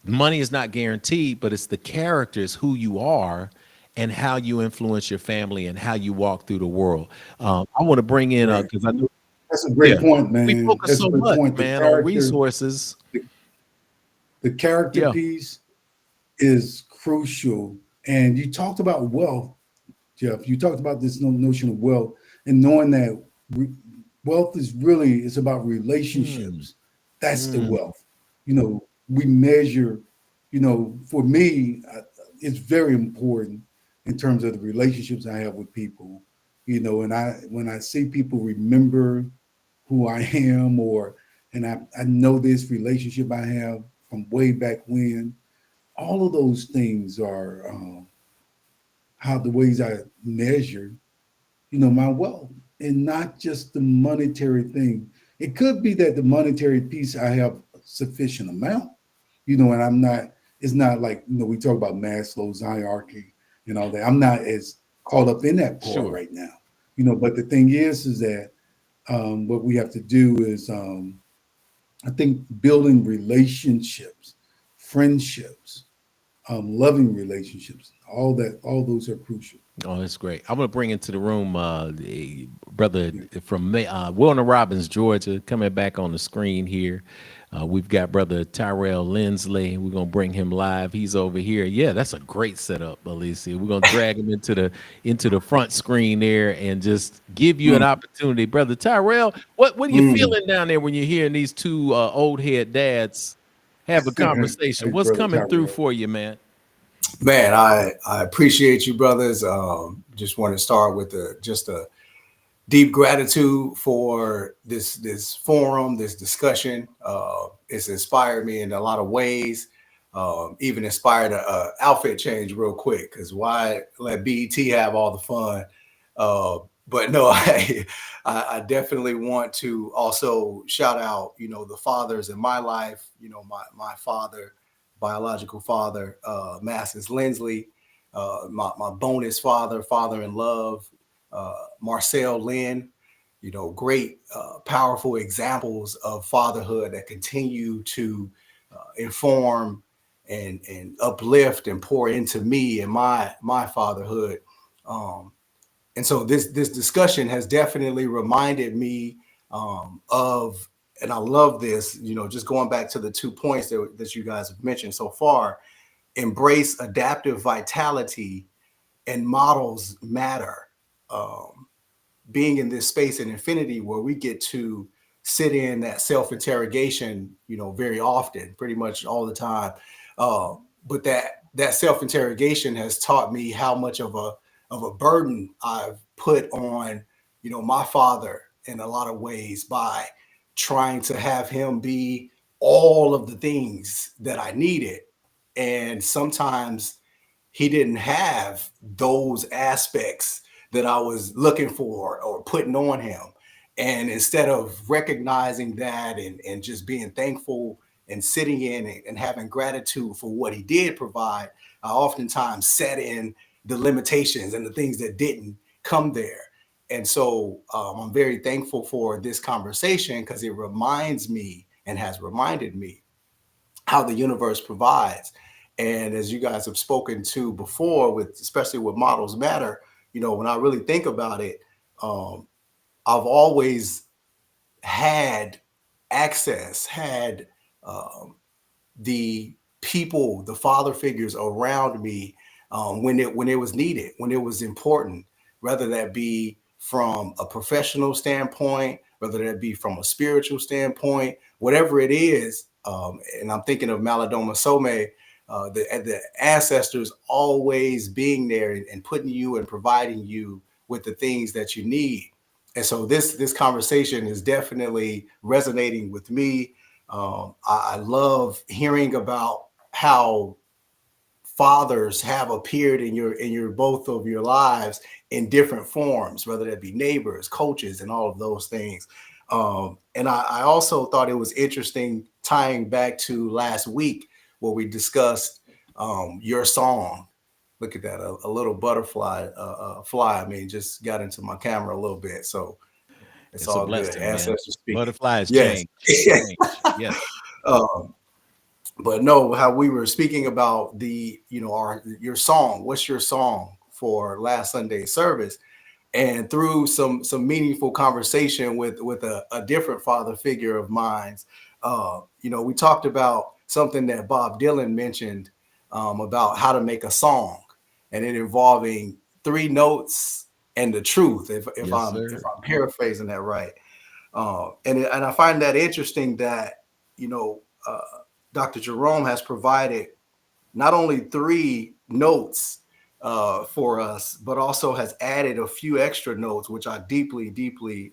Money is not guaranteed, but it's the characters, who you are, and how you influence your family and how you walk through the world. I want to bring in, Right. because I know, That's a yeah, great point, we man. focus That's a so great much, point. man, on resources. The, the character Yeah. piece is crucial. And you talked about wealth, Jeff. You talked about this notion of wealth and knowing that re- wealth is really, it's about Mm, relationships. That's the mm, wealth. We measure. For me, it's very important in terms of the relationships I have with people. And when I see people remember who I am, and I know this relationship I have from way back when. All of those things are how the ways I measure, my wealth, and not just the monetary thing. It could be that the monetary piece I have sufficient amount, and I'm not. It's not like we talk about Maslow's hierarchy and all that. I'm not as caught up in that part Sure. right now, But the thing is that what we have to do is, I think, building relationships, friendships, loving relationships, all those are crucial. Oh, that's great. I'm gonna bring into the room the brother from Warner Robins, Georgia, coming back on the screen here. We've got brother Tyrell Lindsley. We're gonna bring him live. He's over here. Yeah, that's a great setup, Alicia. We're gonna drag him into the front screen there and just give you an Mm, opportunity, brother Tyrell. What are you mm. feeling down there when you're hearing these two old head dads have a conversation? Hey, What's brother coming through Tyrell. for you, man? Man, I appreciate you, brothers. Just want to start with just a deep gratitude for this forum, this discussion. It's inspired me in a lot of ways. Even inspired a outfit change real quick, because why let BET have all the fun? But no, I definitely want to also shout out, the fathers in my life. My father, biological father, Masses Lindsley, my bonus father, father in love, Marcel Lynn. Great, powerful examples of fatherhood that continue to inform and uplift and pour into me and my fatherhood. Um, and so this discussion has definitely reminded me of, and I love this, just going back to the 2 points that you guys have mentioned so far: embrace adaptive vitality and models matter. Um, Being in this space in infinity where we get to sit in that self-interrogation, very often, pretty much all the time. But that self-interrogation has taught me how much of a burden I've put on, my father in a lot of ways, by trying to have him be all of the things that I needed. And sometimes he didn't have those aspects that I was looking for or putting on him. And instead of recognizing that and just being thankful and sitting in and having gratitude for what he did provide, I oftentimes set in the limitations and the things that didn't come there. And so I'm very thankful for this conversation, because it reminds me and has reminded me how the universe provides. And as you guys have spoken to before, especially with models matter, when I really think about it, um, I've always had access, had um, the people, the father figures around me, when it was needed, when it was important, whether that be from a professional standpoint, whether that be from a spiritual standpoint, whatever it is. And I'm thinking of Maladoma Some, the ancestors always being there and putting you and providing you with the things that you need. And so this conversation is definitely resonating with me. I love hearing about how fathers have appeared in your both of your lives in different forms, whether that be neighbors, coaches, and all of those things. And I also thought it was interesting, tying back to last week where we discussed your song. Look at that, a little butterfly fly. I mean, just got into my camera a little bit, so it's It's a all good. blessing, man. Ancestors speaking. Butterflies Yes. change. Change. Yes. um, but no, how we were speaking about your song. What's your song for last Sunday's service? And through some meaningful conversation with a different father figure of mine, we talked about something that Bob Dylan mentioned, about how to make a song, and it involving three notes and the truth. If Yes, I'm sir. paraphrasing that right. And I find that interesting that, you know, uh, Dr. Jerome has provided not only three notes for us, but also has added a few extra notes, which I deeply, deeply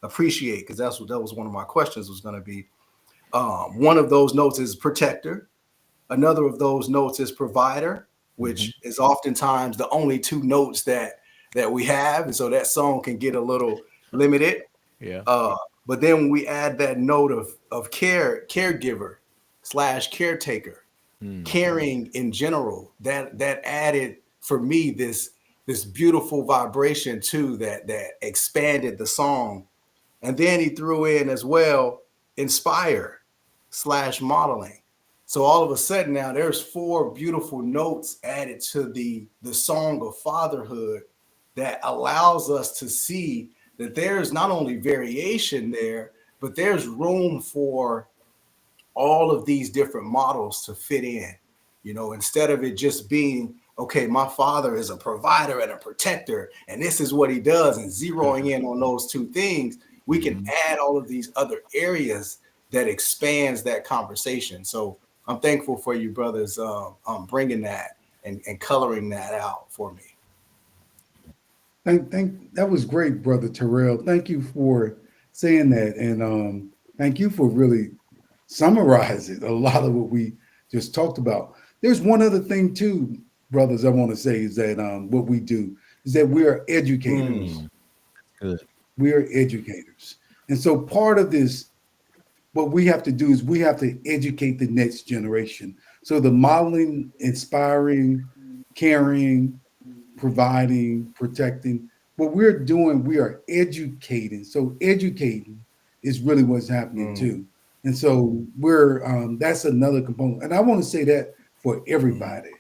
appreciate, because that was one of my questions was going to be. One of those notes is protector. Another of those notes is provider, which is oftentimes the only two notes that we have, and so that song can get a little limited. Yeah. But then when we add that note of caregiver / caretaker, caring in general, that added for me this beautiful vibration too that expanded the song. And then he threw in as well inspire / modeling. So all of a sudden now there's 4 beautiful notes added to the song of fatherhood that allows us to see that there's not only variation there, but there's room for all of these different models to fit in. Instead of it just being, okay, my father is a provider and a protector, and this is what he does, and zeroing in on those 2 things, we can add all of these other areas that expands that conversation. So I'm thankful for you brothers bringing that and coloring that out for me. That was great, brother Terrell. Thank you for saying that, and thank you for really summarizing a lot of what we just talked about. There's one other thing too, brothers. I want to say is that what we do is that we are educators. Good. We are educators, and so part of this, what we have to do is we have to educate the next generation. So the modeling, inspiring, caring, providing, protecting. What we're doing, we are educating. So educating is really what's happening too. And so we're that's another component. And I want to say that for everybody,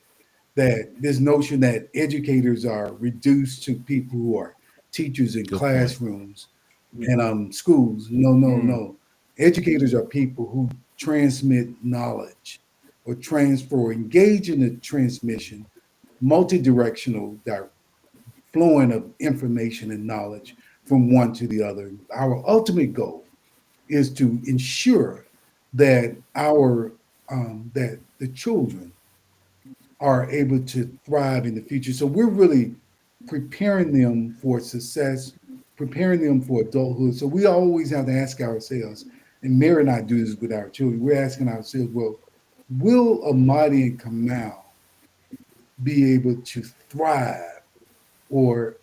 that this notion that educators are reduced to people who are teachers in Good classrooms and schools. No. Educators are people who transmit knowledge or transfer, engage in the transmission, multi-directional flowing of information and knowledge from one to the other. Our ultimate goal is to ensure that that the children are able to thrive in the future. So we're really preparing them for success, preparing them for adulthood. So we always have to ask ourselves, and Mary and I do this with our children, we're asking ourselves, well, will Amadi and Kamal be able to thrive or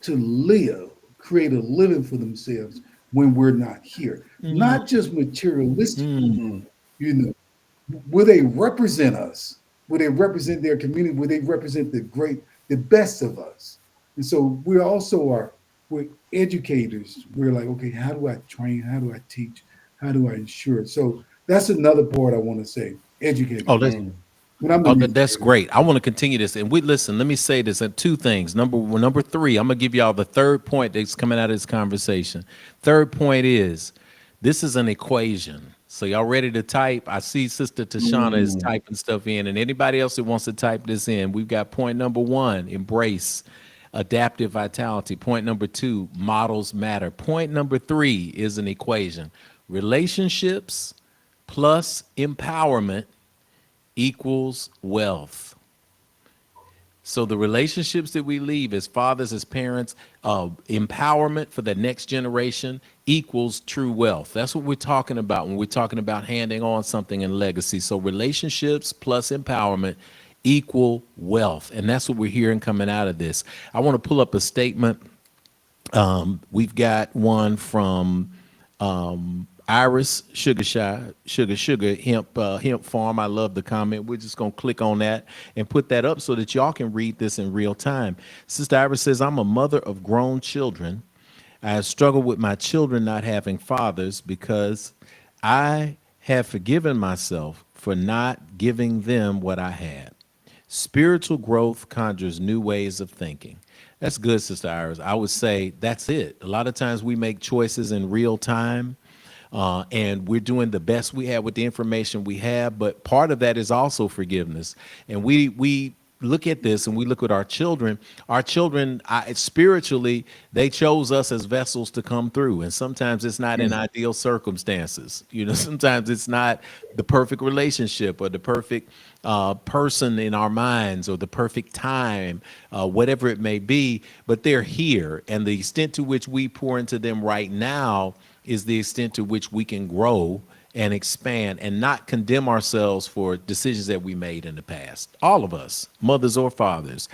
to live, create a living for themselves when we're not here? Not just materialistic, will they represent us? Will they represent their community? Will they represent the best of us? And so we're educators. We're like, okay, how do I train? How do I teach? How do I ensure? So that's another part I want to say. Educators. Oh, that's great. I want to continue this. And listen, let me say this at 2 things. Number 3, I'm going to give y'all the 3rd point that's coming out of this conversation. 3rd point is this is an equation. So y'all ready to type? I see Sister Tashana is typing stuff in, and anybody else that wants to type this in, we've got point number 1, embrace adaptive vitality. Point number 2, models matter. Point number 3 is an equation. Relationships plus empowerment equals wealth. So the relationships that we leave as fathers, as parents, empowerment for the next generation equals true wealth. That's what we're talking about when we're talking about handing on something in legacy. So relationships plus empowerment equal wealth. And that's what we're hearing coming out of this. I want to pull up a statement. We've got one from Iris Sugar Hemp Farm. I love the comment. We're just going to click on that and put that up so that y'all can read this in real time. Sister Iris says, I'm a mother of grown children. I have struggled with my children not having fathers because I have forgiven myself for not giving them what I had. Spiritual growth conjures new ways of thinking. That's good, Sister Iris. I would say that's it. A lot of times we make choices in real time. And we're doing the best we have with the information we have, but part of that is also forgiveness. And we look at this and we look at our children spiritually, they chose us as vessels to come through. And sometimes it's not in ideal circumstances. You know, sometimes it's not the perfect relationship or the perfect person in our minds or the perfect time, whatever it may be, but they're here. And the extent to which we pour into them right now is the extent to which we can grow and expand and not condemn ourselves for decisions that we made in the past. All of us, mothers or fathers.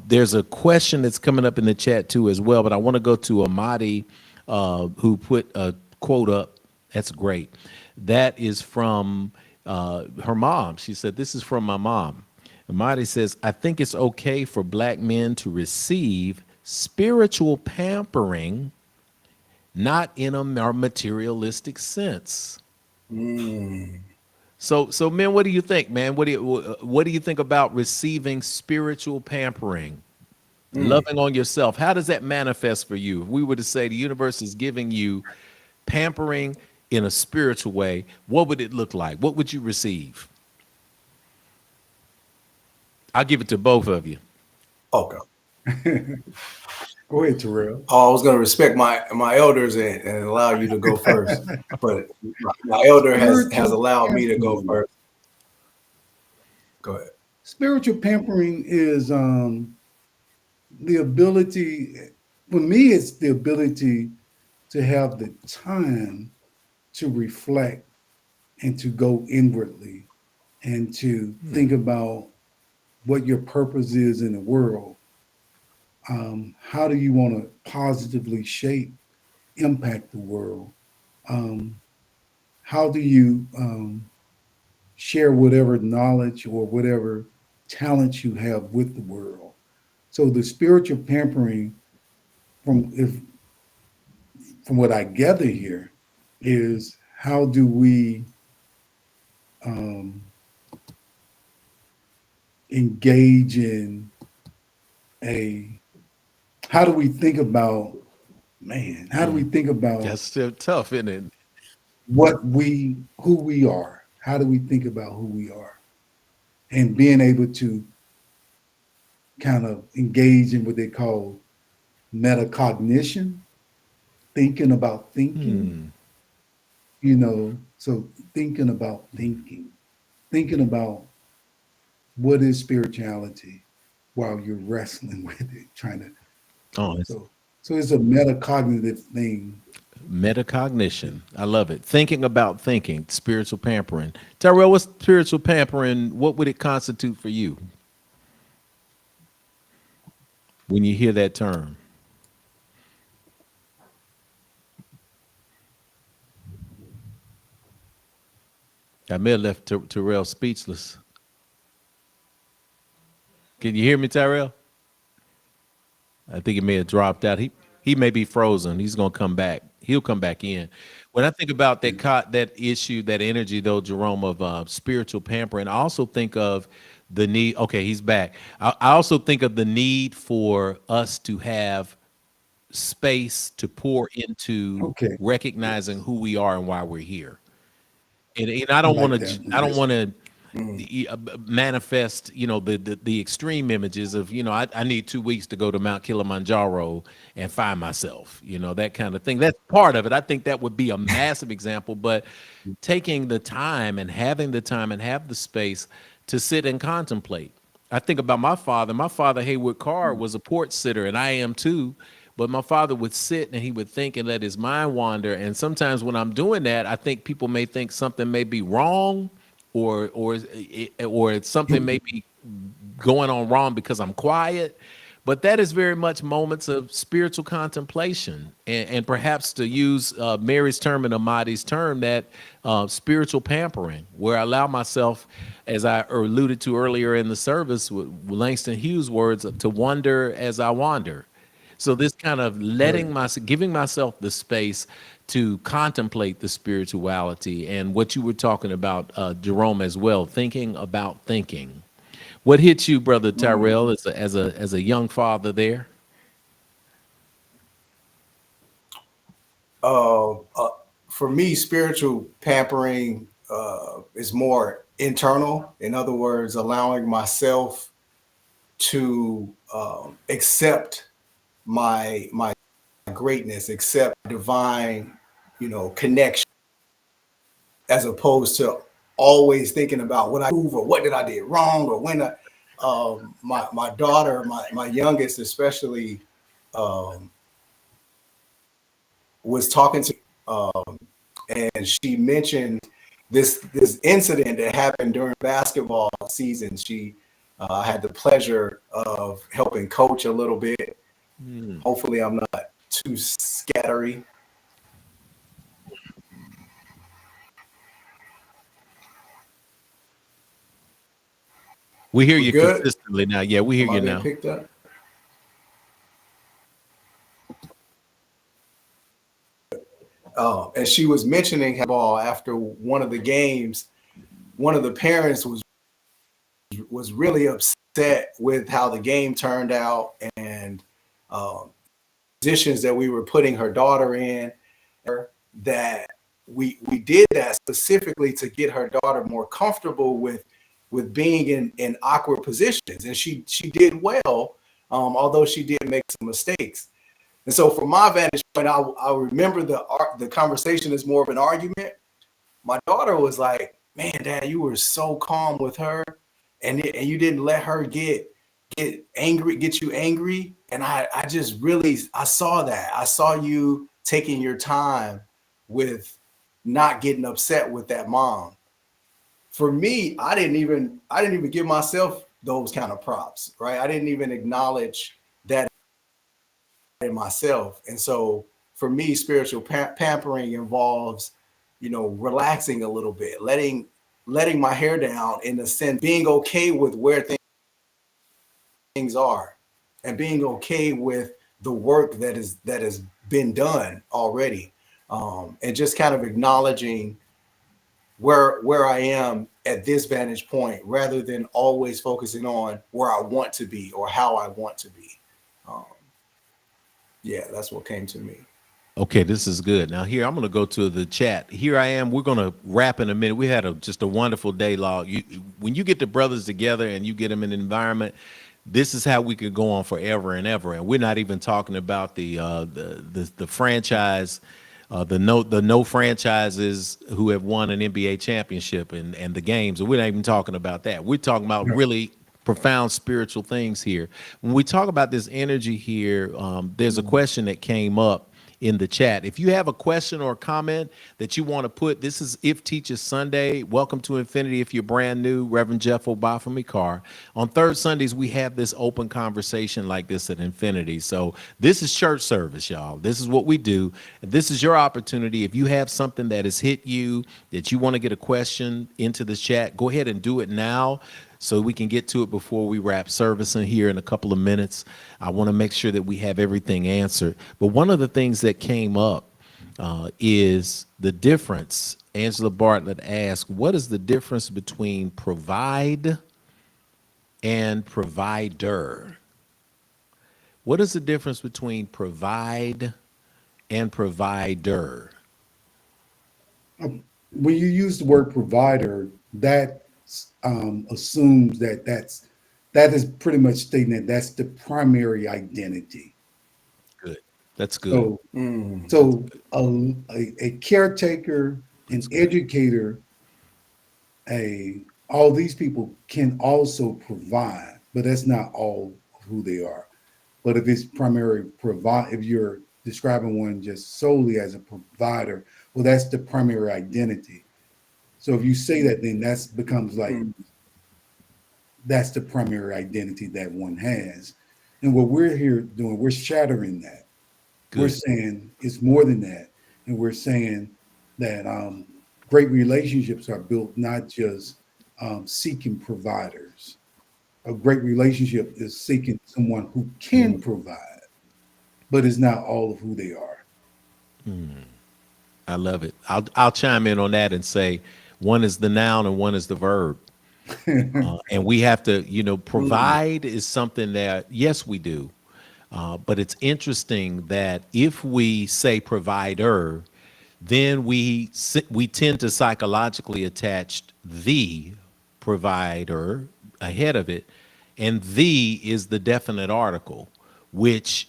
There's a question that's coming up in the chat too as well, but I want to go to Amadi, who put a quote up. That's great. That is from her mom. She said, "This is from my mom." Amadi says, "I think it's okay for black men to receive spiritual pampering, not in a more materialistic sense." So men, what do you think, man? What do you think about receiving spiritual pampering, loving on yourself? How does that manifest for you? If we were to say the universe is giving you pampering in a spiritual way, what would it look like? What would you receive? I'll give it to both of you. Okay. Go ahead, Terrell. Oh, I was going to respect my elders and allow you to go first, but my elder has allowed me to go first. Go ahead. Spiritual pampering is the ability, for me, it's the ability to have the time to reflect and to go inwardly and to think about what your purpose is in the world. How do you want to positively shape, impact the world? How do you share whatever knowledge or whatever talents you have with the world? So the spiritual pampering, from what I gather here, is how do we engage in how do we think about, man, how do we think about That's still tough, isn't it? who we are? How do we think about who we are? And being able to kind of engage in what they call metacognition, thinking about thinking, so thinking about thinking about what is spirituality while you're wrestling with it, trying to. Oh, So it's a metacognitive thing. metacognition. I love it. Thinking about thinking, spiritual pampering. Tyrell, what's spiritual pampering? What would it constitute for you when you hear that term? I may have left Tyrell speechless. Can you hear me, Tyrell? I think he may have dropped out. He may be frozen. He's gonna come back. He'll come back in. When I think about that issue, that energy, though, Jerome, of spiritual pampering, I also think of the need. Okay, he's back. I also think of the need for us to have space to pour into Okay. recognizing who we are and why we're here. And I I don't like want that. to. I don't want to manifest, the extreme images of, I need 2 weeks to go to Mount Kilimanjaro and find myself, that kind of thing. That's part of it. I think that would be a massive example, but taking the time and having the time and have the space to sit and contemplate. I think about my father. My father, Haywood Carr, was a porch sitter, and I am too. But my father would sit and he would think and let his mind wander. And sometimes when I'm doing that, I think people may think something may be wrong, or something may be going on wrong because I'm quiet. But that is very much moments of spiritual contemplation, and perhaps, to use Mary's term and Amadi's term, that spiritual pampering, where I allow myself, as I alluded to earlier in the service with Langston Hughes' words, to wonder as I wander. So this kind of giving myself the space to contemplate the spirituality and what you were talking about, Jerome, as well, thinking about thinking. What hit you, Brother Tyrell, as a young father there? For me, spiritual pampering is more internal. In other words, allowing myself to accept my greatness, accept divine, connection, as opposed to always thinking about what I prove or what did I did wrong or when my daughter, my youngest especially, um, was talking to and she mentioned this incident that happened during basketball season. She had the pleasure of helping coach a little bit. Hopefully, I'm not too scattery. We hear We you good? consistently now. Yeah, we hear Am I you being now. picked up? And she was mentioning ball after one of the games. One of the parents was really upset with how the game turned out and positions that we were putting her daughter in. That we did that specifically to get her daughter more comfortable with being in awkward positions, and she did well, although she did make some mistakes. And so, from my vantage point, I remember the conversation as more of an argument. My daughter was like, "Man, Dad, you were so calm with her, and you didn't let her get angry, get you angry." And I just really I saw that. I saw you taking your time with not getting upset with that mom. For me, I didn't even give myself those kind of props, right? I didn't even acknowledge that in myself. And so for me, spiritual pampering involves, relaxing a little bit, letting my hair down in the sense, being okay with where things are, and being okay with the work that has been done already, and just kind of acknowledging where I am at this vantage point, rather than always focusing on where I want to be or how I want to be. Um, yeah, that's what came to me. Okay, this is good. Now here I'm going to go to the chat. Here I am. We're going to wrap in a minute. We had just a wonderful day, Law. When you get the brothers together and you get them in an environment, this is how we could go on forever and ever. And we're not even talking about the franchise, the no franchises who have won an NBA championship and the games. We're not even talking about that. We're talking about really profound spiritual things here. When we talk about this energy here, there's a question that came up in the chat. If you have a question or a comment that you want to put, this is If Teaches Sunday. Welcome to Infinity. If you're brand new, Reverend Jeff Obafemi Carr. On third Sundays, we have this open conversation like this at Infinity. So this is church service, y'all. This is what we do. This is your opportunity. If you have something that has hit you, that you want to get a question into the chat, go ahead and do it now, so we can get to it before we wrap service in here in a couple of minutes. I want to make sure that we have everything answered. But one of the things that came up is the difference. Angela Bartlett asked, what is the difference between provide and provider? What is the difference between provide and provider? When you use the word provider, that assumes that is pretty much stating that that's the primary identity. Good. That's good. So, so a caretaker, an educator, all these people can also provide, but that's not all of who they are. But if it's primary provide, if you're describing one just solely as a provider, well, that's the primary identity. So if you say that, then that's becomes like that's the primary identity that one has. And what we're here doing, we're shattering that. We're Good. saying it's more than that. And we're saying that great relationships are built not just seeking providers. A great relationship is seeking someone who can provide, but is not all of who they are. I love it. I'll chime in on that and say one is the noun and one is the verb. And we have to, provide is something that, yes, we do. But it's interesting that if we say provider, then we tend to psychologically attach the provider ahead of it. And the is the definite article, which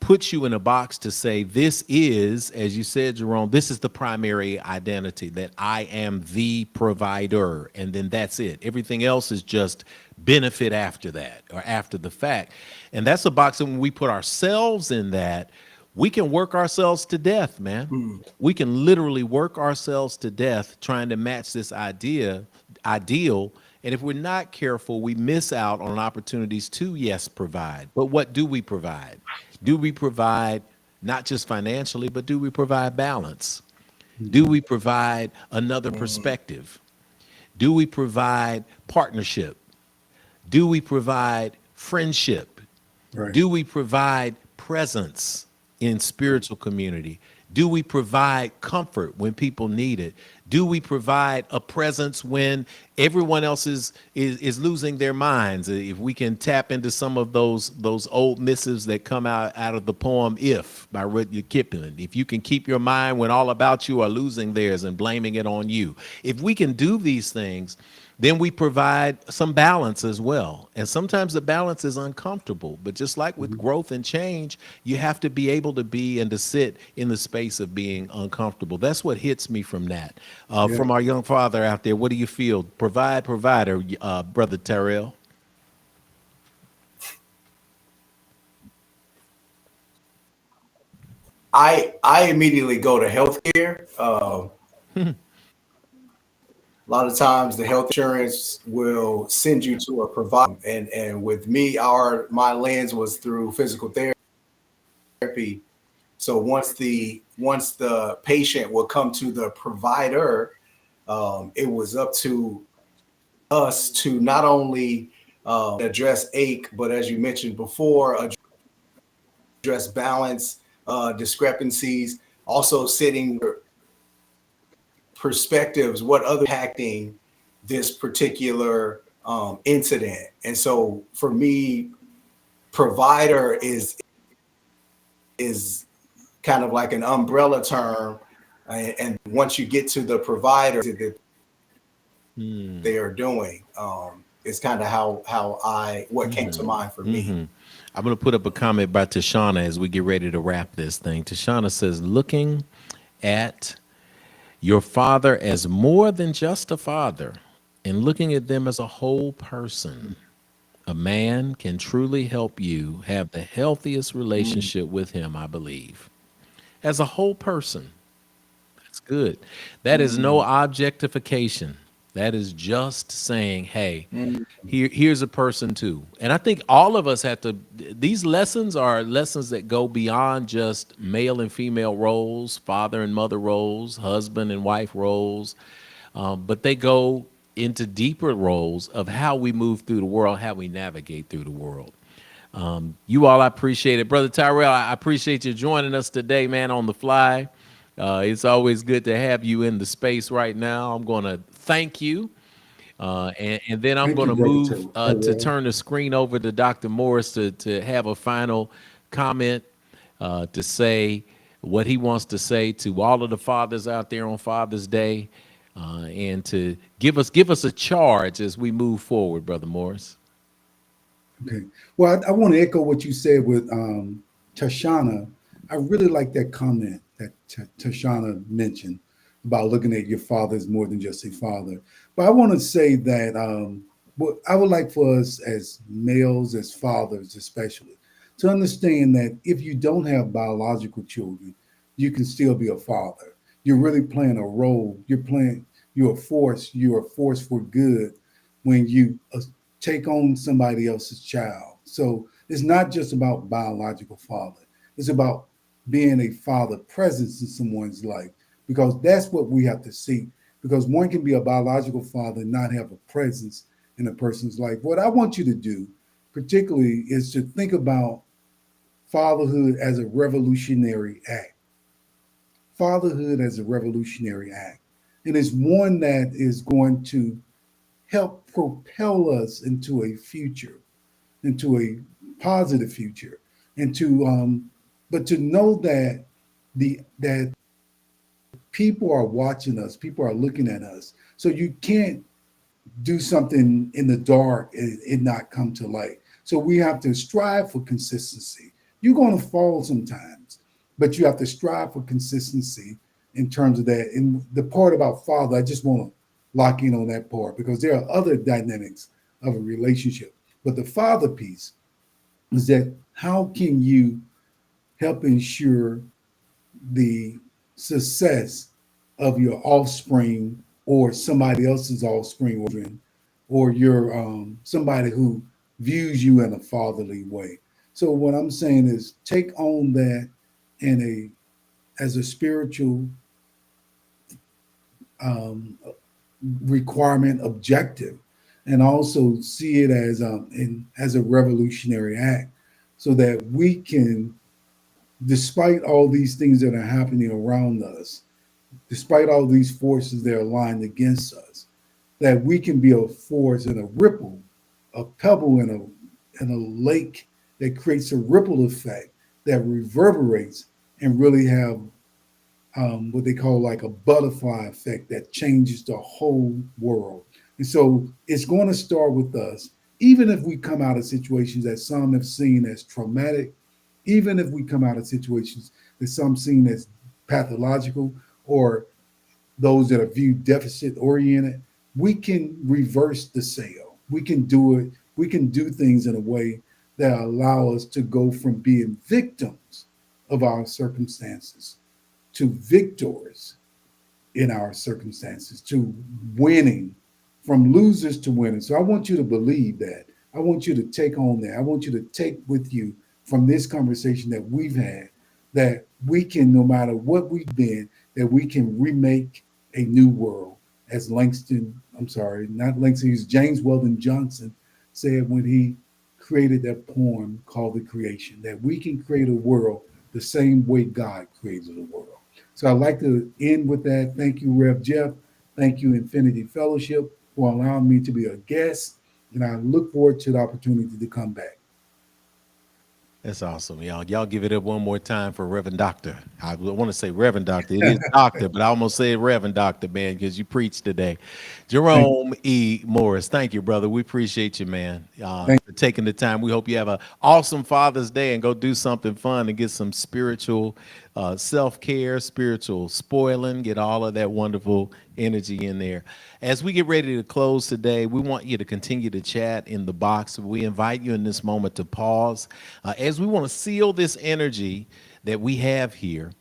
puts you in a box to say, this is, as you said, Jerome, this is the primary identity, that I am the provider. And then that's it. Everything else is just benefit after that or after the fact. And that's a box that when we put ourselves in that, we can work ourselves to death, man. We can literally work ourselves to death trying to match this ideal. And if we're not careful, we miss out on opportunities to, yes, provide. But what do we provide? Do we provide not just financially, but do we provide balance? Do we provide another perspective? Do we provide partnership? Do we provide friendship? Right. Do we provide presence in spiritual community? Do we provide comfort when people need it? Do we provide a presence when everyone else is losing their minds? If we can tap into some of those old missives that come out of the poem "If" by Rudyard Kipling. If you can keep your mind when all about you are losing theirs and blaming it on you. If we can do these things, then we provide some balance as well. And sometimes the balance is uncomfortable, but just like with growth and change, you have to be able to be and to sit in the space of being uncomfortable. That's what hits me from that. Yeah. From our young father out there, what do you feel? Provider, Brother Terrell. I immediately go to healthcare. A lot of times the health insurance will send you to a provider. And with me, my lens was through physical therapy. So once the patient will come to the provider, it was up to us to not only address ache, but as you mentioned before, address balance discrepancies, also setting perspectives, what other impacting this particular incident. And so for me, provider is kind of like an umbrella term. And once you get to the provider that they are doing, it's kind of what came to mind for me. I'm going to put up a comment by Tashana as we get ready to wrap this thing. Tashana says, looking at your father as more than just a father and looking at them as a whole person, a man can truly help you have the healthiest relationship with him, I believe. As a whole person. That's good. That is no objectification. That is just saying, hey, here's a person too. And I think all of us have to, these lessons are lessons that go beyond just male and female roles, father and mother roles, husband and wife roles, but they go into deeper roles of how we move through the world, how we navigate through the world. You all, I appreciate it. Brother Tyrell, I appreciate you joining us today, man, on the fly. It's always good to have you in the space right now. I'm going to thank you. And then I'm Thank going you, to Brother move to Terrell. turn the screen over to Dr. Morris to have a final comment, to say what he wants to say to all of the fathers out there on Father's Day, and to give us a charge as we move forward, Brother Morris. Okay. Well, I want to echo what you said with Tashana. I really like that comment that Tashana mentioned about looking at your father as more than just a father. But I want to say that what I would like for us as males, as fathers especially, to understand that if you don't have biological children, you can still be a father. You're really playing a role. You're a force for good when you take on somebody else's child. So it's not just about biological father. It's about being a father presence in someone's life, because that's what we have to see. Because one can be a biological father and not have a presence in a person's life. What I want you to do, particularly, is to think about fatherhood as a revolutionary act. Fatherhood as a revolutionary act. And it's one that is going to help propel us into a future, into a positive future, and but to know that that people are watching us, people are looking at us. So you can't do something in the dark and it not come to light. So we have to strive for consistency. You're going to fall sometimes, but you have to strive for consistency in terms of that. And the part about father, I just want to lock in on that part because there are other dynamics of a relationship. But the father piece is that how can you help ensure the success of your offspring or somebody else's offspring or your somebody who views you in a fatherly way. So what I'm saying is take on that in as a spiritual um, requirement objective, and also see it as a revolutionary act, so that we can, despite all these things that are happening around us, despite all these forces that are aligned against us, that we can be a force and a ripple, a pebble in a lake that creates a ripple effect that reverberates and really have what they call like a butterfly effect that changes the whole world. And so it's going to start with us, even if we come out of situations that some have seen as traumatic, even if we come out of situations that some seen as pathological or those that are viewed deficit oriented, we can reverse the sale. We can do it. We can do things in a way that allow us to go from being victims of our circumstances to victors in our circumstances, to winning, from losers to winners. So I want you to believe that. I want you to take on that. I want you to take with you from this conversation that we've had that we can, no matter what we've been, that we can remake a new world. As not Langston, he's James Weldon Johnson said when he created that poem called The Creation, that we can create a world the same way God created the world. So I'd like to end with that. Thank you, Rev Jeff. Thank you, Infinity Fellowship, for allowing me to be a guest. And I look forward to the opportunity to come back. That's awesome, y'all. Y'all give it up one more time for Reverend Doctor. I want to say Reverend Doctor. It is Doctor, but I almost said Reverend Doctor, man, because you preached today. Jerome E. Morris, thank you, brother. We appreciate you, man, for taking the time. We hope you have an awesome Father's Day and go do something fun and get some spiritual self-care, spiritual spoiling, get all of that wonderful energy in there. As we get ready to close today, we want you to continue to chat in the box. We invite you in this moment to pause as we want to seal this energy that we have here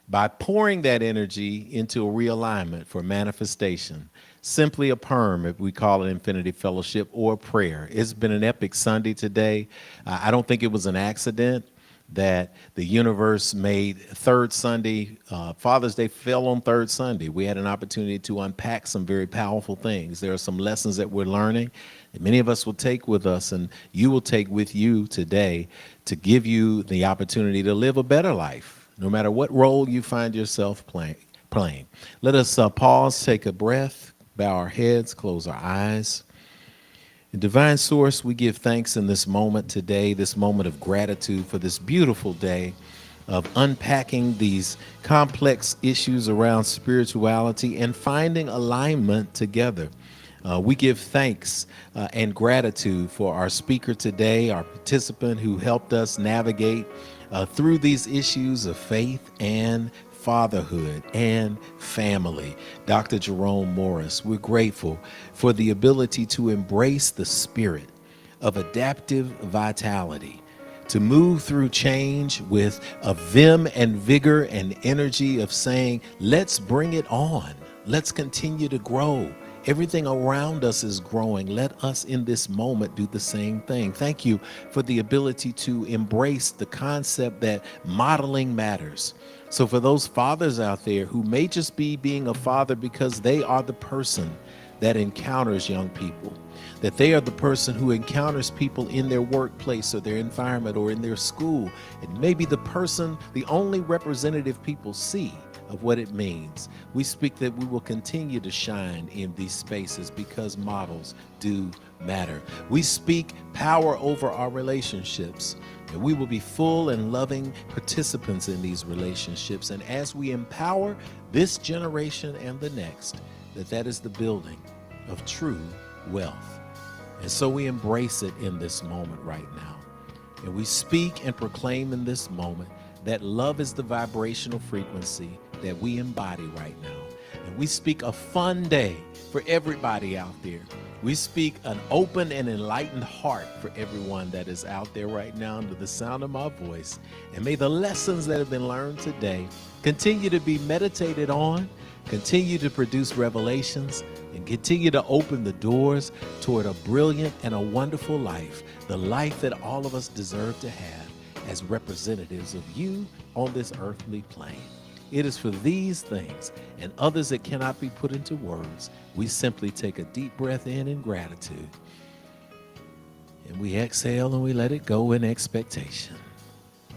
by pouring that energy into a realignment for manifestation. Simply a perm, if we call it Infinity Fellowship, or prayer. It's been an epic Sunday today. I don't think it was an accident that the universe made third Sunday, Father's Day fell on third Sunday. We had an opportunity to unpack some very powerful things. There are some lessons that we're learning that many of us will take with us, and you will take with you today to give you the opportunity to live a better life, no matter what role you find yourself playing. Let us pause, take a breath, bow our heads, close our eyes. Divine Source, we give thanks in this moment today, this moment of gratitude for this beautiful day of unpacking these complex issues around spirituality and finding alignment together. We give thanks and gratitude for our speaker today, our participant who helped us navigate through these issues of faith and fatherhood and family, Dr. Jerome Morris. We're grateful for the ability to embrace the spirit of adaptive vitality, to move through change with a vim and vigor and energy of saying, let's bring it on. Let's continue to grow. Everything around us is growing. Let us in this moment do the same thing. Thank you for the ability to embrace the concept that modeling matters. So for those fathers out there who may just be being a father because they are the person that encounters young people, that they are the person who encounters people in their workplace or their environment or in their school, and maybe the person, the only representative people see of what it means. We speak that we will continue to shine in these spaces because models do matter. We speak power over our relationships, and we will be full and loving participants in these relationships. And as we empower this generation and the next, that is the building of true wealth. And so we embrace it in this moment right now. And we speak and proclaim in this moment that love is the vibrational frequency that we embody right now. And we speak a fun day for everybody out there. We speak an open and enlightened heart for everyone that is out there right now under the sound of my voice. And may the lessons that have been learned today continue to be meditated on, continue to produce revelations, and continue to open the doors toward a brilliant and a wonderful life, the life that all of us deserve to have as representatives of you on this earthly plane. It is for these things and others that cannot be put into words, we simply take a deep breath in gratitude. And we exhale and we let it go in expectation.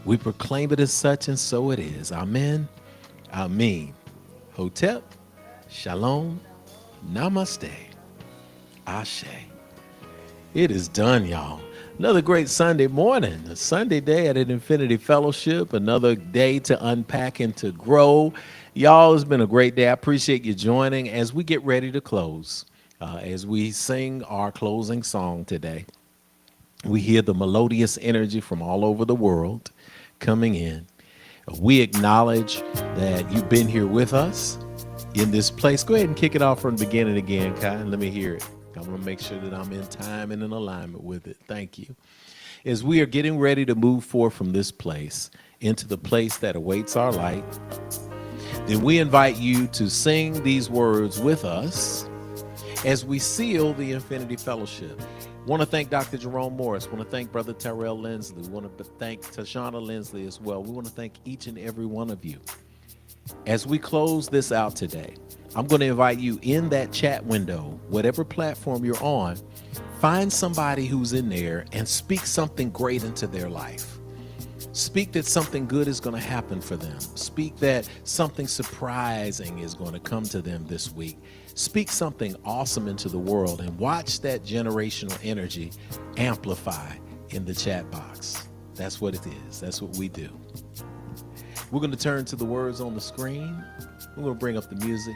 We proclaim it as such, and so it is. Amen. Amen. Hotep. Shalom. Namaste. Ashe. It is done, y'all. Another great Sunday morning, a Sunday day at an Infinity Fellowship, another day to unpack and to grow. Y'all, it's been a great day. I appreciate you joining as we get ready to close, as we sing our closing song today. We hear the melodious energy from all over the world coming in. We acknowledge that you've been here with us in this place. Go ahead and kick it off from the beginning again, Kai, and let me hear it. I want to make sure that I'm in time and in alignment with it. Thank you. As we are getting ready to move forward from this place into the place that awaits our light, then we invite you to sing these words with us as we seal the Infinity Fellowship. Want to thank Dr. Jerome Morris. Want to thank Brother Terrell Lindsley. Want to thank Tashana Lindsley as well. We want to thank each and every one of you. As we close this out today, I'm going to invite you in that chat window, whatever platform you're on, find somebody who's in there and speak something great into their life. Speak that something good is going to happen for them. Speak that something surprising is going to come to them this week. Speak something awesome into the world and watch that generational energy amplify in the chat box. That's what it is. That's what we do. We're going to turn to the words on the screen. We're going to bring up the music,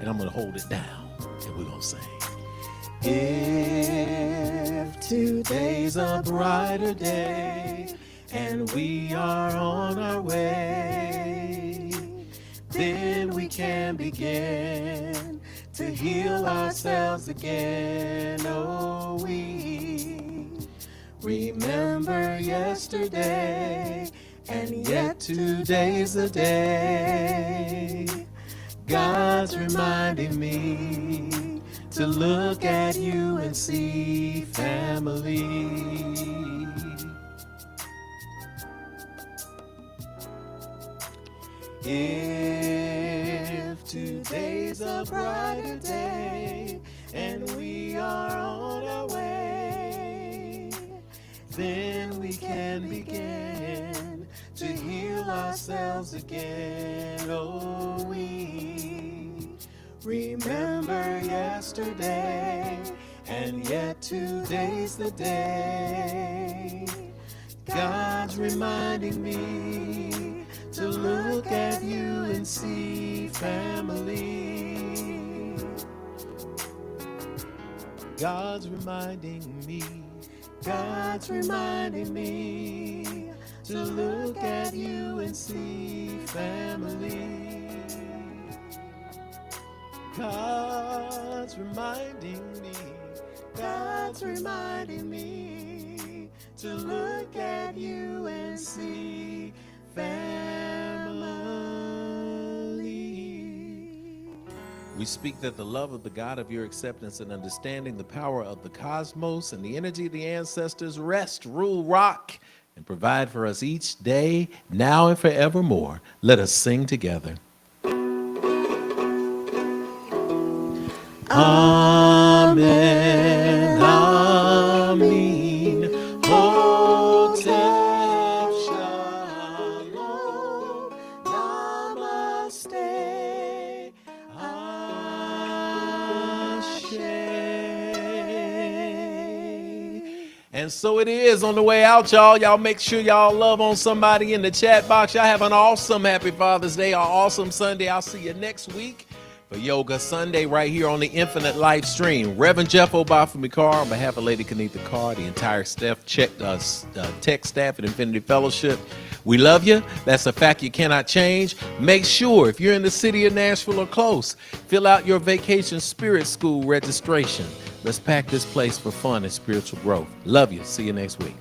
and I'm going to hold it down, and we're going to sing. If today's a brighter day, and we are on our way, then we can begin to heal ourselves again. Oh, we remember yesterday, and yet today's the day. God's reminding me to look at you and see family. If today's a brighter day and we are on our way, then we can begin to heal ourselves again. Oh, we remember yesterday, and yet today's the day. God's reminding me to look at you and see family. God's reminding me, God's reminding me to look at you and see family. God's reminding me, God's reminding me to look at you and see family. We speak that the love of the God of your acceptance and understanding, the power of the cosmos and the energy of the ancestors rest, rule, rock, and provide for us each day, now and forevermore. Let us sing together. Amen, Amen. Hotep, Shalom, Namaste, Ashe. And so it is on the way out, y'all. Y'all make sure y'all love on somebody in the chat box. Y'all have an awesome Happy Father's Day, or awesome Sunday. I'll see you next week. for Yoga Sunday right here on the Infinite Life stream. Reverend Jeff Obafemi Carr, on behalf of Lady Kenitha Carr, the entire staff, tech staff at Infinity Fellowship. We love you. That's a fact you cannot change. Make sure, if you're in the city of Nashville or close, fill out your Vacation Spirit School registration. Let's pack this place for fun and spiritual growth. Love you. See you next week.